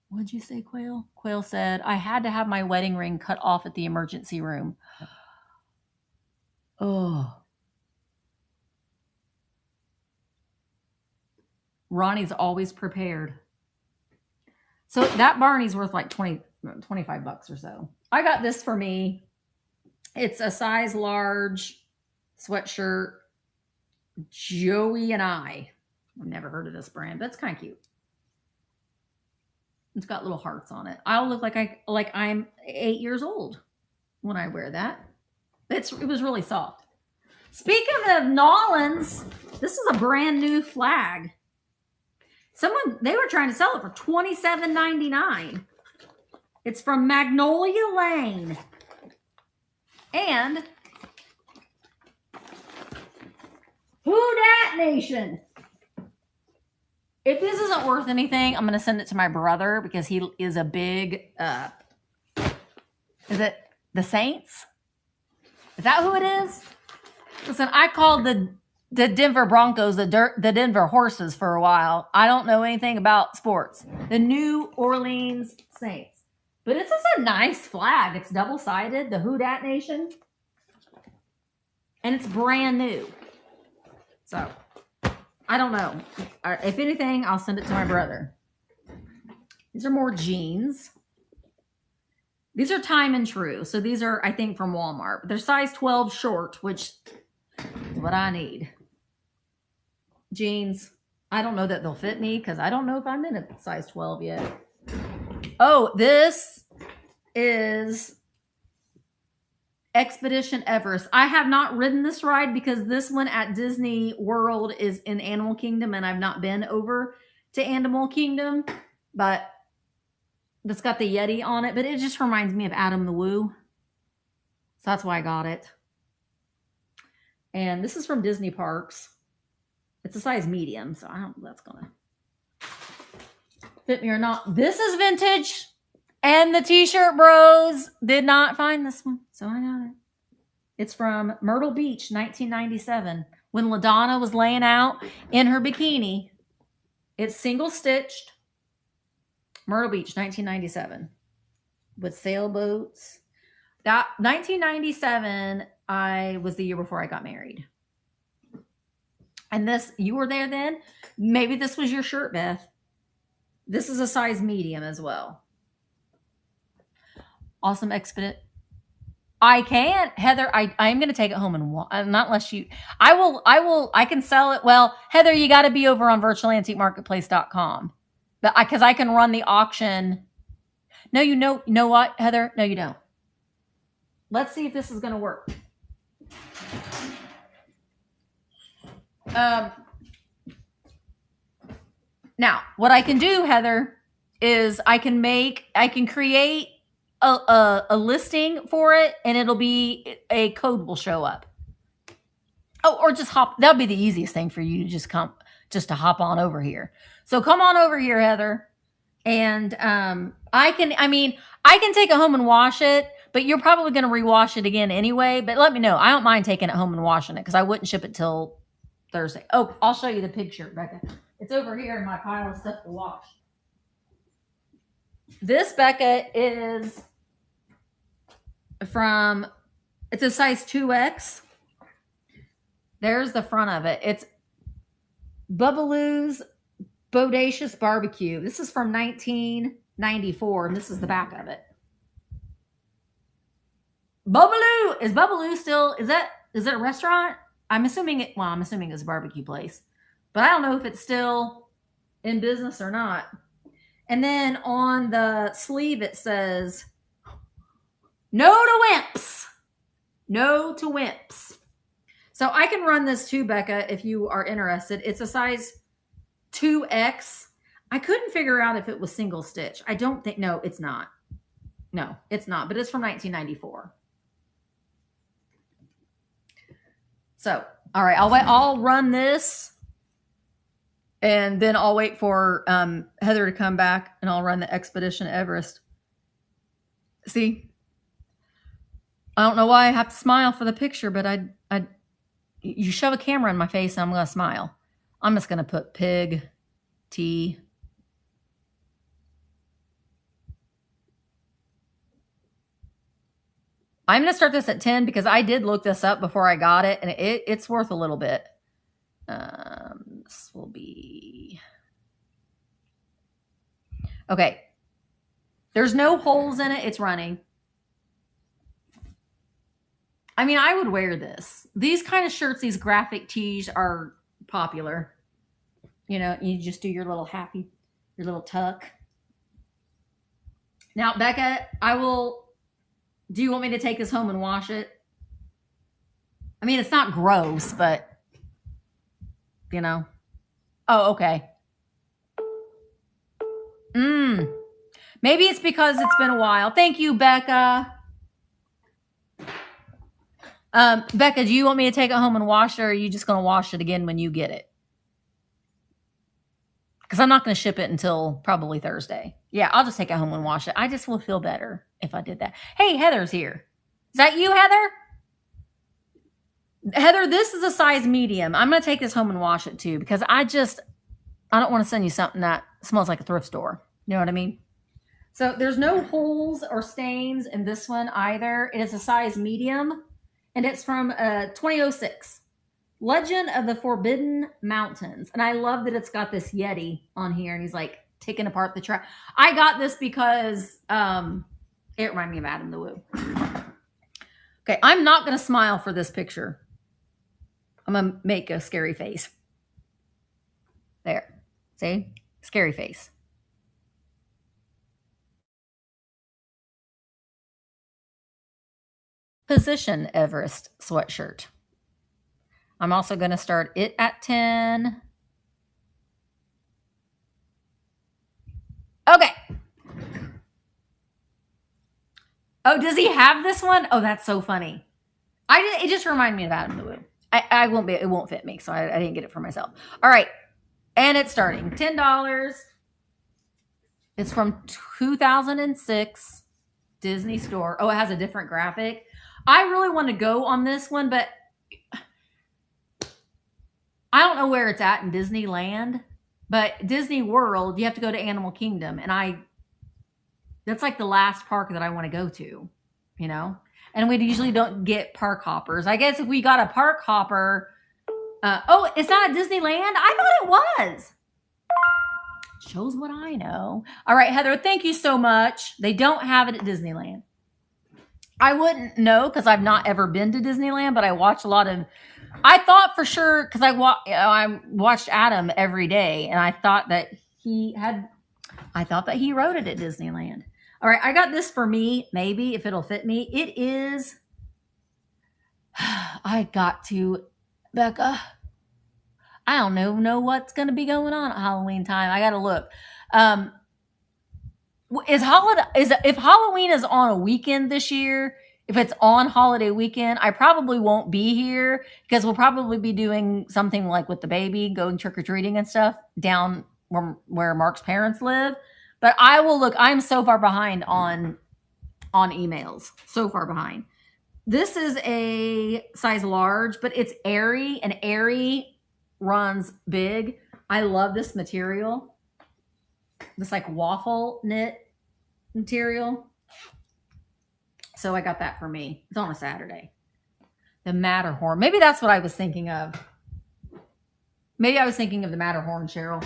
What'd you say, Quail? Quail said, I had to have my wedding ring cut off at the emergency room. Oh. Ronnie's always prepared. So that Barney's worth like 25 bucks or so. I got this for me. It's a size large sweatshirt. Joey and I. I've never heard of this brand, but it's kind of cute. It's got little hearts on it. I'll look like I'm 8 years old when I wear that. It was really soft. Speaking of Nolans, this is a brand new flag. They were trying to sell it for $27.99. It's from Magnolia Lane. And Who Dat Nation. If this isn't worth anything, I'm going to send it to my brother because he is a big, is it the Saints? Is that who it is? Listen, I called the Denver Broncos the Denver Horses for a while. I don't know anything about sports. The New Orleans Saints. But it's just a nice flag. It's double-sided, the Who Dat Nation. And it's brand new. So, I don't know. If anything, I'll send it to my brother. These are more jeans. These are Time and True. So these are, I think, from Walmart. But they're size 12 short, which is what I need. Jeans. I don't know that they'll fit me because I don't know if I'm in a size 12 yet. Oh, this is Expedition Everest. I have not ridden this ride because this one at Disney World is in Animal Kingdom and I've not been over to Animal Kingdom. But it's got the Yeti on it, but it just reminds me of Adam the Woo. So that's why I got it. And this is from Disney Parks. It's a size medium, so I don't know if that's gonna fit me or not. This is vintage, and the t-shirt bros did not find this one, so I got it. It's from Myrtle Beach, 1997, when LaDonna was laying out in her bikini. It's single stitched. Myrtle Beach, 1997, with sailboats. That 1997, I was the year before I got married. And this, you were there then? Maybe this was your shirt, Beth. This is a size medium as well. Awesome Expedit. I can, Heather. I am going to take it home and not unless you. I can sell it. Well, Heather, you got to be over on virtualantiquemarketplace.com, but because I can run the auction. No, you know what, Heather? No, you don't. Let's see if this is going to work. Now, what I can do, Heather, is I can create a listing for it, and it'll be a code will show up. Oh, or just hop. That'll be the easiest thing for you to just to hop on over here. So come on over here, Heather, and I can take it home and wash it, but you're probably going to rewash it again anyway. But let me know. I don't mind taking it home and washing it because I wouldn't ship it till Thursday. Oh, I'll show you the picture, Becca. It's over here in my pile of stuff to wash. This, Becca, is it's a size 2X. There's the front of it. It's Bubbaloo's Bodacious Barbecue. This is from 1994, and this is the back of it. Bubbaloo! Is Bubbaloo still, is it a restaurant? I'm assuming it's a barbecue place. But I don't know if it's still in business or not. And then on the sleeve it says, no to wimps. No to wimps. So I can run this too, Becca, if you are interested. It's a size 2X. I couldn't figure out if it was single stitch. I don't think, no, it's not. No, it's not, but it's from 1994. So, all right, I'll run this, and then I'll wait for Heather to come back, and I'll run the Expedition Everest. See, I don't know why I have to smile for the picture, but you shove a camera in my face, and I'm going to smile. I'm just going to put pig tea. I'm going to start this at 10 because I did look this up before I got it, and it's worth a little bit. This will be... Okay. There's no holes in it. It's running. I mean, I would wear this. These kind of shirts, these graphic tees are popular. You know, you just do your little happy, your little tuck. Now, Becca, do you want me to take this home and wash it? I mean, it's not gross, but, you know. Oh, okay. Maybe it's because it's been a while. Thank you, Becca. Becca, do you want me to take it home and wash it, or are you just going to wash it again when you get it? Because I'm not going to ship it until probably Thursday. Yeah, I'll just take it home and wash it. I just will feel better if I did that. Hey, Heather's here. Is that you, Heather? Heather, this is a size medium. I'm going to take this home and wash it too, because I don't want to send you something that smells like a thrift store. You know what I mean? So there's no holes or stains in this one either. It is a size medium, and it's from 2006. Legend of the Forbidden Mountains. And I love that it's got this Yeti on here, and he's like taking apart the trash. I got this because it reminded me of Adam the Woo. Okay, I'm not going to smile for this picture. I'm going to make a scary face. There. See? Scary face. Position Everest sweatshirt. I'm also going to start it at 10. Okay. Oh, does he have this one? Oh, that's so funny. It just reminded me of Adam the Woo. It won't fit me, so I didn't get it for myself. All right. And it's starting $10. It's from 2006 Disney store. Oh, it has a different graphic. I really want to go on this one, but I don't know where it's at in Disneyland. But Disney World, you have to go to Animal Kingdom, and that's like the last park that I want to go to, you know? And we usually don't get park hoppers. I guess if we got a park hopper, oh, it's not at Disneyland? I thought it was. Shows what I know. All right, Heather, thank you so much. They don't have it at Disneyland. I wouldn't know because I've not ever been to Disneyland, but I watch a lot of. I thought for sure because I watched Adam every day, and I thought that he wrote it at Disneyland. All right, I got this for me, maybe if it'll fit me. It is. I got to, Becca. I don't know what's going to be going on at Halloween time. I got to look. If Halloween is on a weekend this year, if it's on holiday weekend, I probably won't be here because we'll probably be doing something like with the baby, going trick-or-treating and stuff down where Mark's parents live. But I will look. I'm so far behind on emails. So far behind. This is a size large, but it's airy, and airy runs big. I love this material. This like waffle knit material. So I got that for me. It's on a Saturday. The Matterhorn. Maybe that's what I was thinking of. Maybe I was thinking of the Matterhorn, Cheryl.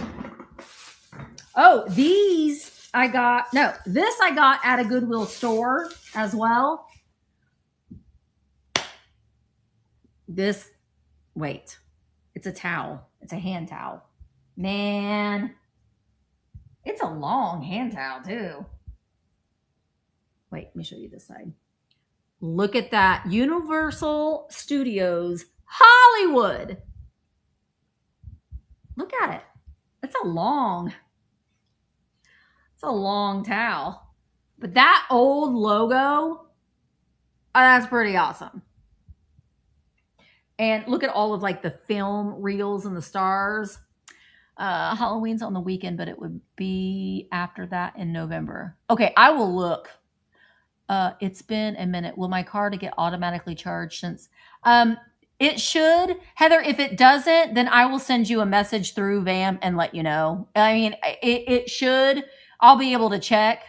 Oh, this I got at a Goodwill store as well. It's a towel. It's a hand towel. Man, it's a long hand towel too. Wait, let me show you this side. Look at that. Universal Studios Hollywood. Look at it. It's a long towel. But that old logo, that's pretty awesome. And look at all of like the film reels and the stars. Halloween's on the weekend, but it would be after that in November. Okay, I will look. It's been a minute. Will my card get automatically charged since it should? Heather, if it doesn't, then I will send you a message through VAMP and let you know. I mean, it should. I'll be able to check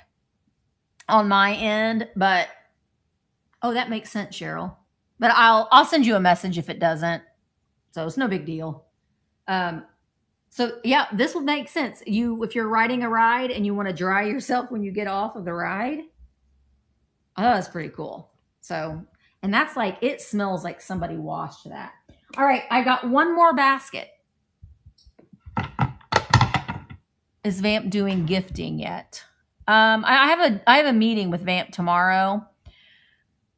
on my end, but oh, that makes sense, Cheryl. But I'll send you a message if it doesn't. So it's no big deal. So yeah, this would make sense. If you're riding a ride and you want to dry yourself when you get off of the ride, oh, that's pretty cool. So, and that's like, it smells like somebody washed that. All right, I got one more basket. Is VAMP doing gifting yet? I have a meeting with VAMP tomorrow,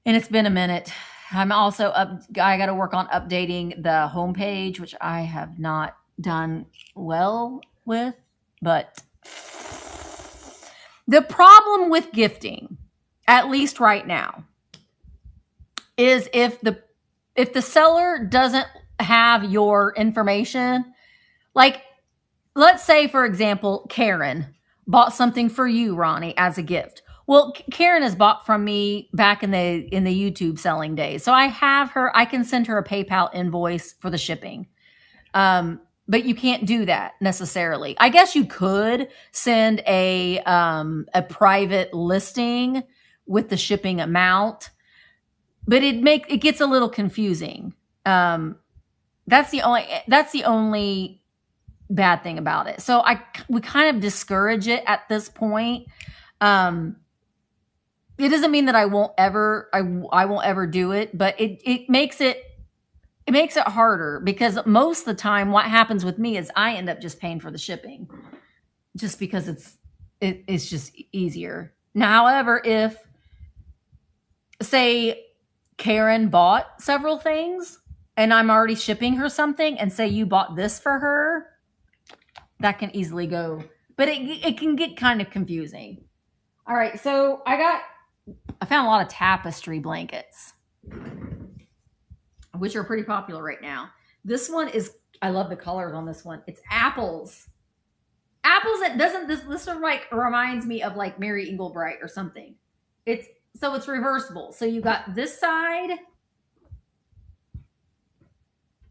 and it's been a minute. I'm also I got to work on updating the homepage, which I have not done well with. But the problem with gifting, at least right now, is if the seller doesn't have your information, like let's say, for example, Karen bought something for you, Ronnie, as a gift. Well, Karen has bought from me back in the YouTube selling days. So I have her, I can send her a PayPal invoice for the shipping. but you can't do that necessarily. I guess you could send a private listing with the shipping amount, but it gets a little confusing. That's the only bad thing about it. So we kind of discourage it at this point. It doesn't mean that I won't ever do it, but it makes it harder, because most of the time what happens with me is I end up just paying for the shipping just because it's just easier. Now, however, if say Karen bought several things and I'm already shipping her something, and say you bought this for her, that can easily go, but it can get kind of confusing. All right, so I found a lot of tapestry blankets, which are pretty popular right now. This one I love the colors on this one. It's apples. Apples that doesn't, this sort of like reminds me of like Mary Englebright or something. It's reversible. So you got this side,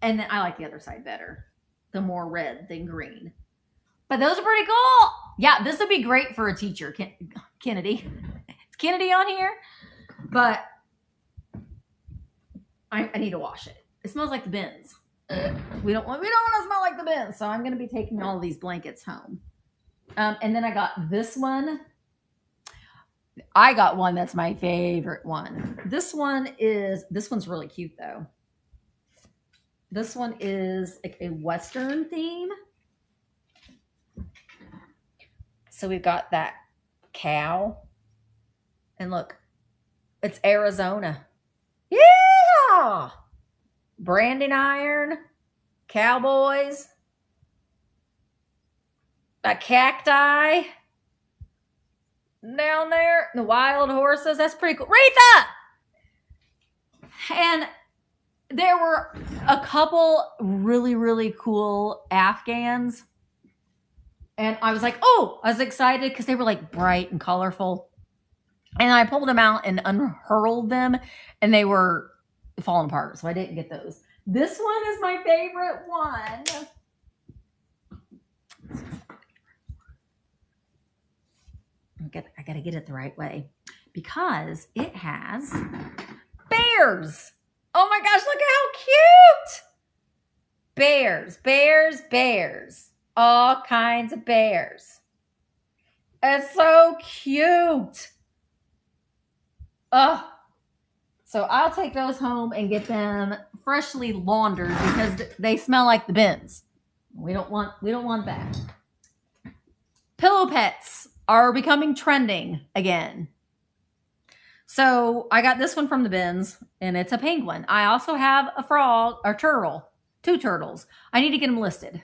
and then I like the other side better. The more red than green. But those are pretty cool. Yeah, this would be great for a teacher. Kennedy. Is Kennedy on here? But I need to wash it. It smells like the bins. We don't want to smell like the bins. So I'm going to be taking all of these blankets home. And then I got this one. I got one that's my favorite one. This one's really cute though. This one is like a Western theme. So we've got that cow. And look, it's Arizona. Yeah! Branding iron, cowboys, a cacti down there, the wild horses. That's pretty cool. Retha! And there were a couple really, really cool Afghans. And I was like, oh, I was excited because they were like bright and colorful. And I pulled them out and unhurled them, and they were falling apart. So I didn't get those. This one is my favorite one. I got to get it the right way, because it has bears. Oh my gosh, look at how cute. Bears, bears, bears. All kinds of bears. It's so cute. Oh, so I'll take those home and get them freshly laundered, because they smell like the bins. We don't want that. Pillow pets are becoming trending again. So I got this one from the bins, and it's a penguin. I also have a frog or turtle, 2 turtles. I need to get them listed.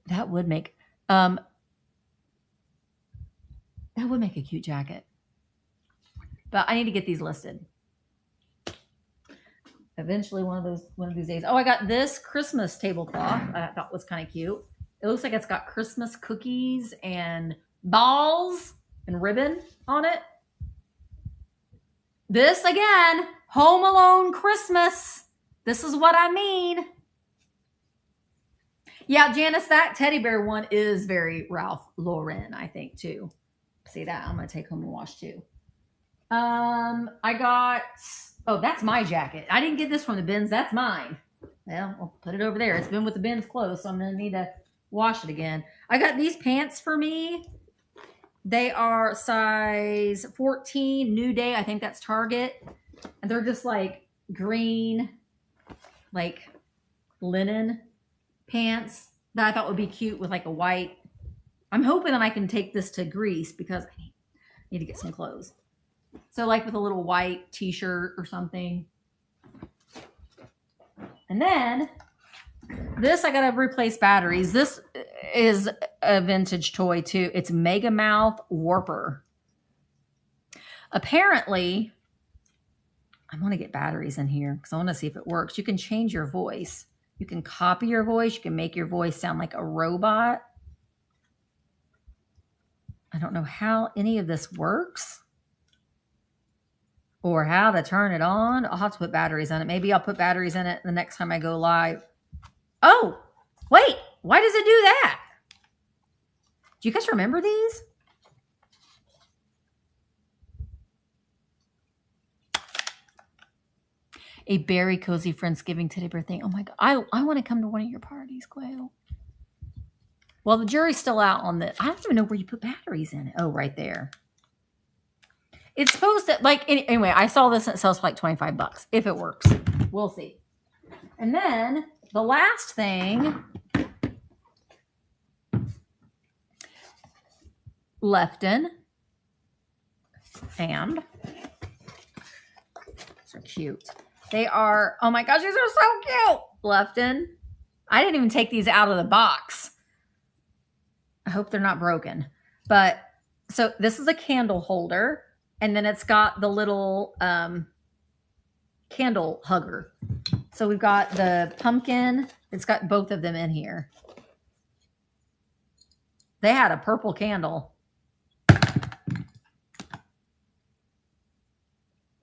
That would make a cute jacket. But I need to get these listed. Eventually, one of these days. Oh, I got this Christmas tablecloth. I thought was kind of cute. It looks like it's got Christmas cookies and balls and ribbon on it. This again, Home Alone Christmas. This is what I mean. Yeah, Janice, that teddy bear one is very Ralph Lauren, I think, too. See that? I'm going to take home and wash, too. I got, oh, that's my jacket. I didn't get this from the bins. That's mine. Well, I'll put it over there. It's been with the bins closed, so I'm going to need to wash it again. I got these pants for me. They are size 14, New Day. I think that's Target. And they're just like green, like linen pants that I thought would be cute with like a white. I'm hoping that I can take this to Greece, because I need to get some clothes. So like with a little white t-shirt or something. And then this, I got to replace batteries. This is a vintage toy too. It's Mega Mouth Warper. Apparently, I want to get batteries in here because I want to see if it works. You can change your voice. You can copy your voice. You can make your voice sound like a robot. I don't know how any of this works or how to turn it on. I'll have to put batteries in it. Maybe I'll put batteries in it the next time I go live. Oh, wait. Why does it do that? Do you guys remember these? A very cozy Friendsgiving today birthday. Oh my God. I want to come to one of your parties, Quail. Well, the jury's still out on this. I don't even know where you put batteries in it. Oh, right there. It's supposed to, like, anyway, I saw this and it sells for like 25 bucks. If it works. We'll see. And then the last thing, Lefton. And these are cute. They are, oh my gosh, these are so cute. Lefton. I didn't even take these out of the box. I hope they're not broken. But so this is a candle holder, and then it's got the little candle hugger. So we've got the pumpkin. It's got both of them in here. They had a purple candle. Isn't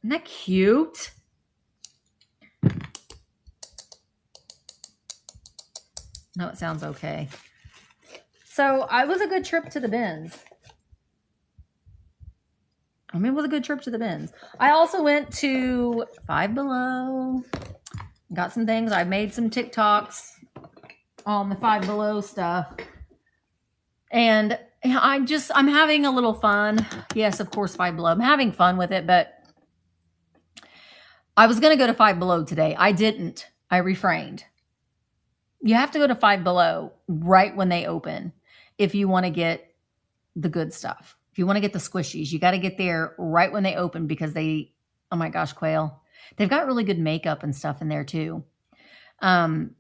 that cute? No, it sounds okay. So it was a good trip to the bins. I mean, it was a good trip to the bins. I also went to Five Below. Got some things. I made some TikToks on the Five Below stuff. And I'm having a little fun. Yes, of course, Five Below. I'm having fun with it, but I was going to go to Five Below today. I didn't. I refrained. You have to go to Five Below right when they open if you want to get the good stuff. If you want to get the squishies, you got to get there right when they open because they, oh my gosh, Quail. They've got really good makeup and stuff in there too. But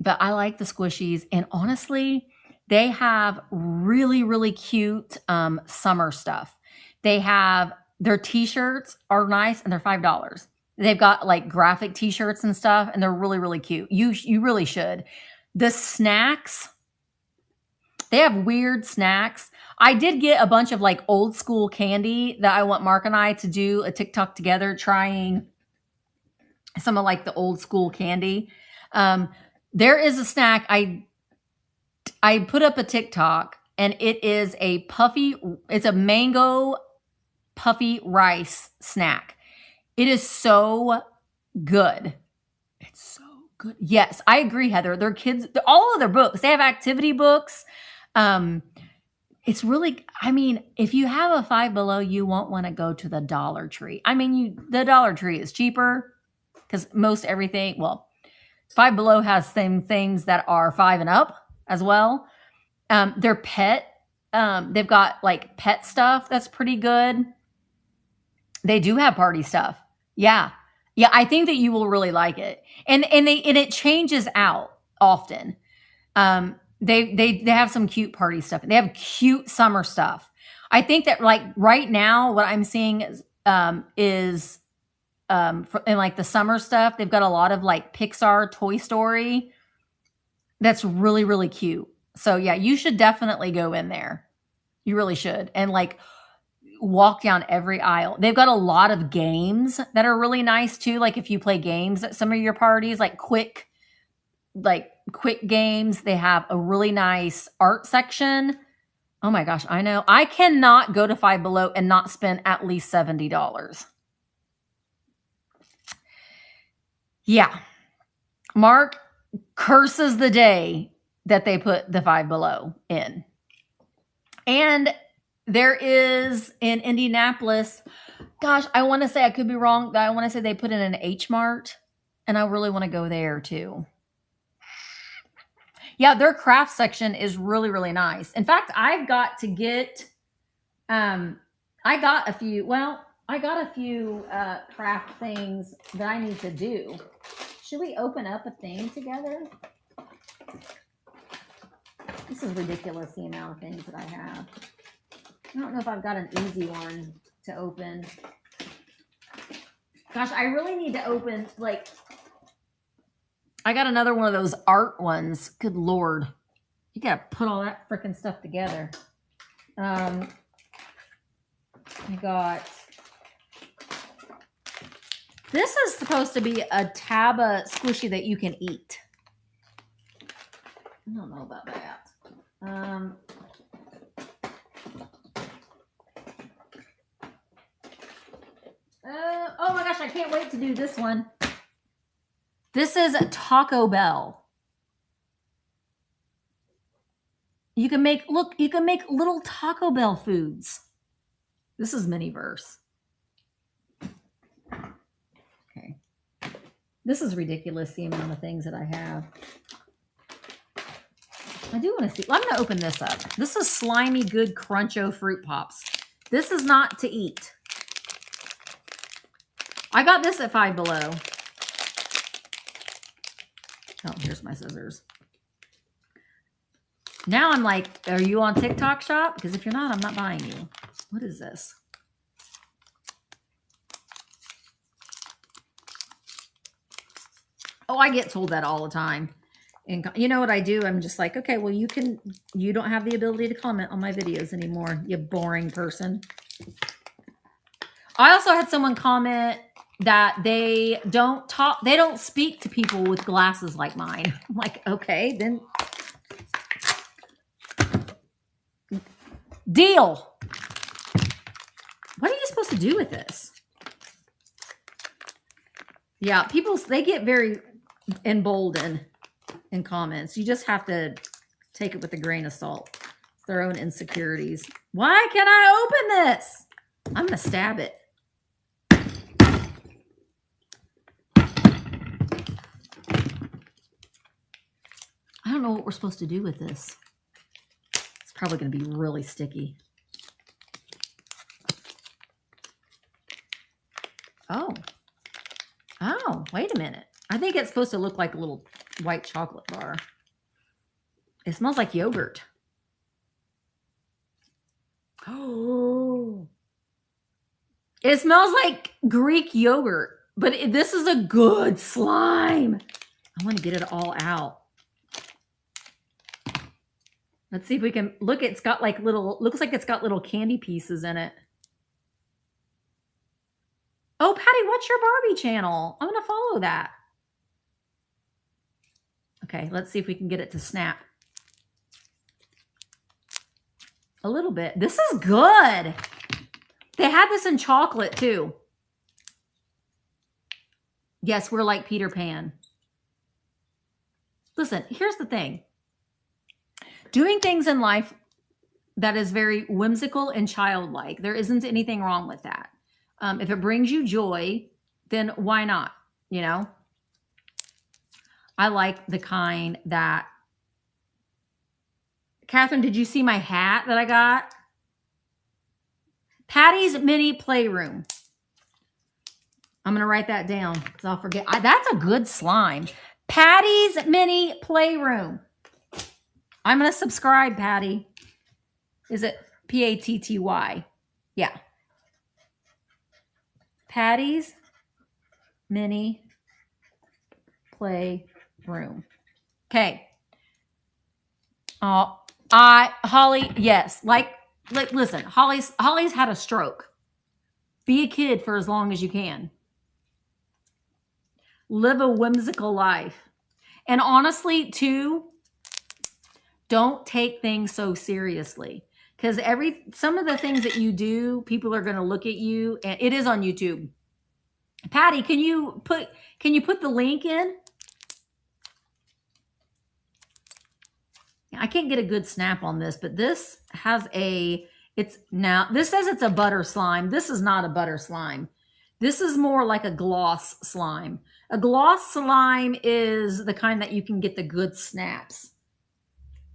I like the squishies. And honestly, they have really, really cute summer stuff. They have, their t-shirts are nice and they're $5. They've got like graphic t-shirts and stuff and they're really, really cute. You really should. The snacks, they have weird snacks. I did get a bunch of like old school candy that I want Mark and I to do a TikTok together trying some of like the old school candy. There is a snack. I put up a TikTok and it is it's a mango puffy rice snack. It is so good. It's so good. Yes, I agree, Heather. Their kids, all of their books, they have activity books. It's really, I mean, if you have a Five Below, you won't want to go to the Dollar Tree. I mean, the Dollar Tree is cheaper because most everything, well, Five Below has same things that are 5 and up as well. Their pet, they've got like pet stuff that's pretty good. They do have party stuff. Yeah. Yeah, I think that you will really like it. And it changes out often. They have some cute party stuff. They have cute summer stuff. I think that like right now what I'm seeing is in like the summer stuff, they've got a lot of like Pixar, Toy Story. That's really, really cute. So yeah, you should definitely go in there. You really should. And like walk down every aisle. They've got a lot of games that are really nice too. Like if you play games at some of your parties, like quick games. They have a really nice art section. Oh my gosh, I know. I cannot go to Five Below and not spend at least $70. Yeah. Mark curses the day that they put the Five Below in. And there is in Indianapolis, gosh, I want to say, I could be wrong, but I want to say they put in an H Mart, and I really want to go there too. Yeah, their craft section is really, really nice. In fact, I've got to get, I got a few craft things that I need to do. Should we open up a thing together? This is ridiculous, the amount of things that I have. I don't know if I've got an easy one to open. Gosh, I really need to open, like, I got another one of those art ones. Good Lord. You got to put all that freaking stuff together. I got, this is supposed to be a Taba squishy that you can eat. I don't know about that. Oh my gosh, I can't wait to do this one. This is Taco Bell. You can make, look, you can make little Taco Bell foods. This is Miniverse. Okay. This is ridiculous, the amount of things that I have. I do want to see. I'm going to open this up. This is Slimy Good Cruncho Fruit Pops. This is not to eat. I got this at Five Below. Oh, here's my scissors. Now I'm like, are you on TikTok Shop? Because if you're not, I'm not buying you. What is this? Oh, I get told that all the time. And you know what I do? I'm just like, okay, well, you don't have the ability to comment on my videos anymore, you boring person. I also had someone comment that they don't speak to people with glasses like mine. I'm like, okay, then deal. What are you supposed to do with this? Yeah, they get very emboldened in comments. You just have to take it with a grain of salt. It's their own insecurities. Why can't I open this? I'm going to stab it. I don't know what we're supposed to do with this. It's probably going to be really sticky. Oh, wait a minute. I think it's supposed to look like a little white chocolate bar. It smells like yogurt. Oh. It smells like Greek yogurt, but this is a good slime. I want to get it all out. Let's see if we can look. It's got like looks like it's got little candy pieces in it. Oh, Patty, what's your Barbie channel? I'm going to follow that. Okay, let's see if we can get it to snap. A little bit. This is good. They had this in chocolate too. Yes, we're like Peter Pan. Listen, here's the thing. Doing things in life that is very whimsical and childlike, there isn't anything wrong with that. If it brings you joy, then why not? You know? I like the kind that... Catherine, did you see my hat that I got? Patty's Mini Playroom. I'm going to write that down because I'll forget. That's a good slime. Patty's Mini Playroom. I'm going to subscribe, Patty. Is it Patty? Yeah. Patty's Mini Playroom. Okay. Holly, yes. Like, listen, Holly's had a stroke. Be a kid for as long as you can. Live a whimsical life. And honestly, too, don't take things so seriously. Because some of the things that you do, people are going to look at you, and it is on YouTube. Patty, can you put the link in? I can't get a good snap on this, but this has this says it's a butter slime. This is not a butter slime. This is more like a gloss slime. A gloss slime is the kind that you can get the good snaps.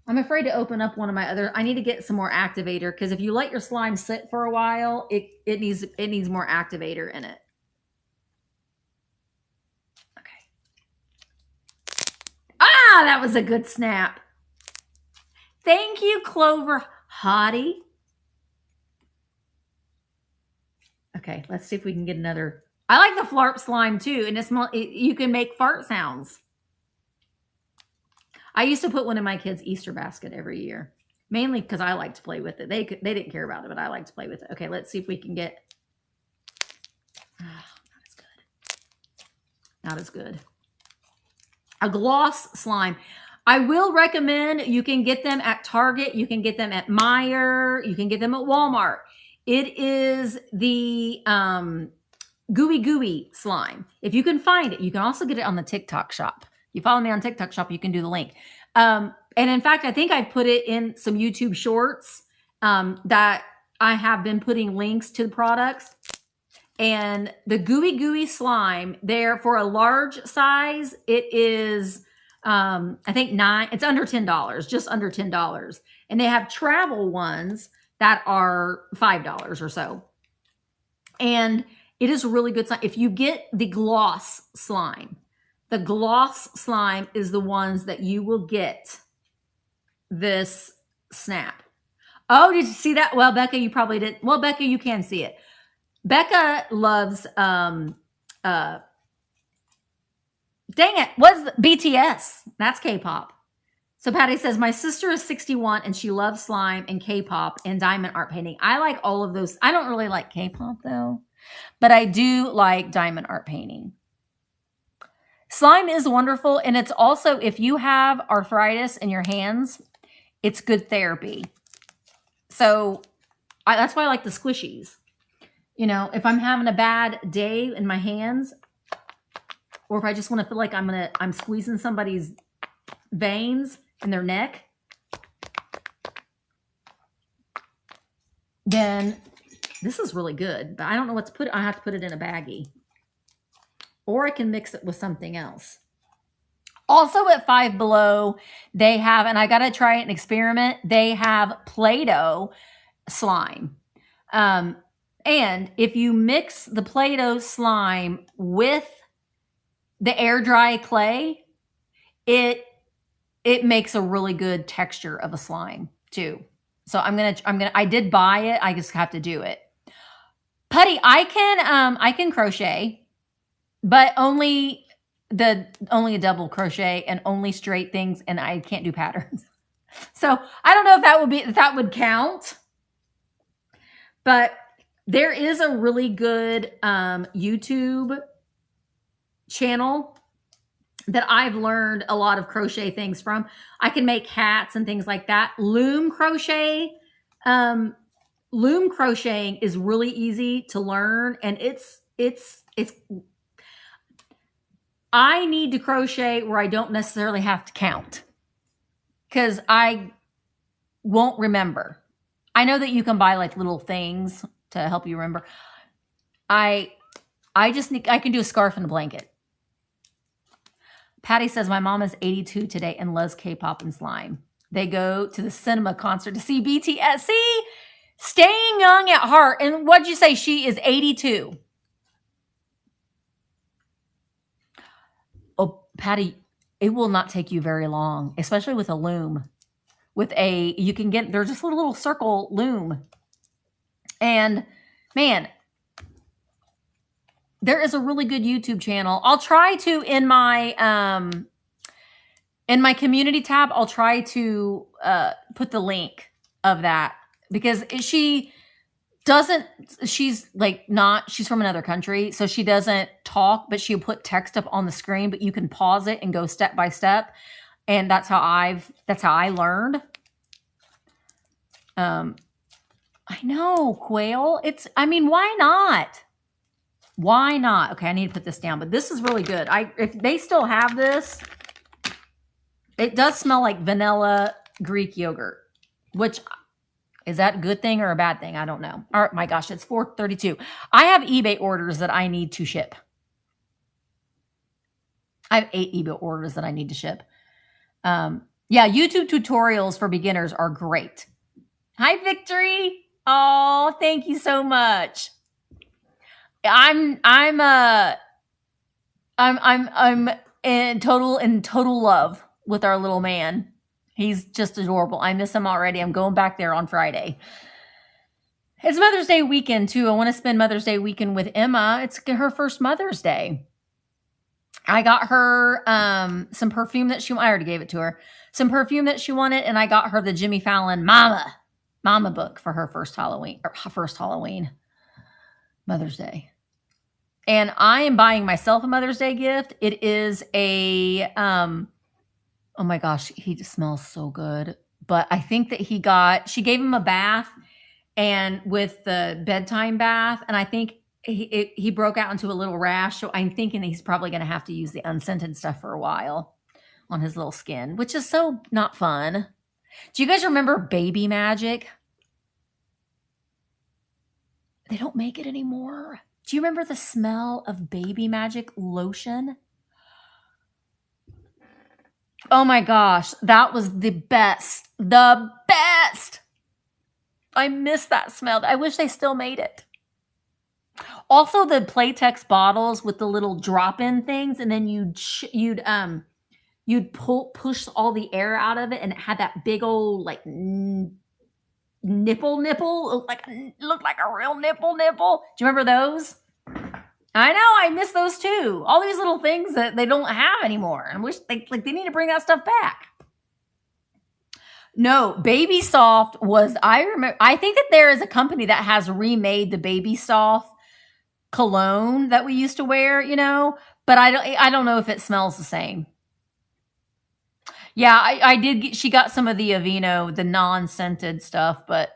I'm afraid to open up one of my other. I need to get some more activator because if you let your slime sit for a while, it needs more activator in it. Okay. Ah, that was a good snap. Thank you, Clover Hottie. Okay, let's see if we can get another. I like the fart slime too, and you can make fart sounds. I used to put one in my kids' Easter basket every year, mainly because I like to play with it. They didn't care about it, but I like to play with it. Okay, let's see if we can get. Oh, not as good. Not as good. A gloss slime. I will recommend, you can get them at Target, you can get them at Meijer, you can get them at Walmart. It is the gooey gooey slime. If you can find it, you can also get it on the TikTok shop. You follow me on TikTok shop, you can do the link. And in fact, I think I put it in some YouTube shorts that I have been putting links to the products. And the gooey gooey slime there for a large size, it is I think it's under $10, just under $10. And they have travel ones that are $5 or so. And it is a really good slime. If you get the gloss slime is the ones that you will get this snap. Oh, did you see that? Well, Becca, you probably did. Well, Becca, you can see it. Becca loves, dang it, what's BTS? That's K-pop. So Patty says, my sister is 61 and she loves slime and K-pop and diamond art painting. I like all of those. I don't really like K-pop though, but I do like diamond art painting. Slime is wonderful. And it's also, if you have arthritis in your hands, it's good therapy. So that's why I like the squishies. You know, if I'm having a bad day in my hands, or if I just want to feel like I'm squeezing somebody's veins in their neck, then this is really good. But I don't know what to put. I have to put it in a baggie. Or I can mix it with something else. Also at Five Below, they have, and I got to try it and experiment, they have Play-Doh slime. And if you mix the Play-Doh slime with the air dry clay, it makes a really good texture of a slime too. So I did buy it. I just have to do it. Putty, I can crochet, but only a double crochet and only straight things, and I can't do patterns. So I don't know if that would count, but there is a really good YouTube channel that I've learned a lot of crochet things from. I can make hats and things like that. Loom crocheting is really easy to learn, and it's I need to crochet where I don't necessarily have to count, because I won't remember. I know that you can buy like little things to help you remember. I can do a scarf and a blanket. Patty says, my mom is 82 today and loves K-pop and slime. They go to the cinema concert to see BTS. See, staying young at heart. And what'd you say? She is 82. Oh, Patty, it will not take you very long, especially with a loom. You can get, they're just a little circle loom. And man, there is a really good YouTube channel. I'll try to, in my community tab, I'll try to put the link of that, because she's from another country, so she doesn't talk, but she'll put text up on the screen, but you can pause it and go step by step. And that's how I learned. I know, Quail. Why not? Why not? Okay, I need to put this down, but this is really good. If they still have this, it does smell like vanilla Greek yogurt, which is that a good thing or a bad thing? I don't know. All right, my gosh, it's 4:32. I have eBay orders that I need to ship. I have 8 eBay orders that I need to ship. Yeah, YouTube tutorials for beginners are great. Hi, Victory. Oh, thank you so much. I'm in total love with our little man. He's just adorable. I miss him already. I'm going back there on Friday. It's Mother's Day weekend too. I want to spend Mother's Day weekend with Emma. It's her first Mother's Day. I got her some perfume that I already gave it to her. Some perfume that she wanted, and I got her the Jimmy Fallon Mama book for her first Halloween, Mother's Day. And I am buying myself a Mother's Day gift. It is a Oh my gosh, he just smells so good. But I think that she gave him a bath and with the bedtime bath, and I think he broke out into a little rash. So I'm thinking that he's probably going to have to use the unscented stuff for a while on his little skin, which is so not fun. Do you guys remember Baby Magic? They don't make it anymore. Do you remember the smell of Baby Magic lotion? Oh my gosh, that was the best. The best. I miss that smell. I wish they still made it. Also, the Playtex bottles with the little drop-in things, and then you'd push all the air out of it, and it had that big old like nipple. Looked like a real nipple. Do you remember those? I know, I miss those too. All these little things that they don't have anymore. I wish they need to bring that stuff back. No, Baby Soft was, I think that there is a company that has remade the Baby Soft cologne that we used to wear, but I don't know if it smells the same. Yeah, I did. She got some of the Aveeno, the non-scented stuff, but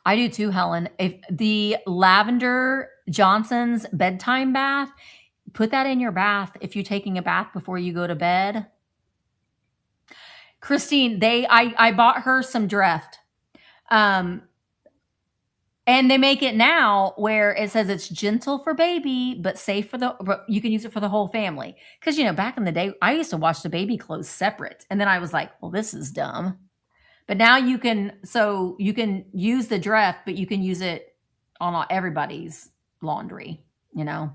I do too, Helen. If the Lavender Johnson's bedtime bath, put that in your bath if you're taking a bath before you go to bed. Christine, I bought her some Dreft. And they make it now where it says it's gentle for baby, but safe you can use it for the whole family. Because, back in the day, I used to wash the baby clothes separate. And then I was like, well, this is dumb. But now you can use the Dreft, but you can use it on everybody's laundry, There's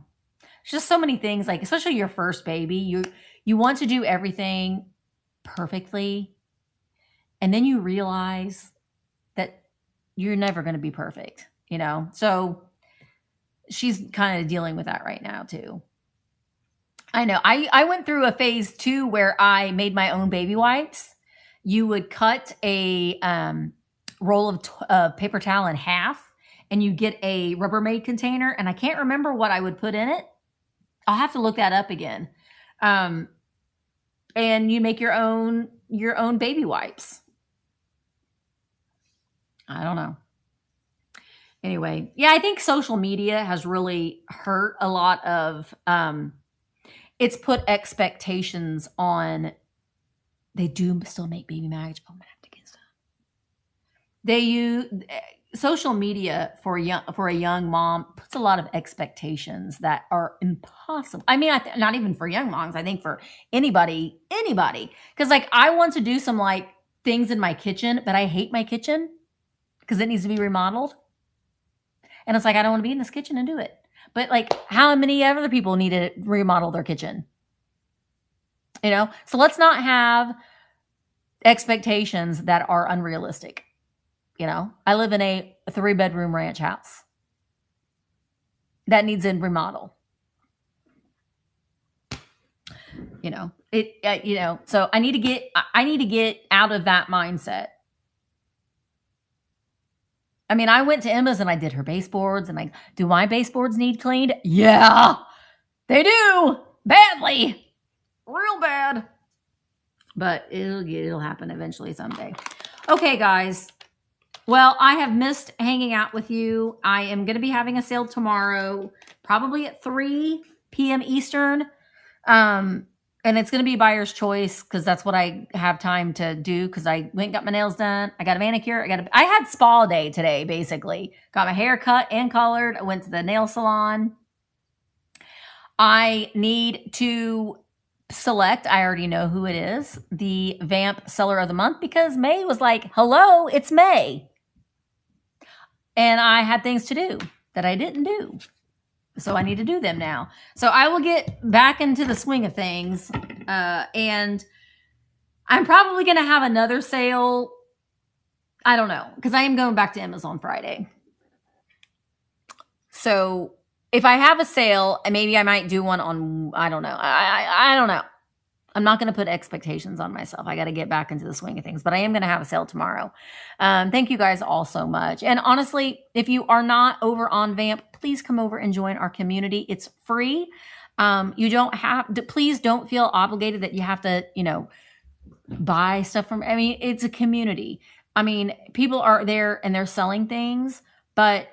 just so many things, like, especially your first baby, you want to do everything perfectly. And then you realize that you're never going to be perfect, So she's kind of dealing with that right now too. I know. I went through a phase too where I made my own baby wipes. You would cut a roll of paper towel in half, and you get a Rubbermaid container. And I can't remember what I would put in it. I'll have to look that up again. And you make your own baby wipes. I don't know. Anyway, yeah, I think social media has really hurt a lot of, it's put expectations on, they do still make Baby Magic. Oh, I'm going to have to get stuff. They use social media for a young mom puts a lot of expectations that are impossible. I mean, not even for young moms. I think for anybody, because I want to do some things in my kitchen, but I hate my kitchen because it needs to be remodeled. And it's I don't want to be in this kitchen and do it. But how many other people need to remodel their kitchen? So let's not have expectations that are unrealistic. I live in a 3-bedroom ranch house that needs a remodel. So I need to get out of that mindset. I mean, I went to Emma's and I did her baseboards, and do my baseboards need cleaned? Yeah, they do. Badly. Real bad. But it'll happen eventually someday. Okay, guys. Well, I have missed hanging out with you. I am going to be having a sale tomorrow, probably at 3 p.m. Eastern. And it's going to be buyer's choice because that's what I have time to do because I went and got my nails done. I got a manicure. I had spa day today, basically. Got my hair cut and colored. I went to the nail salon. I need to select, I already know who it is, the Vamp Seller of the Month because May was like, hello, it's May. And I had things to do that I didn't do. So I need to do them now. So I will get back into the swing of things. And I'm probably going to have another sale. I don't know. Because I am going back to Amazon Friday. So if I have a sale, maybe I might do one on, I don't know. I don't know. I'm not going to put expectations on myself. I got to get back into the swing of things. But I am going to have a sale tomorrow. Thank you guys all so much. And honestly, if you are not over on Vamp, please come over and join our community. It's free. You don't have to, please don't feel obligated that you have to, buy stuff from, I mean, it's a community. I mean, people are there and they're selling things, but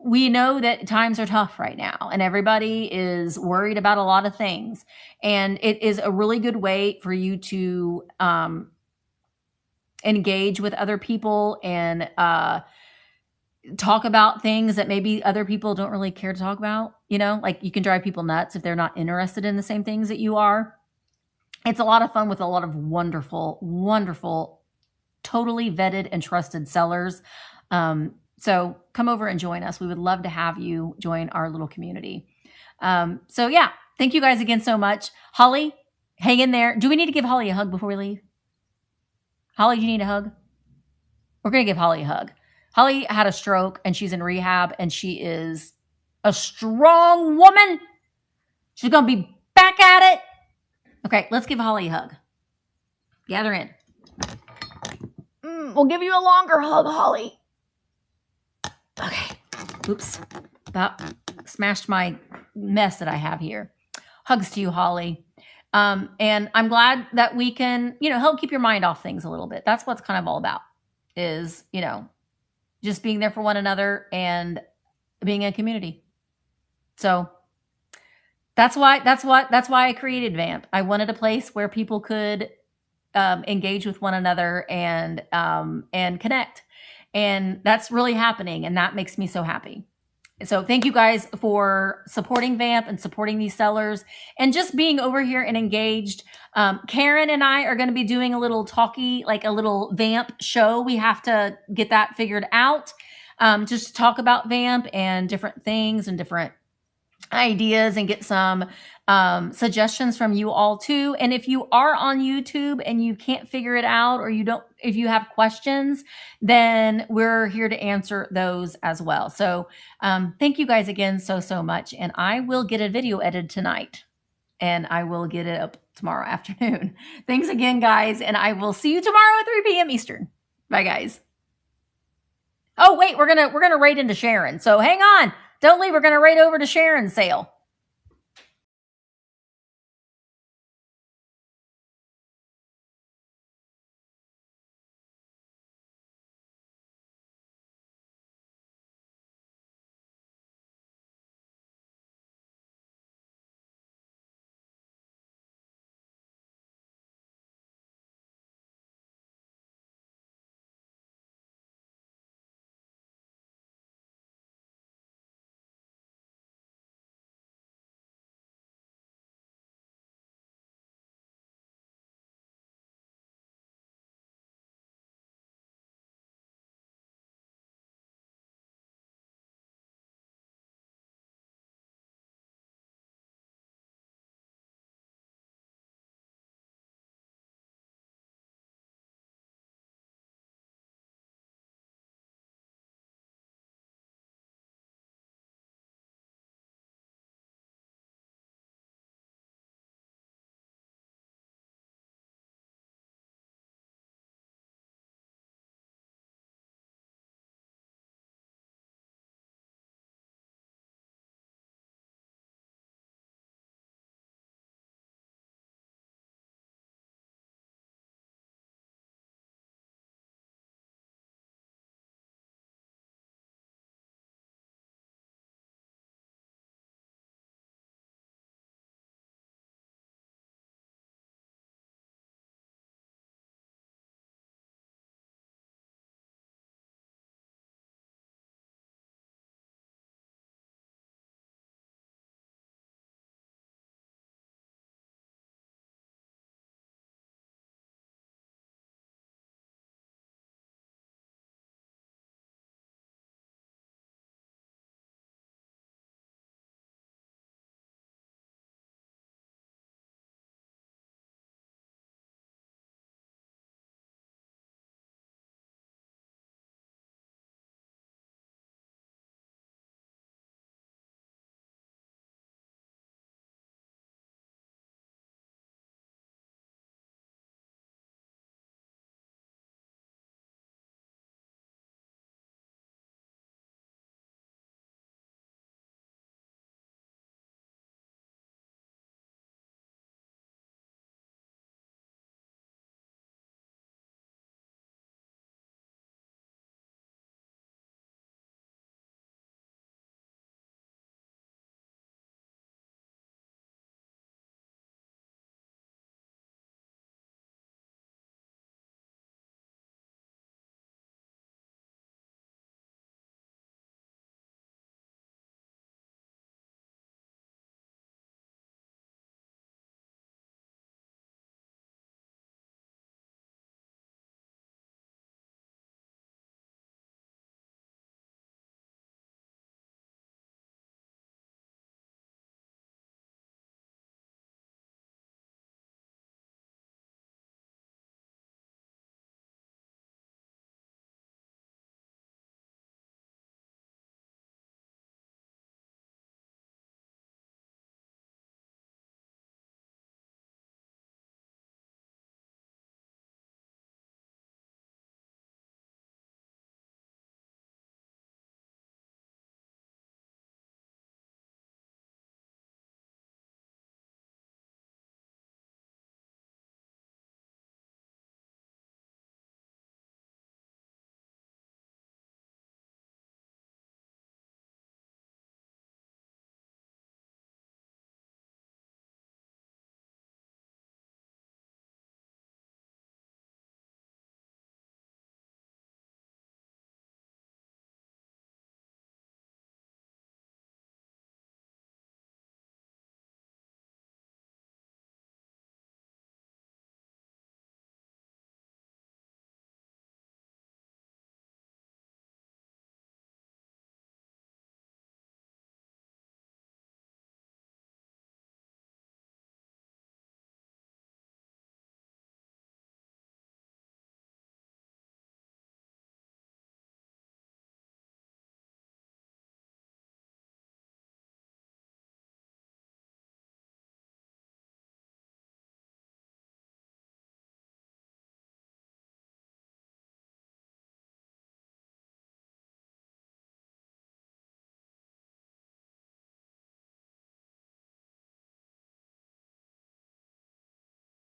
we know that times are tough right now and everybody is worried about a lot of things. And it is a really good way for you to engage with other people and talk about things that maybe other people don't really care to talk about. Like you can drive people nuts if they're not interested in the same things that you are. It's a lot of fun with a lot of wonderful, wonderful, totally vetted and trusted sellers. So come over and join us. We would love to have you join our little community. So yeah, thank you guys again so much. Holly, hang in there. Do we need to give Holly a hug before we leave? Holly, do you need a hug? We're going to give Holly a hug. Holly had a stroke and she's in rehab and she is a strong woman. She's going to be back at it. Okay, let's give Holly a hug. Gather in. We'll give you a longer hug, Holly. Okay. Oops. About smashed my mess that I have here. Hugs to you, Holly. And I'm glad that we can, help keep your mind off things a little bit. That's what's kind of all about is, just being there for one another and being in a community. So that's why I created Vamp. I wanted a place where people could engage with one another and connect. And that's really happening. And that makes me so happy. So thank you guys for supporting Vamp and supporting these sellers and just being over here and engaged. Karen and I are going to be doing a little like a little Vamp show. We have to get that figured out. Just to talk about Vamp and different things and different ideas and get some suggestions from you all too. And if you are on YouTube and you can't figure it out or if you have questions, then we're here to answer those as well. So thank you guys again so much. And I will get a video edited tonight and I will get it up tomorrow afternoon. Thanks again, guys. And I will see you tomorrow at 3 p.m. Eastern. Bye, guys. Oh, wait, we're gonna raid into Sharon. So hang on. Don't leave. We're going to raid over to Sharon's sale.